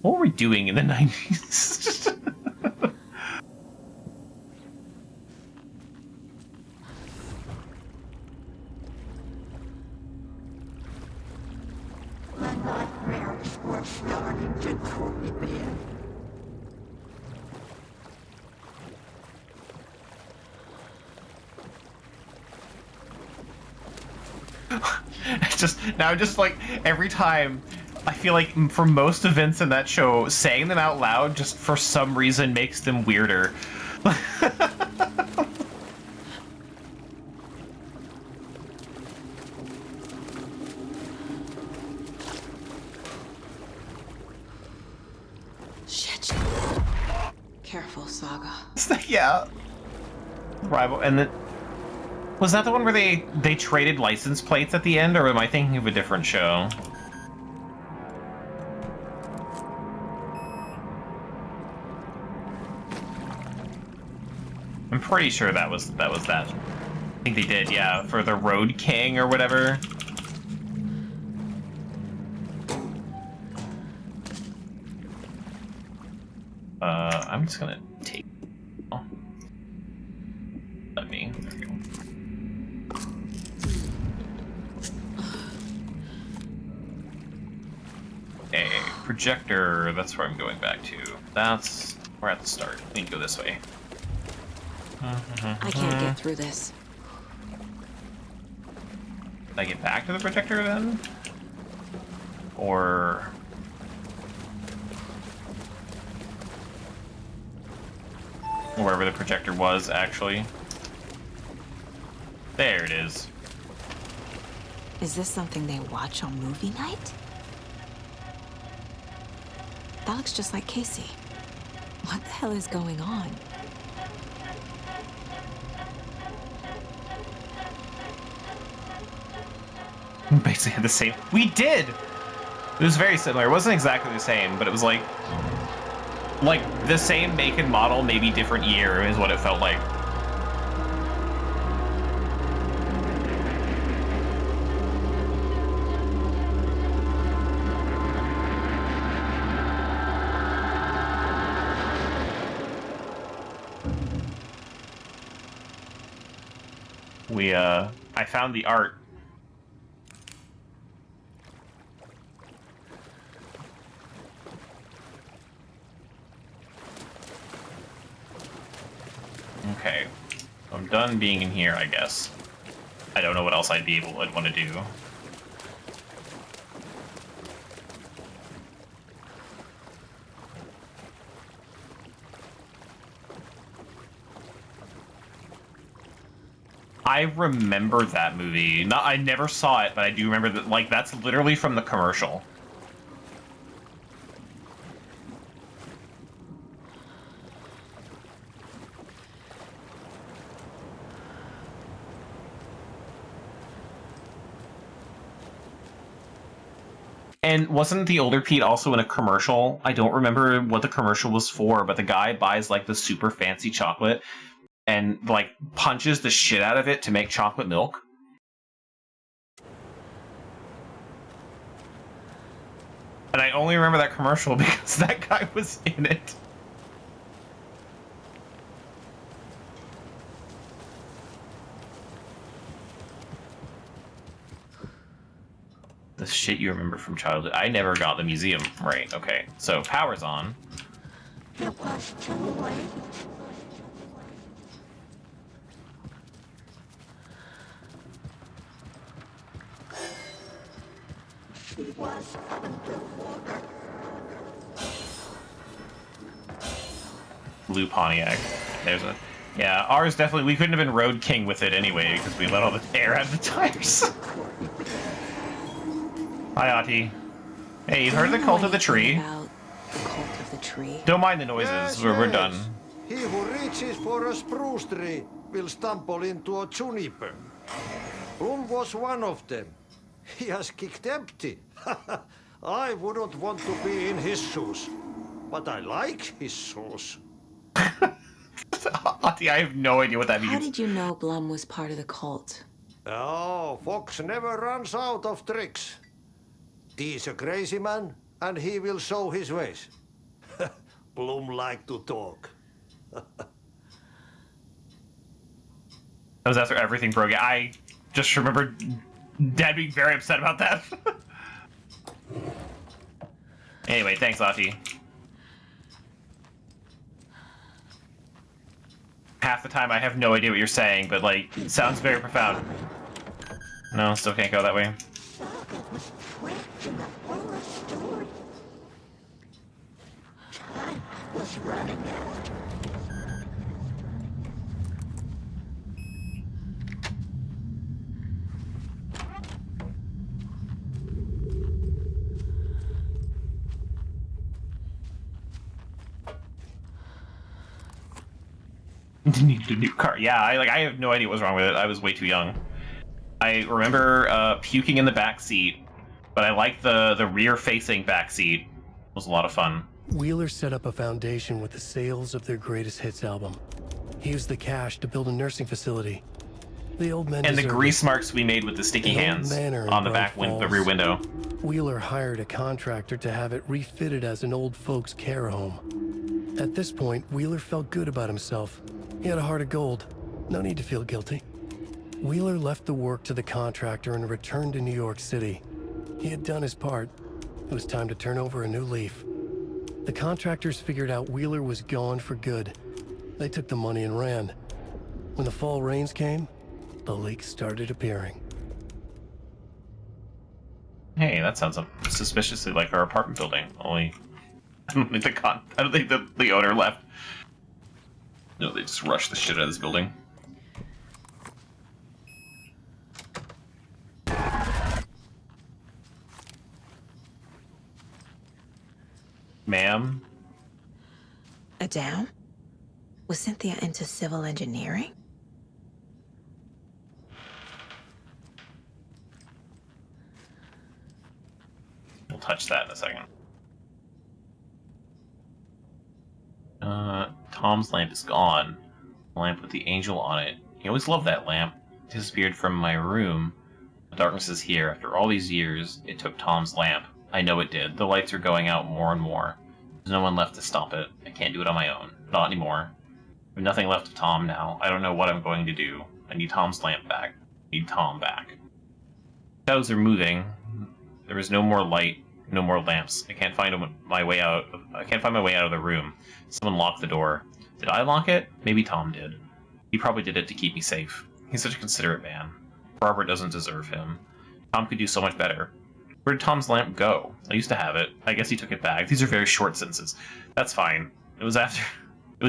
What were we doing in the 90s? Just like every time, I feel like for most events in that show, saying them out loud just for some reason makes them weirder. Shit. Careful, Saga. Yeah. Rival, and then was that the one where they traded license plates at the end, or am I thinking of a different show? I'm pretty sure that was that. I think they did, yeah, for the Road King or whatever. I'm just gonna take. Let me. There we go. A projector. That's where I'm going back to. We're at the start. We need to go this way. I can't get through this. Can I get back to the projector then? Or... wherever the projector was, actually. There it is. Is this something they watch on movie night? That looks just like Casey. What the hell is going on? Basically had the same. We did! It was very similar. It wasn't exactly the same, but it was like the same make and model, maybe different year is what it felt like. I found the art. Okay. I'm done being in here, I guess. I don't know what else I'd want to do. I remember that movie. I never saw it, but I do remember that. Like, that's literally from the commercial. And wasn't the older Pete also in a commercial? I don't remember what the commercial was for, but the guy buys like the super fancy chocolate and like punches the shit out of it to make chocolate milk. And I only remember that commercial because that guy was in it. The shit you remember from childhood. I never got the museum. Right, okay. So, power's on. It was too late. Blue Pontiac. There's a... Yeah, ours definitely... We couldn't have been Road King with it anyway, because we let all the air out of the tires. Hi, Ati. Hey, you've heard of the Cult of the Tree? About the Cult of the Tree. Don't mind the noises. Yes, We're yes. done. He who reaches for a spruce tree will stumble into a juniper. Bloom was one of them. He has kicked empty. I wouldn't want to be in his shoes. But I like his shoes. Ati, I have no idea what that means. How did you know Blum was part of the cult? Oh, Fox never runs out of tricks. He's a crazy man, and he will show his ways. Bloom like to talk. That was after everything broke. I just remember Dad being very upset about that. Anyway, thanks, Ati. Half the time I have no idea what you're saying, but like, it sounds very profound. No, still can't go that way. Needed a new car. Yeah, I have no idea what was wrong with it. I was way too young. I remember puking in the back seat, but I liked the rear-facing back seat. It was a lot of fun. Wheeler set up a foundation with the sales of their greatest hits album. He used the cash to build a nursing facility. The old man and the deserved grease it. marks we made with the sticky An old hands manor in on the Bright the rear Falls. window. Wheeler hired a contractor to have it refitted as an old folks' care home. At this point, Wheeler felt good about himself. He had a heart of gold. No need to feel guilty. Wheeler left the work to the contractor and returned to New York City. He had done his part. It was time to turn over a new leaf. The contractors figured out Wheeler was gone for good. They took the money and ran. When the fall rains came, the leaks started appearing. Hey, that sounds suspiciously like our apartment building. Only, I don't think the owner left. No, they just rushed the shit out of this building. Ma'am? Adam? Was Cynthia into civil engineering? We'll touch that in a second. Tom's lamp is gone. The lamp with the angel on it. He always loved that lamp. It disappeared from my room. The darkness is here. After all these years, it took Tom's lamp. I know it did. The lights are going out more and more. There's no one left to stop it. I can't do it on my own. Not anymore. I have nothing left of Tom now. I don't know what I'm going to do. I need Tom's lamp back. I need Tom back. Shadows are moving. There is no more light, no more lamps. I can't find my way out. I can't find my way out of the room. Someone locked the door. Did I lock it? Maybe Tom did. He probably did it to keep me safe. He's such a considerate man. Barbara doesn't deserve him. Tom could do so much better. Where did Tom's lamp go? I used to have it. I guess he took it back. These are very short sentences. That's fine. It was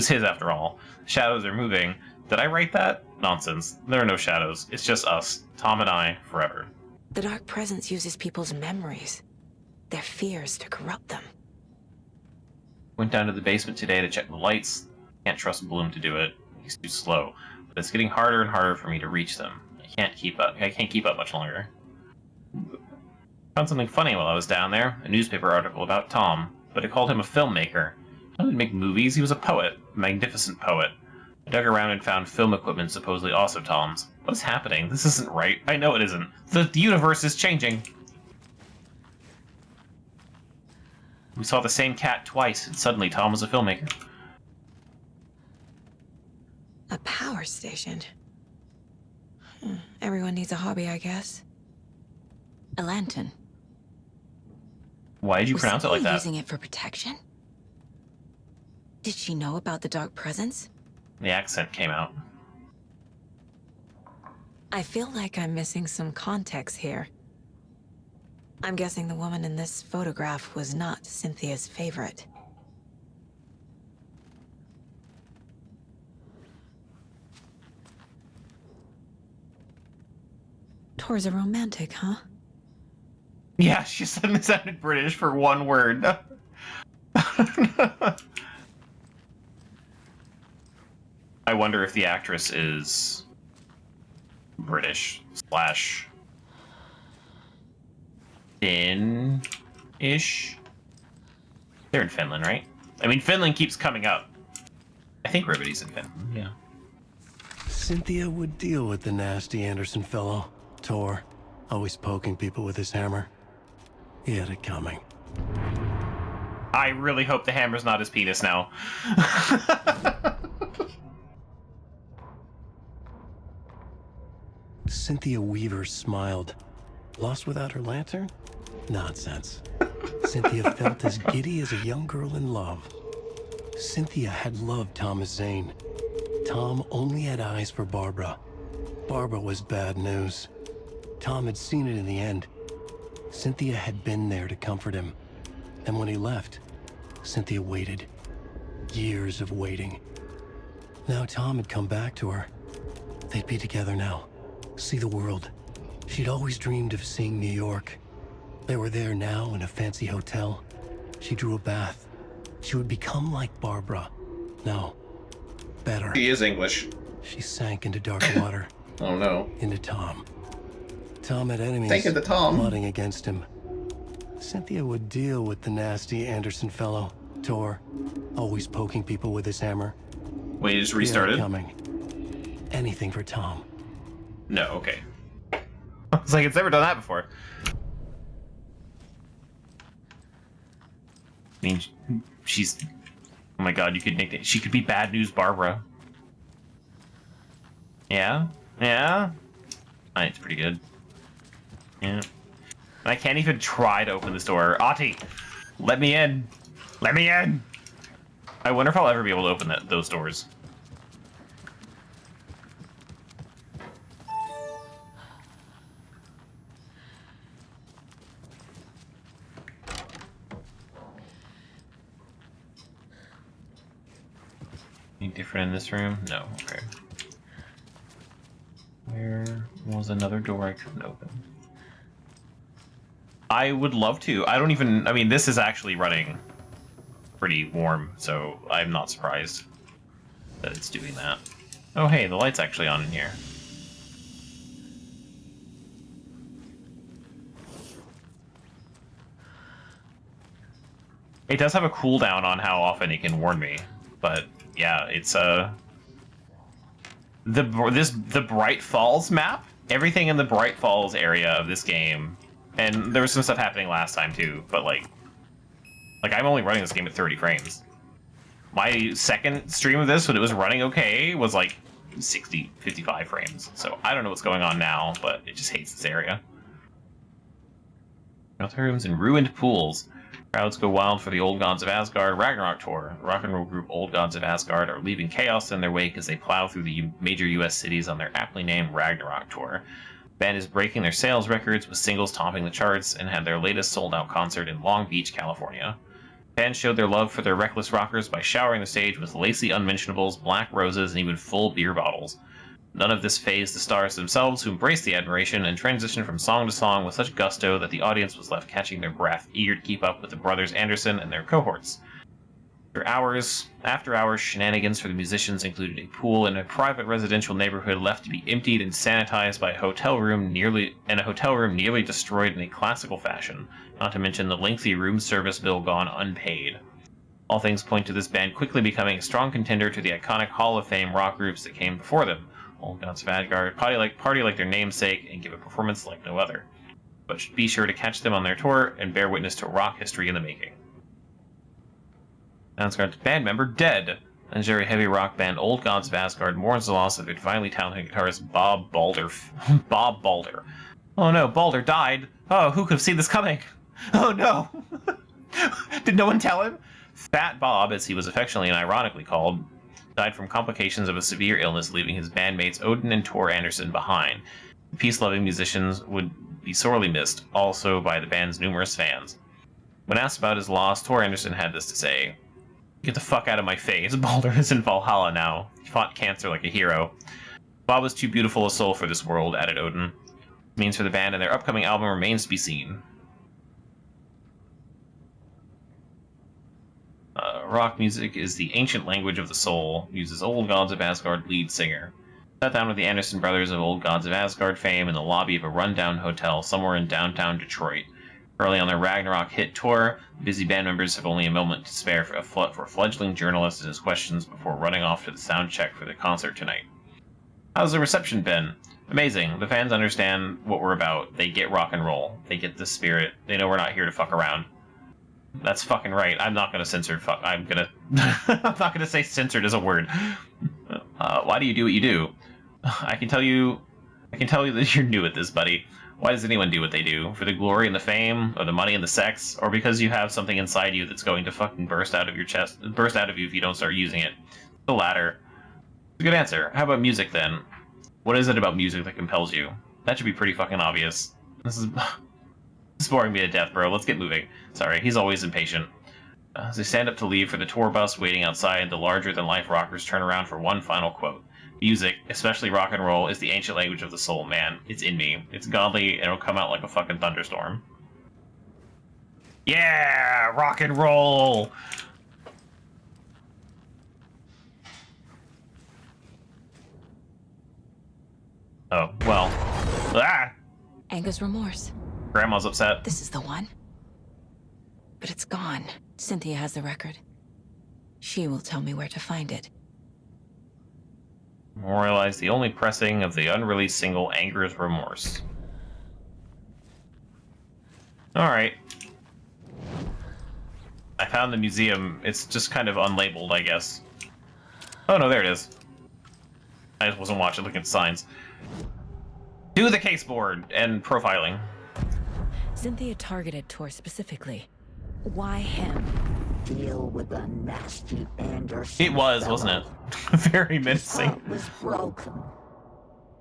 his after all. The shadows are moving. Did I write that? Nonsense. There are no shadows. It's just us. Tom and I, forever. The Dark Presence uses people's memories, their fears to corrupt them. Went down to the basement today to check the lights. Can't trust Bloom to do it. He's too slow. But it's getting harder and harder for me to reach them. I can't keep up much longer. Found something funny while I was down there. A newspaper article about Tom. But it called him a filmmaker. Tom didn't make movies. He was a poet. A magnificent poet. I dug around and found film equipment supposedly also Tom's. What's happening? This isn't right. I know it isn't. The universe is changing. We saw the same cat twice, and suddenly Tom was a filmmaker. A power station. Everyone needs a hobby, I guess. A lantern. Why did you pronounce it like that? Using it for protection? Did she know about the Dark Presence? The accent came out. I feel like I'm missing some context here. I'm guessing the woman in this photograph was not Cynthia's favorite. Tor's a romantic, huh? Yeah, she suddenly sounded British for one word. I wonder if the actress is British slash Finn-ish. They're in Finland, right? I mean, Finland keeps coming up. I think Rivety's in Finland, yeah. Cynthia would deal with the nasty Anderson fellow, Tor, always poking people with his hammer. He had it coming. I really hope the hammer's not his penis now. Cynthia Weaver smiled. Lost without her lantern? Nonsense. Cynthia felt as giddy as a young girl in love. Cynthia had loved Thomas Zane. Tom only had eyes for Barbara. Barbara was bad news. Tom had seen it in the end. Cynthia had been there to comfort him. And when he left, Cynthia waited. Years of waiting. Now Tom had come back to her. They'd be together now. See the world. She'd always dreamed of seeing New York. They were there now in a fancy hotel. She drew a bath. She would become like Barbara. No. Better. She is English. She sank into dark water. Oh no. Into Tom. Tom had enemies Sank into Tom. plotting against him. Cynthia would deal with the nasty Anderson fellow, Tor, always poking people with his hammer. Wait, you just restarted? Coming. Anything for Tom. No, okay. It's like it's never done that before. I mean, she's... Oh my god, you could make it... She could be Bad News Barbara. Yeah? Yeah? I think it's pretty good. Yeah. I can't even try to open this door. Ahti! Let me in! Let me in! I wonder if I'll ever be able to open those doors. Any different in this room? No, okay. Where was another door I couldn't open? I would love to. I don't even... I mean, this is actually running pretty warm, so I'm not surprised that it's doing that. Oh, hey, the light's actually on in here. It does have a cooldown on how often it can warn me, but yeah, it's the Bright Falls map. Everything in the Bright Falls area of this game, and there was some stuff happening last time too, but like I'm only running this game at 30 frames. My second stream of this, when it was running okay, was like 60, 55 frames. So I don't know what's going on now, but it just hates this area. Bathrooms and ruined pools. Crowds go wild for the Old Gods of Asgard Ragnarok tour. Rock and roll group Old Gods of Asgard are leaving chaos in their wake as they plow through the major U.S. cities on their aptly named Ragnarok tour. The band is breaking their sales records with singles topping the charts and had their latest sold-out concert in Long Beach, California. Fans showed their love for their reckless rockers by showering the stage with lacy unmentionables, black roses, and even full beer bottles. None of this fazed the stars themselves, who embraced the admiration and transitioned from song to song with such gusto that the audience was left catching their breath, eager to keep up with the brothers Anderson and their cohorts. After hours, shenanigans for the musicians included a pool in a private residential neighborhood left to be emptied and sanitized by a hotel room nearly destroyed in a classical fashion, not to mention the lengthy room service bill gone unpaid. All things point to this band quickly becoming a strong contender to the iconic Hall of Fame rock groups that came before them. Old Gods of Asgard party like their namesake and give a performance like no other. But be sure to catch them on their tour and bear witness to rock history in the making. Asgard's band member dead. Legendary heavy rock band Old Gods of Asgard mourns the loss of their divinely talented guitarist Bob Balder. Bob Balder. Oh no, Balder died. Oh, who could have seen this coming? Oh no! Did no one tell him? Fat Bob, as he was affectionately and ironically called, died from complications of a severe illness, leaving his bandmates Odin and Tor Anderson behind. The peace-loving musicians would be sorely missed, also by the band's numerous fans. When asked about his loss, Tor Anderson had this to say: "Get the fuck out of my face. Baldur is in Valhalla now. He fought cancer like a hero. Bob was too beautiful a soul for this world," added Odin. It means for the band and their upcoming album remains to be seen. Rock music is the ancient language of the soul, uses Old Gods of Asgard lead singer. Sat down with the Anderson brothers of Old Gods of Asgard fame in the lobby of a rundown hotel somewhere in downtown Detroit. Early on their Ragnarok hit tour, the busy band members have only a moment to spare for a fledgling journalist and his questions before running off to the sound check for the concert tonight. How's the reception been? Amazing. The fans understand what we're about. They get rock and roll. They get the spirit. They know we're not here to fuck around. That's fucking right. I'm not gonna censor fuck. I'm not gonna say censored as a word. Why do you do what you do? I can tell you that you're new at this, buddy. Why does anyone do what they do? For the glory and the fame, or the money and the sex, or because you have something inside you that's going to fucking burst out of you if you don't start using it? The latter. It's a good answer. How about music then? What is it about music that compels you? That should be pretty fucking obvious. This is boring me to death, bro. Let's get moving. Sorry, he's always impatient. As they stand up to leave for the tour bus waiting outside, the larger-than-life rockers turn around for one final quote. Music, especially rock and roll, is the ancient language of the soul, man. It's in me. It's godly, and it'll come out like a fucking thunderstorm. Yeah! Rock and roll! Oh, well. Ah! Anger's remorse. Grandma's upset. This is the one. But it's gone. Cynthia has the record. She will tell me where to find it. Memorialize the only pressing of the unreleased single, Anger's Remorse. Alright. I found the museum. It's just kind of unlabeled, I guess. Oh no, there it is. I just wasn't looking at signs. Do the caseboard and profiling. Cynthia targeted Tor specifically. Why him? Deal with the nasty Anderson. It was, wasn't it? Very menacing. It was broken.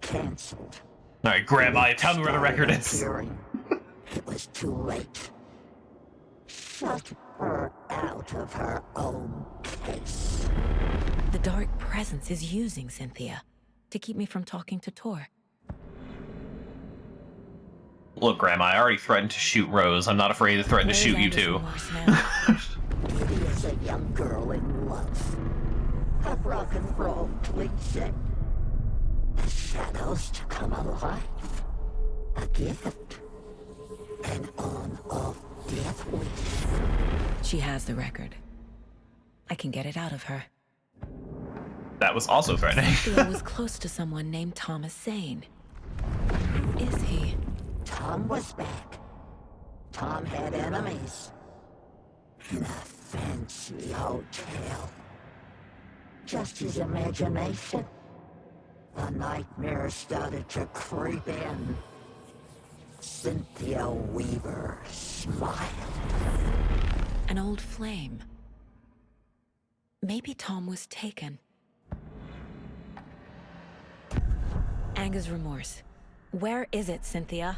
Cancelled. Alright, Grandma, tell me where the record is. It was too late. Shut her out of her own case. The dark presence is using Cynthia to keep me from talking to Tor. Look, Grandma, I already threatened to shoot Rose. I'm not afraid to threaten to shoot you too. Kitty is a young girl in love. A rock and roll cliche. The shadows to come alive. A gift. An on-off death wish. She has the record. I can get it out of her. That was also threatening. Cynthia was close to someone named Thomas Zane. Who is he? Tom was back. Tom had enemies. In a fancy hotel. Just his imagination. The nightmare started to creep in. Cynthia Weaver smiled. An old flame. Maybe Tom was taken. Anger's remorse. Where is it, Cynthia?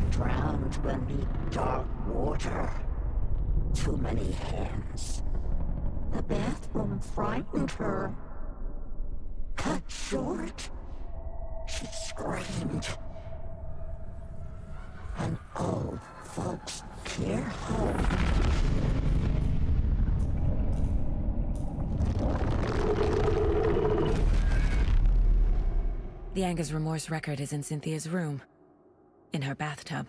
Drowned beneath dark water. Too many hands. The bathroom frightened her. Cut short. She screamed. An old folks' care home. The Anger's remorse record is in Cynthia's room. In her bathtub.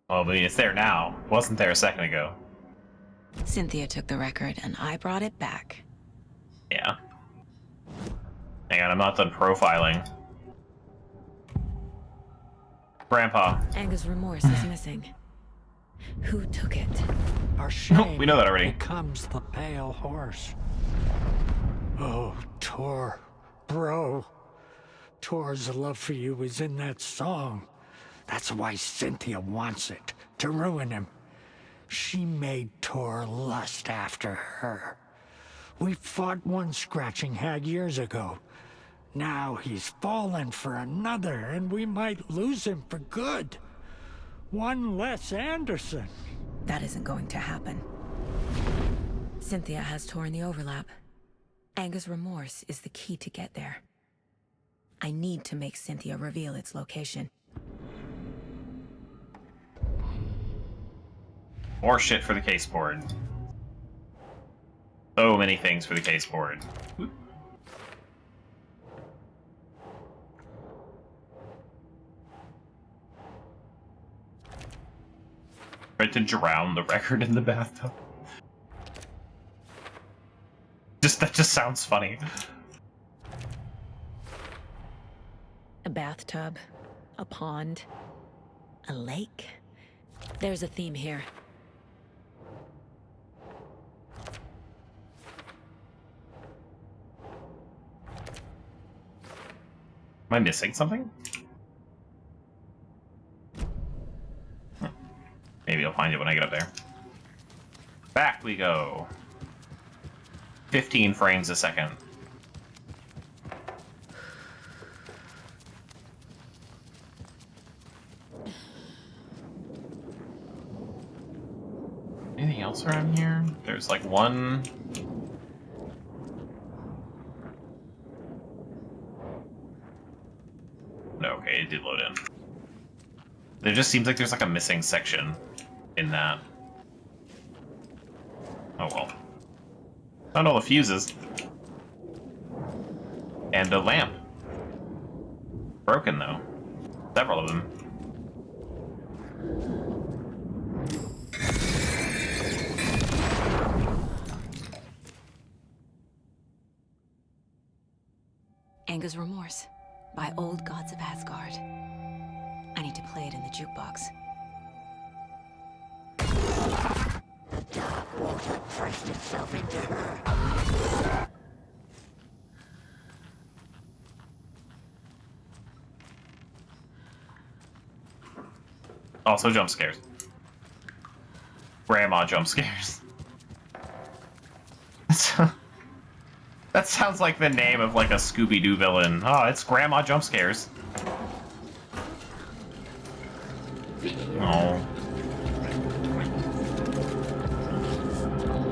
Well, but it's there now. It wasn't there a second ago. Cynthia took the record, and I brought it back. Yeah. Hang on, I'm not done profiling. Grandpa. Anger's remorse is missing. Who took it? Our shame we know that already. becomes the pale horse. Oh, Tor. Bro. Tor's love for you is in that song. That's why Cynthia wants it, to ruin him. She made Tor lust after her. We fought one scratching hag years ago. Now he's fallen for another, and we might lose him for good. One less Anderson. That isn't going to happen. Cynthia has torn the overlap. Anger's remorse is the key to get there. I need to make Cynthia reveal its location. More shit for the case board. So many things for the case board. Tried to drown the record in the bathtub. That just sounds funny. A bathtub, a pond, a lake. There's a theme here. Am I missing something? Maybe I'll find it when I get up there. Back we go. 15 frames a second. Anything else around here? There's like one... No, okay, it did load in. There just seems like there's like a missing section in that. Oh well. Found all the fuses. And a lamp. Broken though. Several of them. Anger's Remorse by Old Gods of Asgard. I need to play it in the jukebox. The dark water pressed itself into her. Also jump scares. Grandma jump scares. That sounds like the name of like a Scooby-Doo villain. Oh, it's Grandma jump scares. Oh.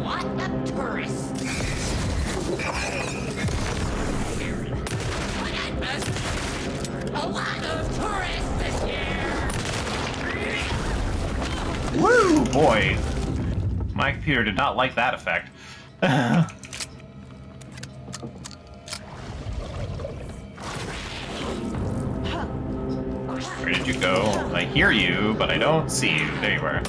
What a tourist! A lot of tourists this year! Woo, boy. My computer did not like that effect. Where did you go? I hear you, but I don't see you. There you are.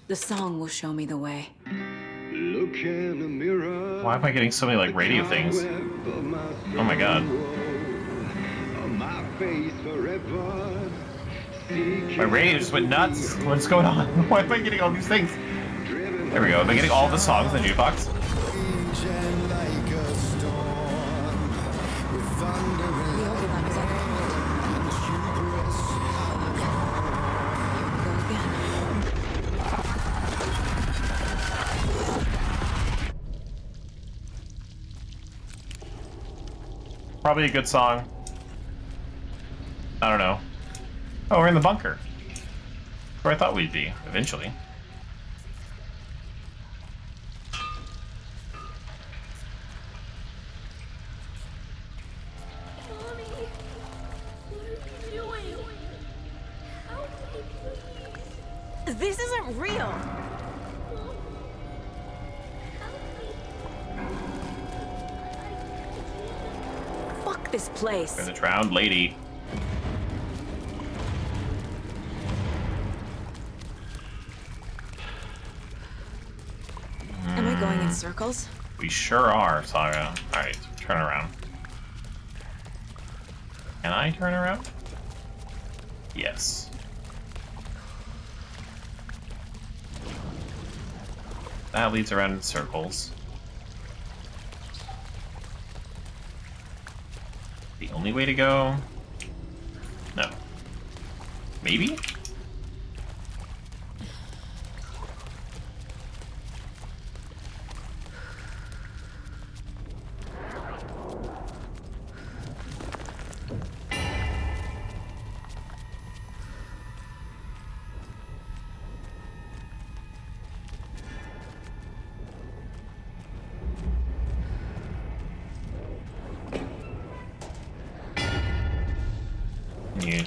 The song will show me the way. Look in the mirror. Why am I getting so many like radio things? Oh my god. My face forever. My radio just went nuts. What's going on? Why am I getting all these things? There we go. Am I getting all the songs in the jukebox? Probably a good song. I don't know. Oh, we're in the bunker. Where I thought we'd be, eventually. Mommy, what are you doing? Help me, please. This isn't real! Fuck this place. We're the drowned lady. Am I going in circles? We sure are, Saga. Alright, turn around. Can I turn around? Yes. That leads around in circles. The only way to go? No. Maybe?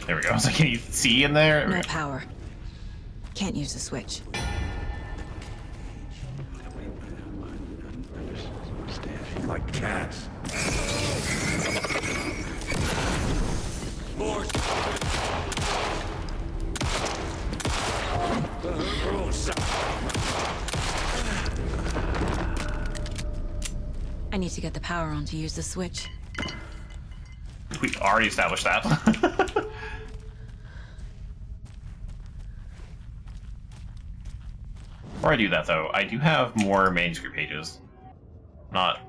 There we go. So can you see in there? No power. Can't use the switch. Like cats. More. I need to get the power on to use the switch. We already established that. Before I do that, though, I do have more manuscript pages. Not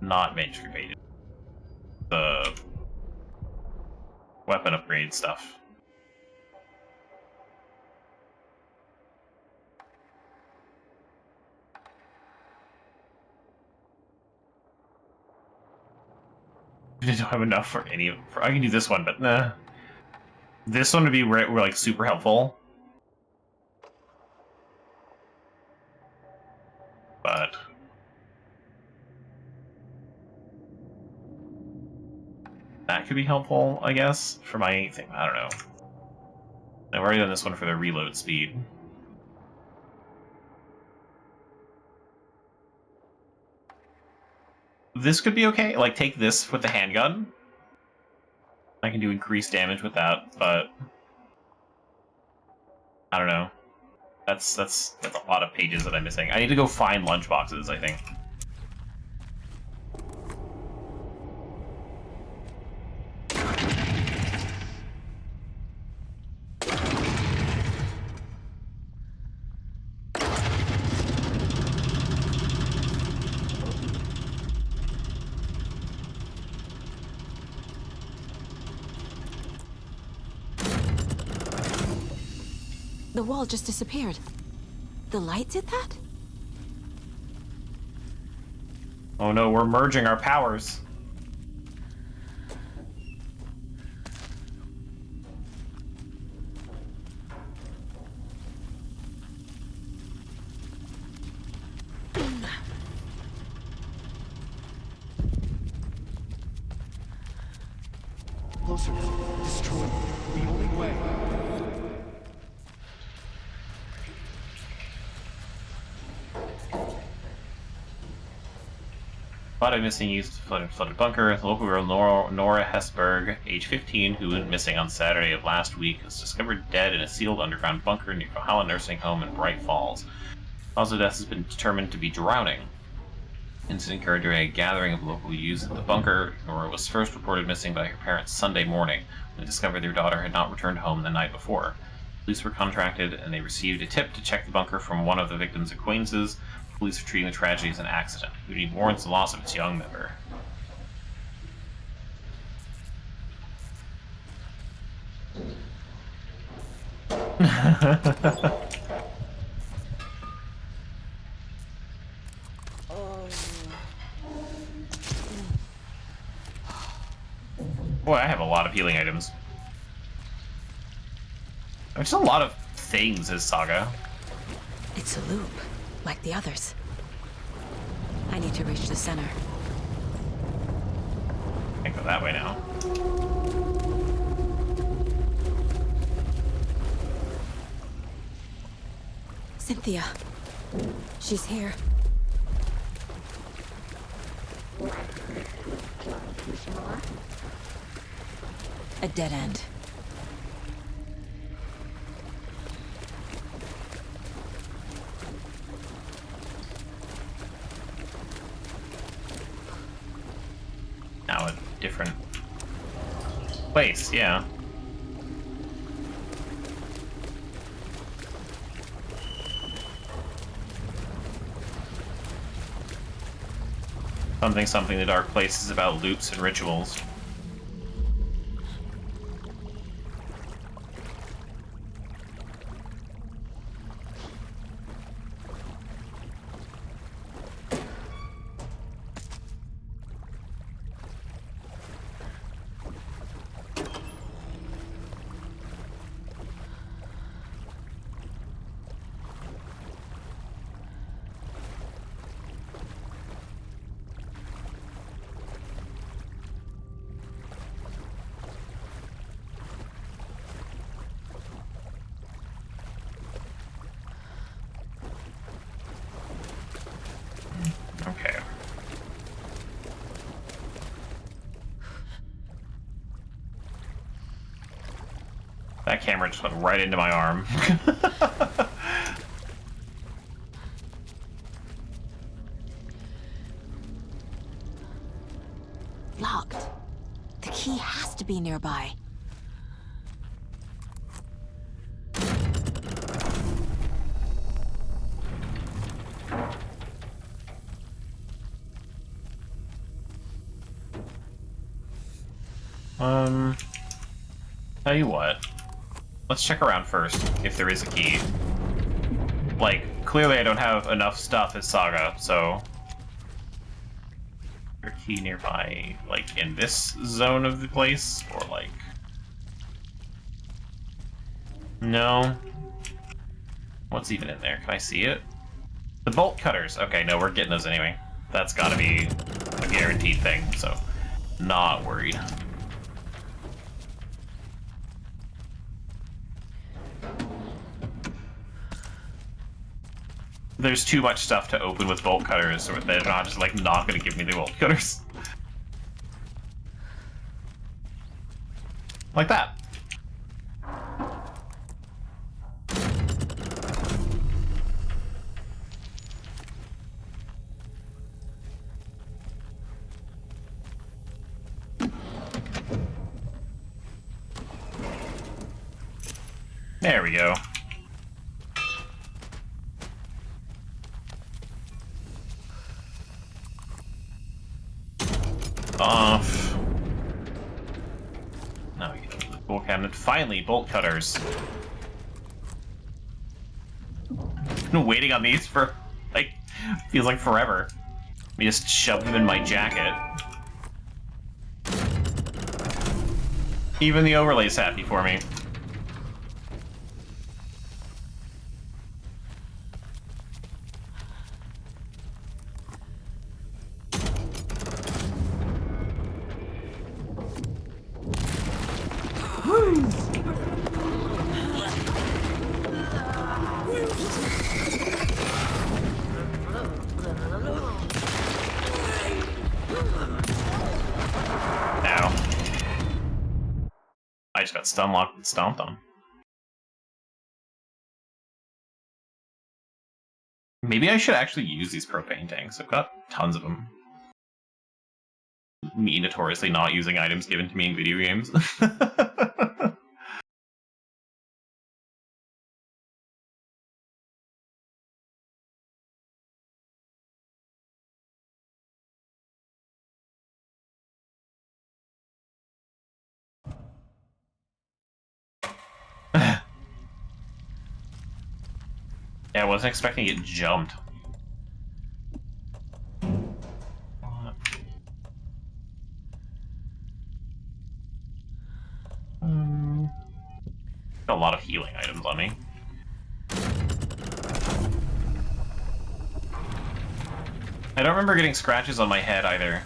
manuscript pages. The weapon upgrade stuff. I don't have enough for any of. I can do this one, but nah. This one would be like super helpful. But that could be helpful, I guess, for my thing. I don't know. I've already done this one for the reload speed. This could be okay. Like, take this with the handgun. I can do increased damage with that, but I don't know. That's a lot of pages that I'm missing. I need to go find lunchboxes, I think. The wall just disappeared. The light did that? Oh no, we're merging our powers. Closer. Destroy. The only way. Body missing used flooded bunker. The local girl Nora Hesberg, age 15, who went missing on Saturday of last week, was discovered dead in a sealed underground bunker near Valhalla Nursing Home in Bright Falls. Cause of death has been determined to be drowning. Incident occurred during a gathering of local youth at the bunker. Nora was first reported missing by her parents Sunday morning, when they discovered their daughter had not returned home the night before. Police were contacted, and they received a tip to check the bunker from one of the victim's acquaintances. Police are treating the tragedy as an accident. Moody mourns the loss of its young member. Boy, I have a lot of healing items. There's a lot of things as Saga. It's a loop, like the others. I need to reach the center. Can't go that way now. Cynthia. She's here. A dead end. Now a different Place, yeah. Something, the dark place is about loops and rituals. Okay. That camera just went right into my arm. Locked. The key has to be nearby. Tell you what. Let's check around first, if there is a key. Like, clearly I don't have enough stuff as Saga, so... Is there a key nearby, like, in this zone of the place? Or, like... No? What's even in there? Can I see it? The bolt cutters! Okay, no, we're getting those anyway. That's gotta be a guaranteed thing, so... Not worried. There's too much stuff to open with bolt cutters, or they're not just, like, not gonna give me the bolt cutters. Like that. There we go. Off. Now we get the tool cabinet. Finally, bolt cutters. Been waiting on these for, like, feels like forever. We just shoved them in my jacket. Even the overlay's happy for me. I just got stun locked and stomped on. Maybe I should actually use these propane tanks. I've got tons of them. Me notoriously not using items given to me in video games. Yeah, I wasn't expecting to get jumped. Got a lot of healing items on me. I don't remember getting scratches on my head either.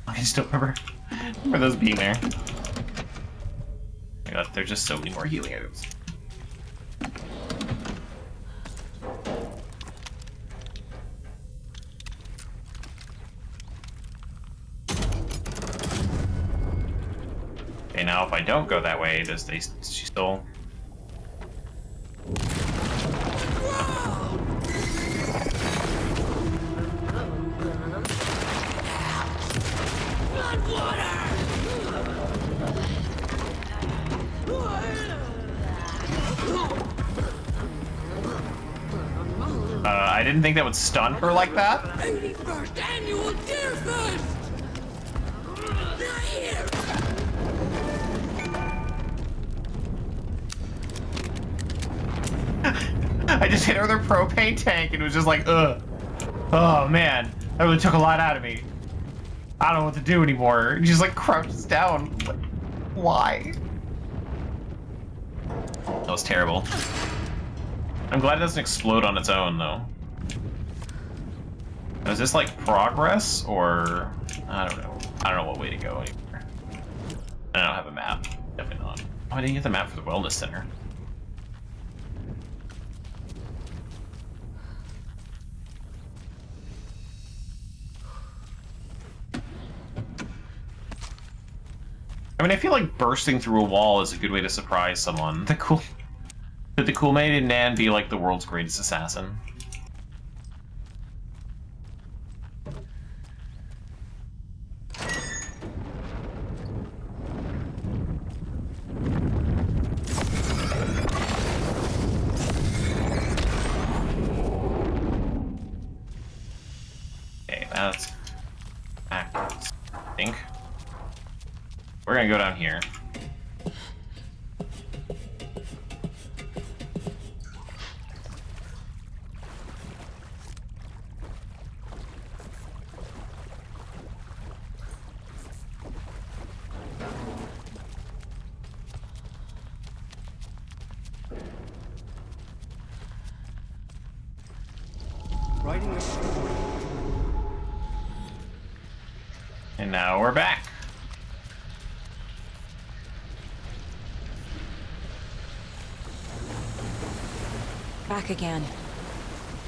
I just don't remember those being there. Oh my god, there's just so many more healing items. Okay, now if I don't go that way, does she still... I didn't think that would stun her like that. 81st annual Deer Fest! Not here! I just hit her with her propane tank and it was just like, ugh. Oh man, that really took a lot out of me. I don't know what to do anymore. And she just like crouches down. Why? That was terrible. I'm glad it doesn't explode on its own though. Is this like progress or I don't know. I don't know what way to go anymore. I don't have a map. Definitely not. Oh, I didn't get the map for the wellness center. I mean, I feel like bursting through a wall is a good way to surprise someone. Could the cool maid in Nan be like the world's greatest assassin? Okay, that's backwards, I think. We're gonna go down here. Writing a story. And now we're back. Back again.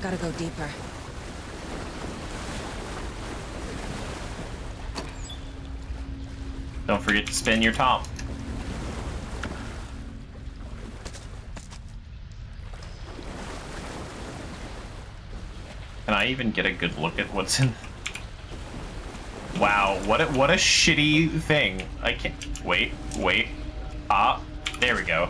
Gotta go deeper. Don't forget to spin your top. Can I even get a good look at what's in? Wow, what a shitty thing. I can't wait. Ah, there we go.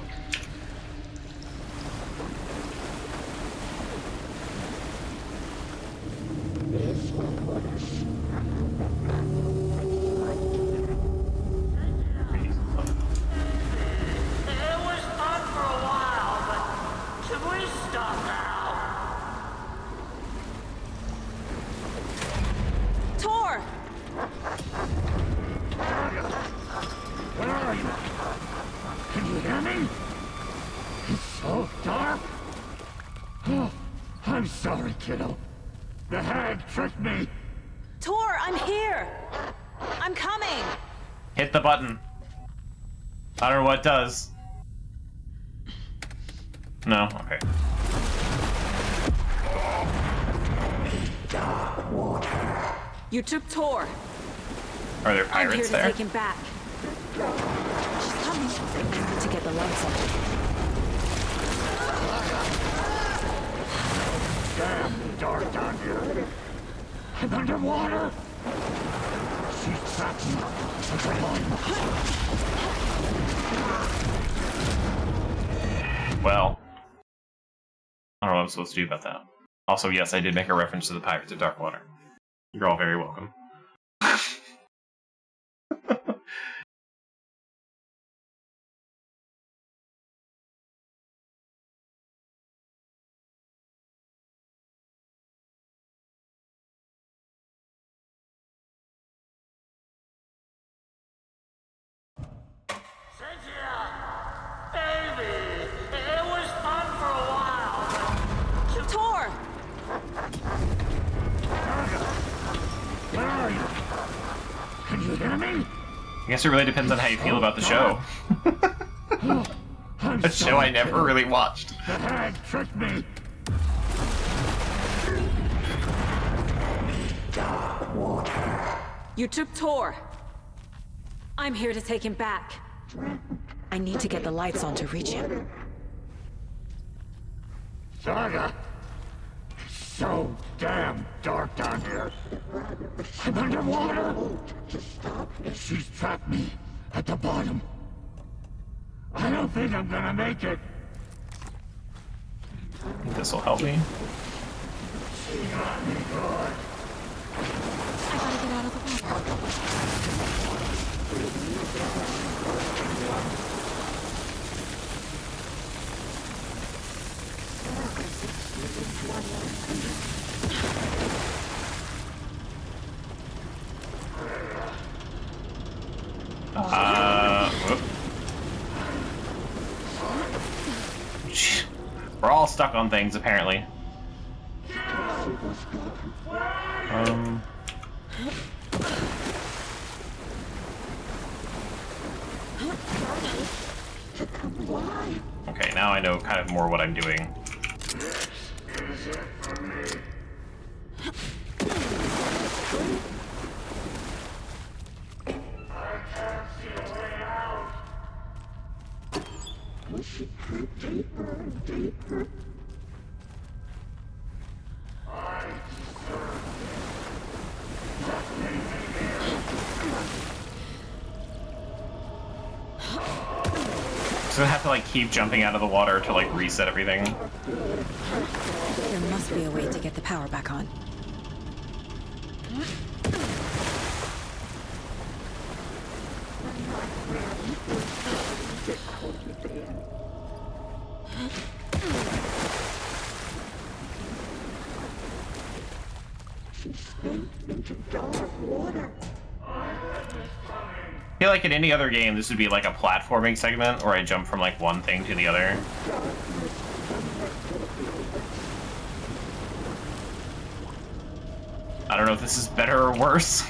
I'm sorry, kiddo. The hag tricked me. Tor, I'm here! I'm coming! Hit the button. I don't know what it does. No? Okay. You took Tor. Are there I'm here pirates to there? take him back. She's coming. I need to get the lights on. Damn dark down here. I'm underwater. She's trapped me at the bottom. Well, I don't know what I'm supposed to do about that. Also, yes, I did make a reference to the Pirates of Darkwater. You're all very welcome. Baby, it was fun for a while, but... Tor! Where are you? Can you hear me? I guess it really depends on how you feel about the show. A show I never really watched. The hag tricked me. You took Tor. I'm here to take him back. I need to get the lights on to reach him. Saga, it's so damn dark down here. I'm underwater. She's trapped me at the bottom. I don't think I'm gonna make it. This will help me. gotta get out of the water. Whoop. We're all stuck on things, apparently. Okay, now I know kind of more what I'm doing. So I have to like keep jumping out of the water to like reset everything. There must be a way to get the power back on. I feel like in any other game, this would be like a platforming segment, or I jump from like one thing to the other. I don't know if this is better or worse.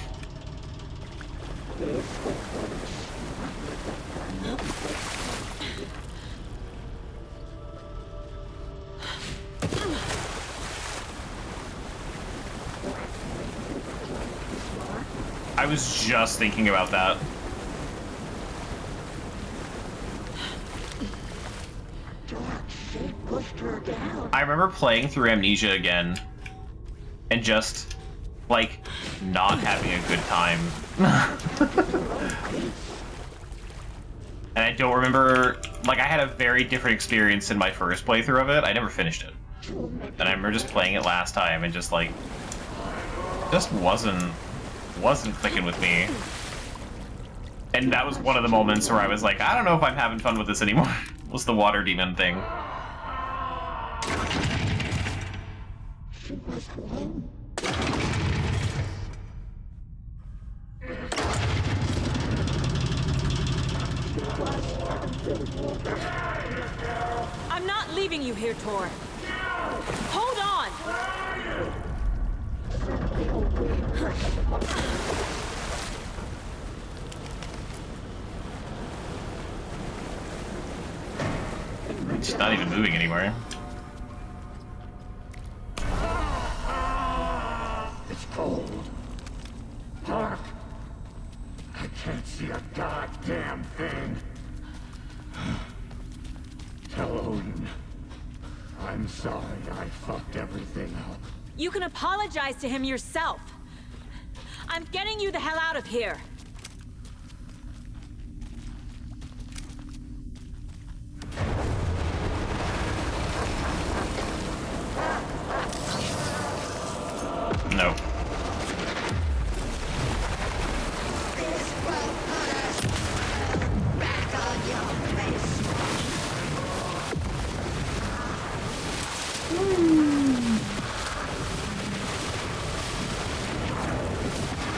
I was just thinking about that. I remember playing through Amnesia again and just like not having a good time. And I don't remember, like I had a very different experience in my first playthrough of it. I never finished it. And I remember just playing it last time and just like just wasn't clicking with me. And that was one of the moments where I was like, I don't know if I'm having fun with this anymore. Was the water demon thing. I'm not leaving you here, Tor. Hold on! It's not even moving anywhere. It's cold. Park. I can't see a goddamn thing. Tell Odin. I'm sorry I fucked everything up. You can apologize to him yourself. I'm getting you the hell out of here. No. Is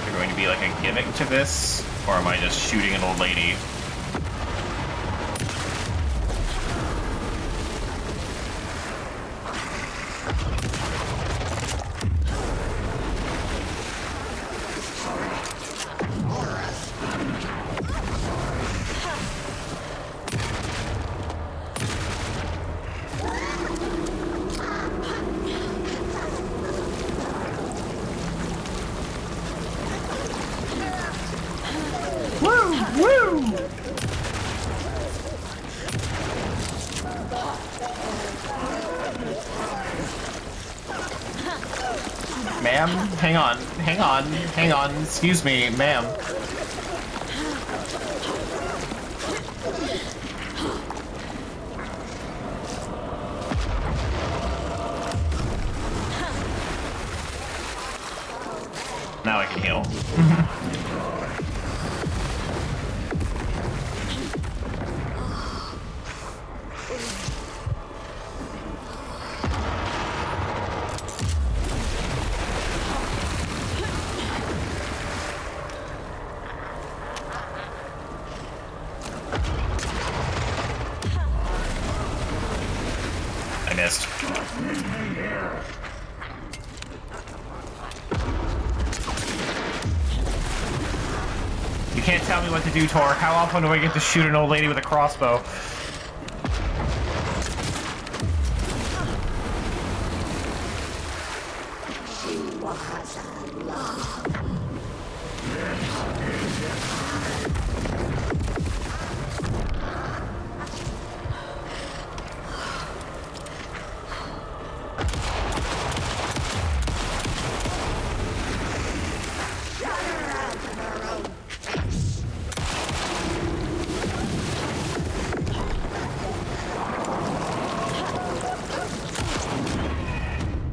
there going to be like a gimmick to this, or am I just shooting an old lady? Ma'am, hang on, excuse me, ma'am. now I can heal. I missed. You can't tell me what to do, Tor. How often do I get to shoot an old lady with a crossbow?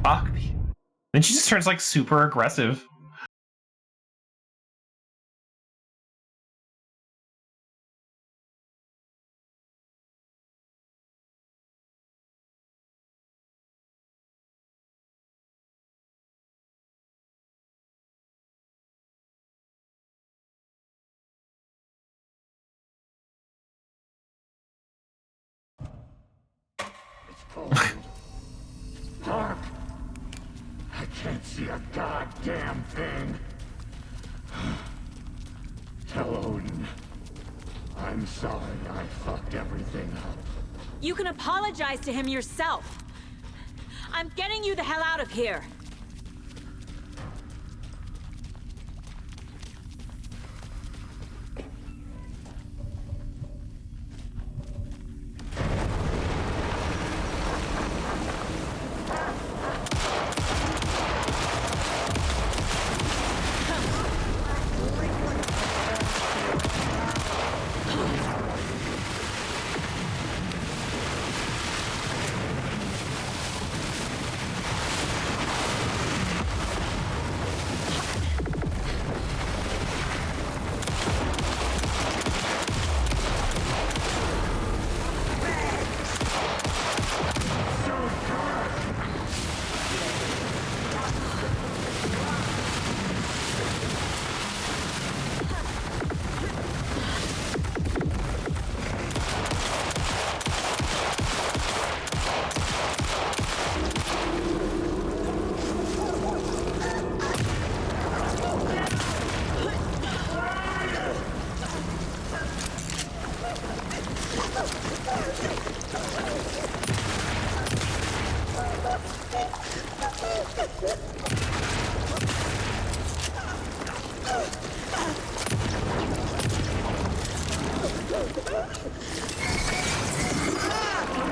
Fuck. Then she just turns like super aggressive. Dark. I can't see a goddamn thing. Tell Odin. I'm sorry I fucked everything up. You can apologize to him yourself. I'm getting you the hell out of here.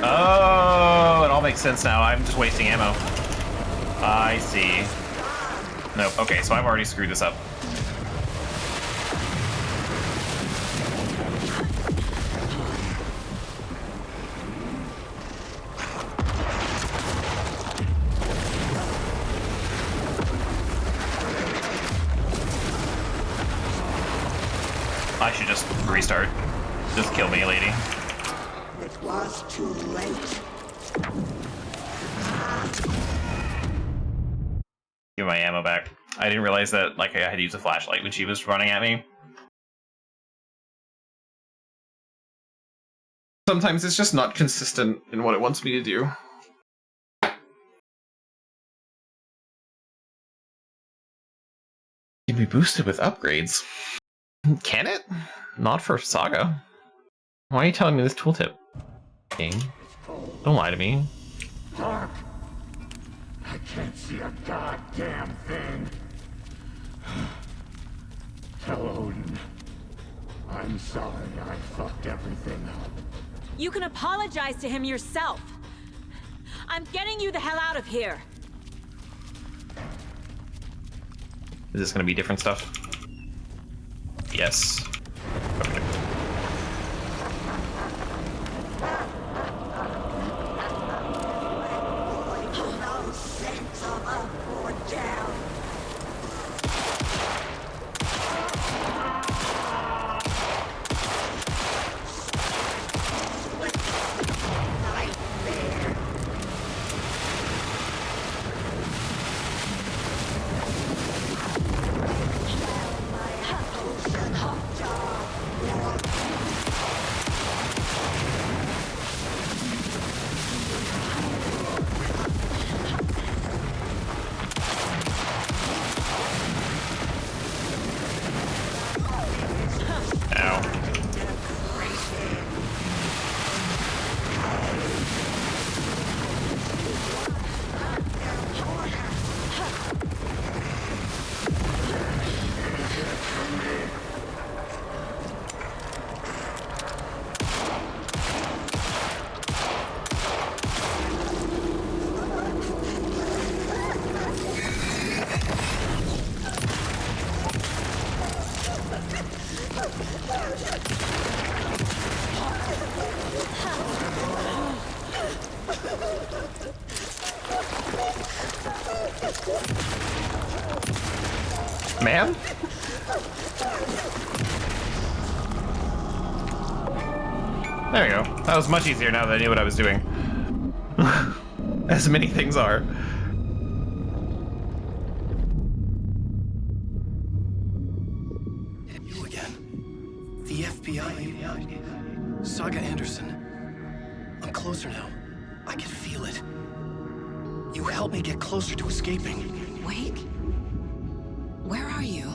Oh, it all makes sense now. I'm just wasting ammo. I see. Nope. Okay, so I've already screwed this up. I should just restart. Just kill me, lady. It was too late. Give my ammo back. I didn't realize that like I had to use a flashlight when she was running at me. Sometimes it's just not consistent in what it wants me to do. Can be boosted with upgrades. Can it? Not for Saga. Why are you telling me this tooltip? Game? Don't lie to me. Dark. I can't see a goddamn thing. Tell Odin. I'm sorry I fucked everything up. You can apologize to him yourself. I'm getting you the hell out of here. Is this gonna be different stuff? Yes. Okay. No sense of up or down. Man? There we go. That was much easier now that I knew what I was doing. As many things are. You again. The FBI. Saga Anderson. I'm closer now. I can feel it. You helped me get closer to escaping. Wake? Where are you?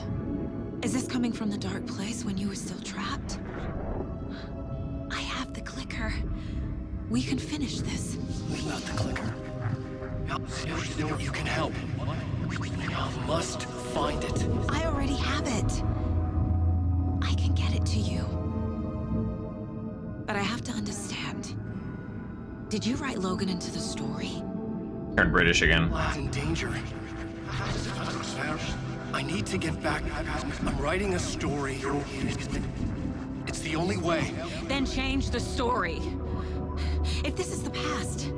Is this coming from the dark place when you were still trapped? I have the clicker. We can finish this. Without the clicker. You can help. You must find it. I already have it. I can get it to you. But I have to understand. Did you write Logan into the story? Turned British again. In danger. I need to get back. I'm writing a story. It's the only way. Then change the story. If this is the past,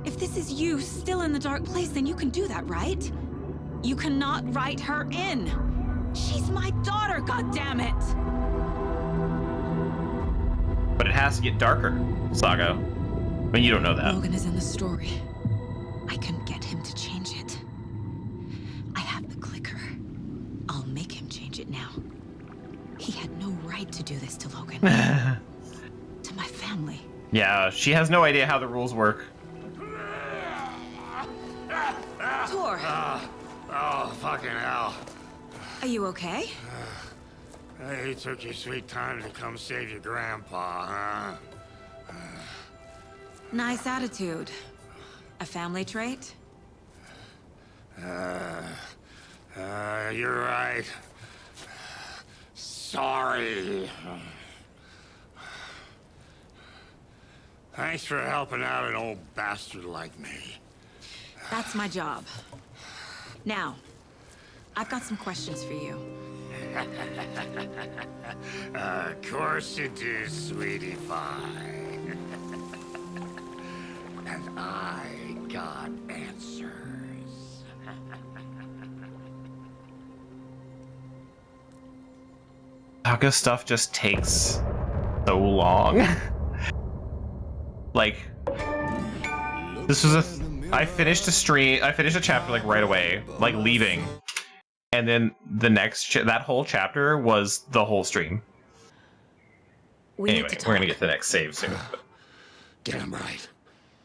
if this is you still in the dark place, then you can do that, right? You cannot write her in. She's my daughter, goddammit! But it has to get darker, Saga. I mean, you don't know that. Logan is in the story. I can get him to change it. I have the clicker. I'll make him change it now. He had no right to do this to Logan. To my family. Yeah, she has no idea how the rules work. Tor! Oh, fucking hell. Are you okay? You took your sweet time to come save your grandpa, huh? Nice attitude. A family trait? You're right. Sorry. Thanks for helping out an old bastard like me. That's my job. Now, I've got some questions for you. Of course you do, sweetie pie. And I got answers. Saga stuff just takes so long. Like, this was I finished a stream, I finished a chapter like right away, like leaving. And then the next, that whole chapter was the whole stream. Anyway, we're gonna get to the next save soon. Damn right.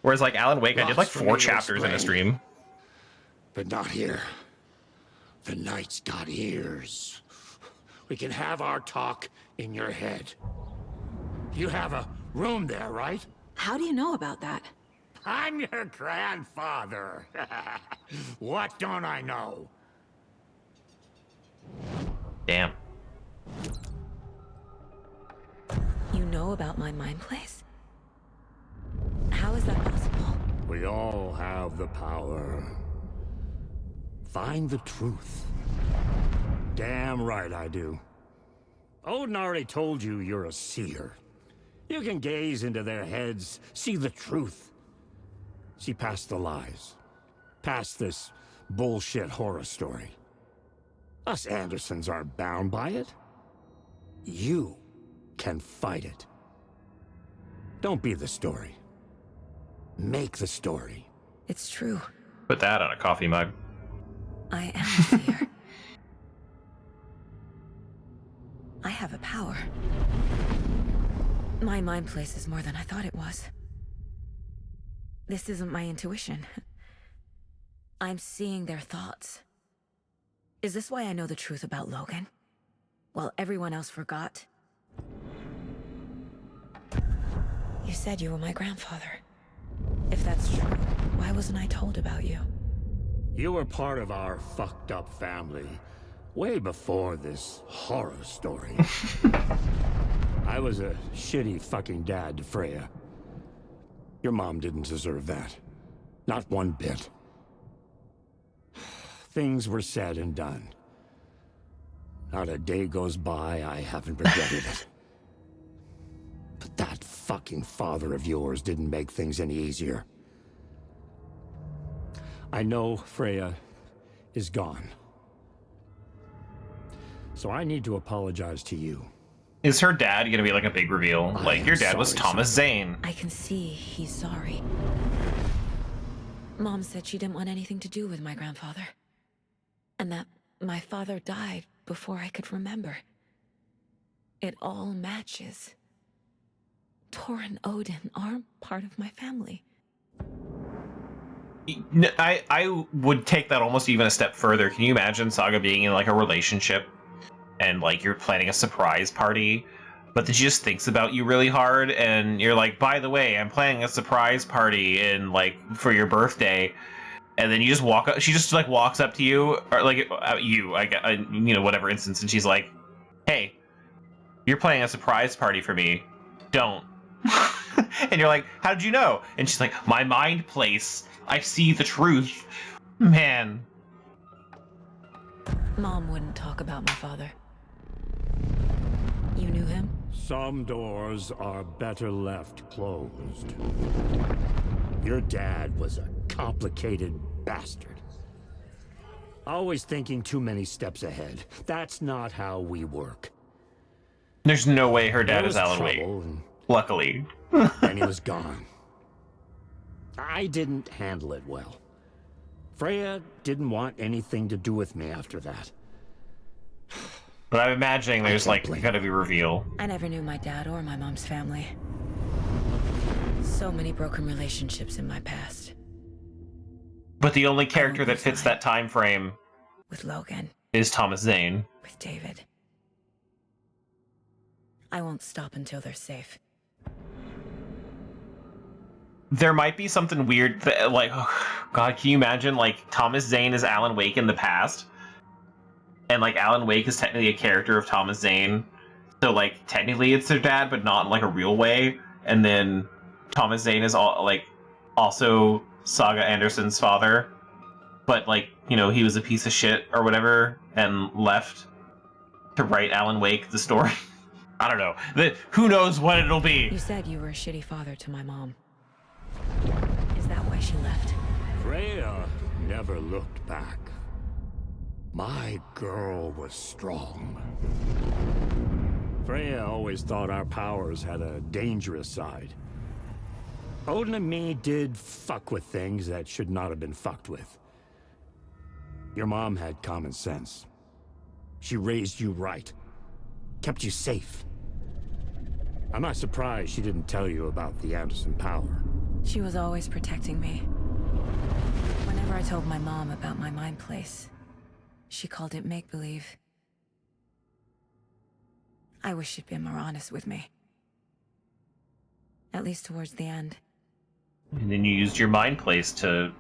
Whereas like Alan Wake, I did like Lots for 4 me to chapters in a explain. stream. But not here. The night's got ears. We can have our talk in your head. You have a room there, right? How do you know about that? I'm your grandfather. What don't I know? Damn. You know about my mind place? How is that possible? We all have the power. Find the truth. Damn right I do. Odin already told you you're a seer. You can gaze into their heads, see the truth. See past the lies. Past this bullshit horror story. Us Andersons aren't bound by it. You can fight it. Don't be the story. Make the story. It's true. Put that on a coffee mug. I am a seer. I have a power. My mind place is more than I thought it was. This isn't my intuition. I'm seeing their thoughts. Is this why I know the truth about Logan? While everyone else forgot? You said you were my grandfather. If that's true, why wasn't I told about you? You were part of our fucked up family way before this horror story. I was a shitty fucking dad to Freya. Your mom didn't deserve that. Not one bit. Things were said and done. Not a day goes by I haven't regretted it. But that fucking father of yours didn't make things any easier. I know, Freya, is gone. So I need to apologize to you. Is her dad gonna be like a big reveal? Like, your dad was Thomas Zane. I can see he's sorry. Mom said she didn't want anything to do with my grandfather. And that my father died before I could remember. It all matches. Tor and Odin are part of my family. I would take that almost even a step further. Can you imagine Saga being in like a relationship and like you're planning a surprise party, but then she just thinks about you really hard and you're like, by the way, I'm planning a surprise party in like for your birthday, and then you just walk up, she just like walks up to you or like you know, whatever instance, and she's like, hey, you're planning a surprise party for me, don't. And you're like, how did you know? And she's like, my mind place, I see the truth. Man. Mom wouldn't talk about my father. You knew him? Some doors are better left closed. Your dad was a complicated bastard. Always thinking too many steps ahead. That's not how we work. There's no way her dad is Alan Wake. Luckily. And he was gone. I didn't handle it well. Freya didn't want anything to do with me after that. But I'm imagining there's like gotta be a reveal. I never knew my dad or my mom's family. So many broken relationships in my past. But the only character that fits that time frame with Logan is Thomas Zane. With David. I won't stop until they're safe. There might be something weird that, like, oh God, can you imagine, like, Thomas Zane is Alan Wake in the past? And, like, Alan Wake is technically a character of Thomas Zane. So, like, technically it's their dad, but not in, like, a real way. And then Thomas Zane is, also Saga Anderson's father. But, like, you know, he was a piece of shit or whatever and left to write Alan Wake the story. I don't know. Who knows what it'll be? You said you were a shitty father to my mom. Is that why she left? Freya never looked back. My girl was strong. Freya always thought our powers had a dangerous side. Odin and me did fuck with things that should not have been fucked with. Your mom had common sense. She raised you right. Kept you safe. I'm not surprised she didn't tell you about the Anderson power. She was always protecting me. Whenever I told my mom about my mind place, she called it make-believe. I wish she'd been more honest with me. At least towards the end. And then you used your mind place to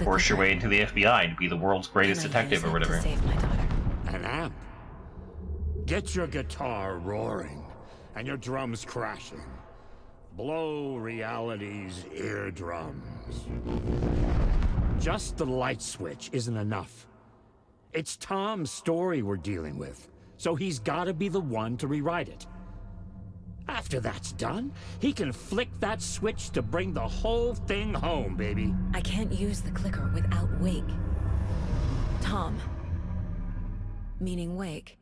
force your way into the FBI to be the world's greatest detective or whatever. To save my daughter. An amp. Get your guitar roaring and your drums crashing. Blow reality's eardrums. Just the light switch isn't enough. It's Tom's story we're dealing with, so he's gotta be the one to rewrite it. After that's done, he can flick that switch to bring the whole thing home, baby. I can't use the clicker without Wake. Tom, meaning Wake,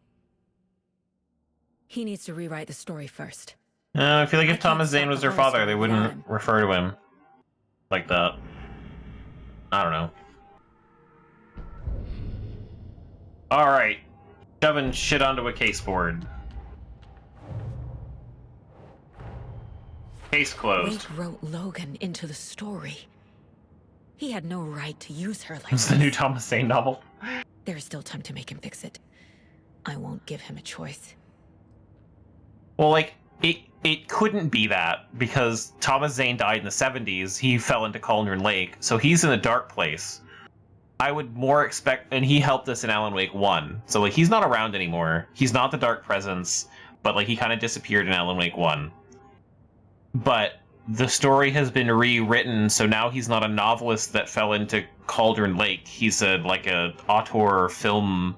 he needs to rewrite the story first. I feel like if Thomas Zane was their father, they wouldn't refer to him like that. I don't know. Alright. Shoving shit onto a case board. Case closed. Wake wrote Logan into the story. He had no right to use her like It's the new Thomas Zane novel. There is still time to make him fix it. I won't give him a choice. Well, like, it couldn't be that, because Thomas Zane died in the 70s, he fell into Cauldron Lake, so he's in a dark place. I would more expect, and he helped us in Alan Wake 1, so like, he's not around anymore. He's not the Dark Presence, but like, he kind of disappeared in Alan Wake 1. But the story has been rewritten, so now he's not a novelist that fell into Cauldron Lake. He's like a auteur filmmaker.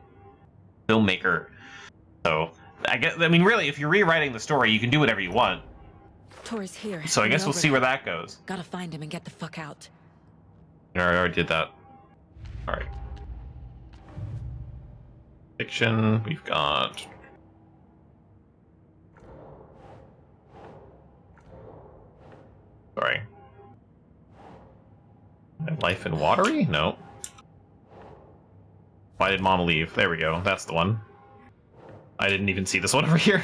So I mean, really, if you're rewriting the story, you can do whatever you want. Tor's here. So I guess we'll see where that goes. Gotta find him and get the fuck out. I already did that. Alright. Fiction, we've got... Sorry. Life in Watery? No. Why did Mom leave? There we go, that's the one. I didn't even see this one over here.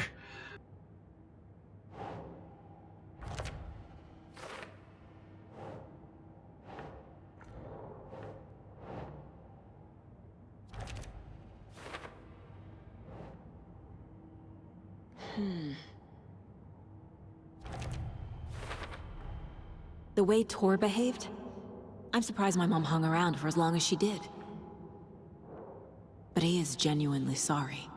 The way Tor behaved? I'm surprised my mom hung around for as long as she did. But he is genuinely sorry.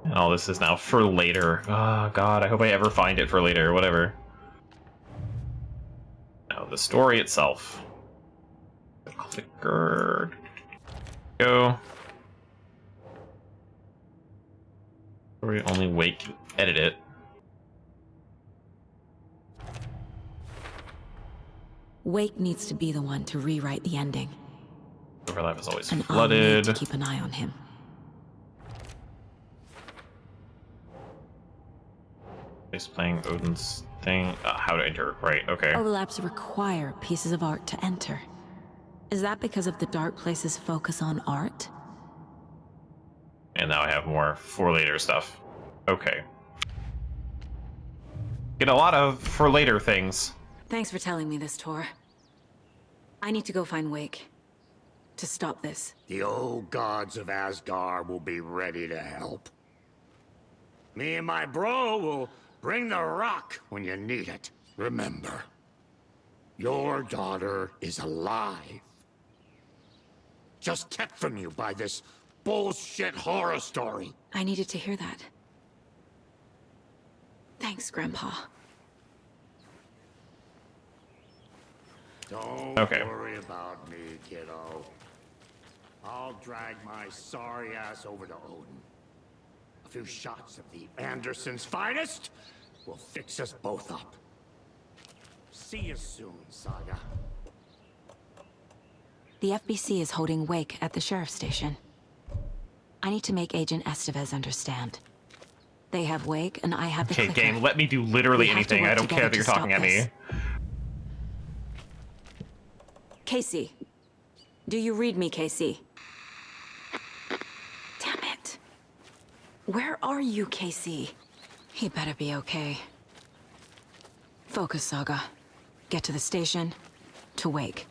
And all this is now for later. Oh god, I hope I ever find it for later, whatever. Now, the story itself. Clicker. Go. Story only Wake can edit it. Wake needs to be the one to rewrite the ending. Overlap is always And I'll need flooded. to keep an eye on him. He's playing Odin's thing. How to enter. Right, okay. Overlaps require pieces of art to enter. Is that because of the Dark Place's focus on art? And now I have more for later stuff. Okay. Get a lot of for later things. Thanks for telling me this, Tor. I need to go find Wake. To stop this. The old gods of Asgard will be ready to help. Me and my bro will bring the rock when you need it. Remember, your daughter is alive. Just kept from you by this bullshit horror story. I needed to hear that. Thanks, Grandpa. Don't worry about me, kiddo. I'll drag my sorry ass over to Odin. A few shots of the Andersons' finest will fix us both up. See you soon, Saga. The FBC is holding Wake at the sheriff's station. I need to make Agent Estevez understand. They have Wake, and I have the Okay, clicker. game, let me do literally We have to anything. work I don't care that together you're to talking stop at me. this. Casey. Do you read me, Casey? Damn it. Where are you, Casey? He better be okay. Focus, Saga. Get to the station. To Wake.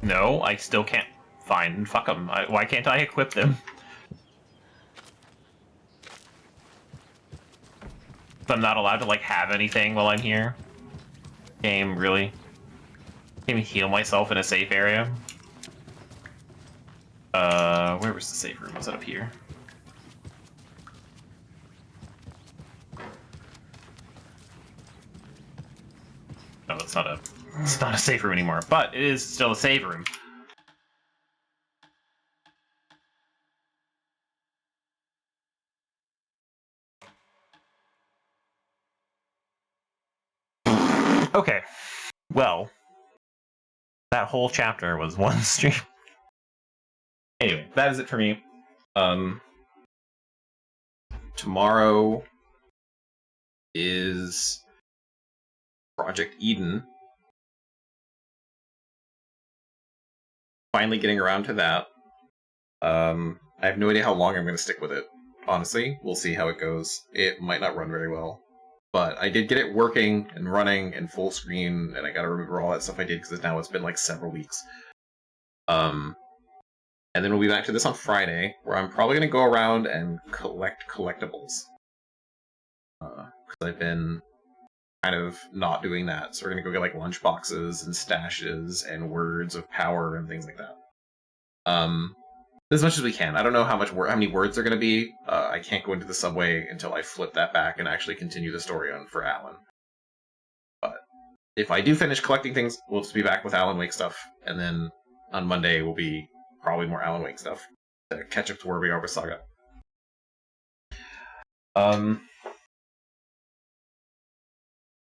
No, I still can't find. Fuck them. Why can't I equip them? If I'm not allowed to, like, have anything while I'm here? Game, really? Can I heal myself in a safe area? Where was the safe room? Was it up here? No, it's not a safe room anymore, but it is still a save room. Okay. Well, that whole chapter was one stream. Anyway, that is it for me. Tomorrow is Project Eden. Finally getting around to that. I have no idea how long I'm going to stick with it. Honestly, we'll see how it goes. It might not run very well. But I did get it working and running and full screen, and I gotta remember all that stuff I did because now it's been like several weeks. And then we'll be back to this on Friday, where I'm probably gonna go around and collect collectibles. Because I've been kind of not doing that, so we're gonna go get like lunch boxes and stashes and words of power and things like that. As much as we can. I don't know how many words are going to be. I can't go into the subway until I flip that back and actually continue the story on for Alan. But if I do finish collecting things, we'll just be back with Alan Wake stuff, and then on Monday will be probably more Alan Wake stuff to catch up to where we are with Saga.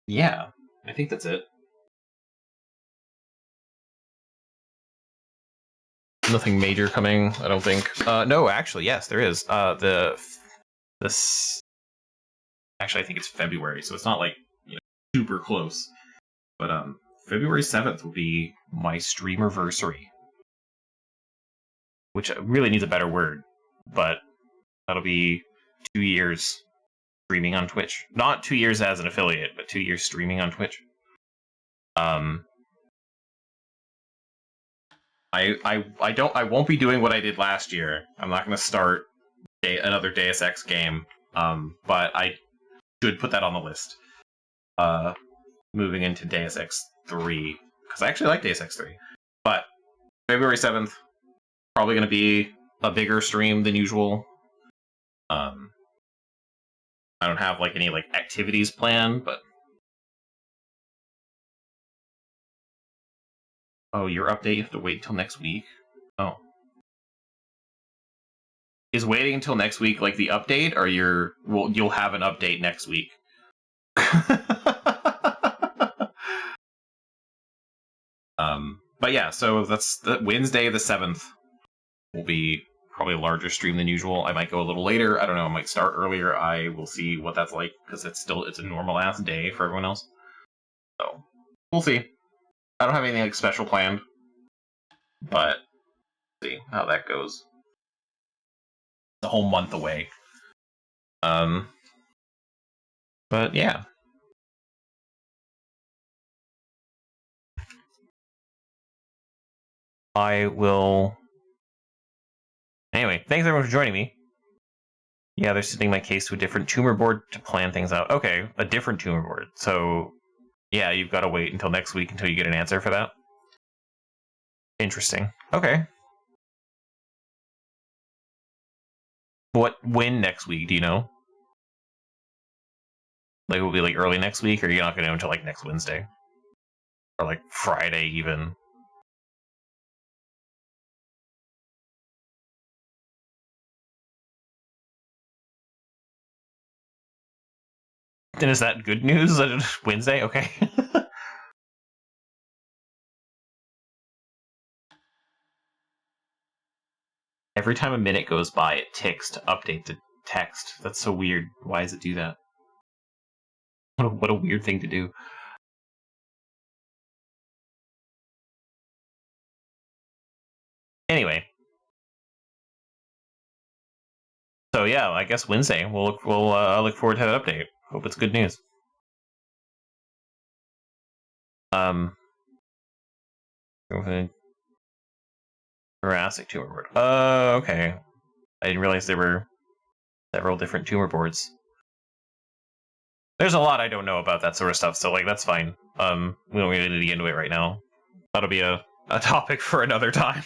Yeah, I think that's it. Nothing major coming, I don't think. No, actually, yes, there is. This actually, I think it's February, so it's not like super close. But February 7th will be my streamerversary, which really needs a better word, but that'll be 2 years streaming on Twitch. Not 2 years as an affiliate, but 2 years streaming on Twitch. I won't be doing what I did last year. I'm not going to start another Deus Ex game. But I should put that on the list. Moving into Deus Ex 3, because I actually like Deus Ex 3. But February 7th, probably going to be a bigger stream than usual. I don't have like any like activities planned, but oh, your update, you have to wait until next week? Oh. Is waiting until next week like the update, or you'll have an update next week? But yeah, so that's the Wednesday the 7th will be probably a larger stream than usual. I might go a little later. I don't know. I might start earlier. I will see what that's like, because it's a normal ass day for everyone else. So we'll see. I don't have anything like special planned, but we'll see how that goes. It's a whole month away. But yeah. I will. Anyway, thanks everyone for joining me. Yeah, they're sending my case to a different tumor board to plan things out. Okay, a different tumor board. So, yeah, you've got to wait until next week until you get an answer for that. Interesting. Okay. When next week, do you know? Like, it will be like early next week, or you're not going to know until like next Wednesday? Or like Friday, even? Then is that good news? Wednesday? Okay. Every time a minute goes by, it ticks to update the text. That's so weird. Why does it do that? What a weird thing to do. Anyway. So yeah, I guess Wednesday. We'll look forward to that update. Hope it's good news. Thoracic tumor board. Okay. I didn't realize there were several different tumor boards. There's a lot I don't know about that sort of stuff, so like that's fine. We don't really need to get into it right now. That'll be a topic for another time.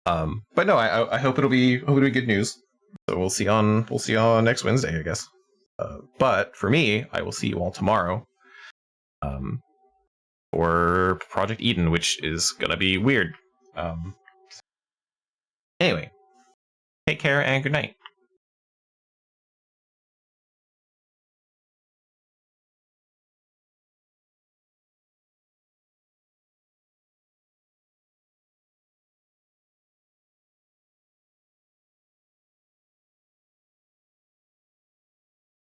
But no, I hope it'll be good news. So we'll see on next Wednesday, I guess. But for me, I will see you all tomorrow. For Project Eden, which is gonna be weird. Anyway, take care and good night.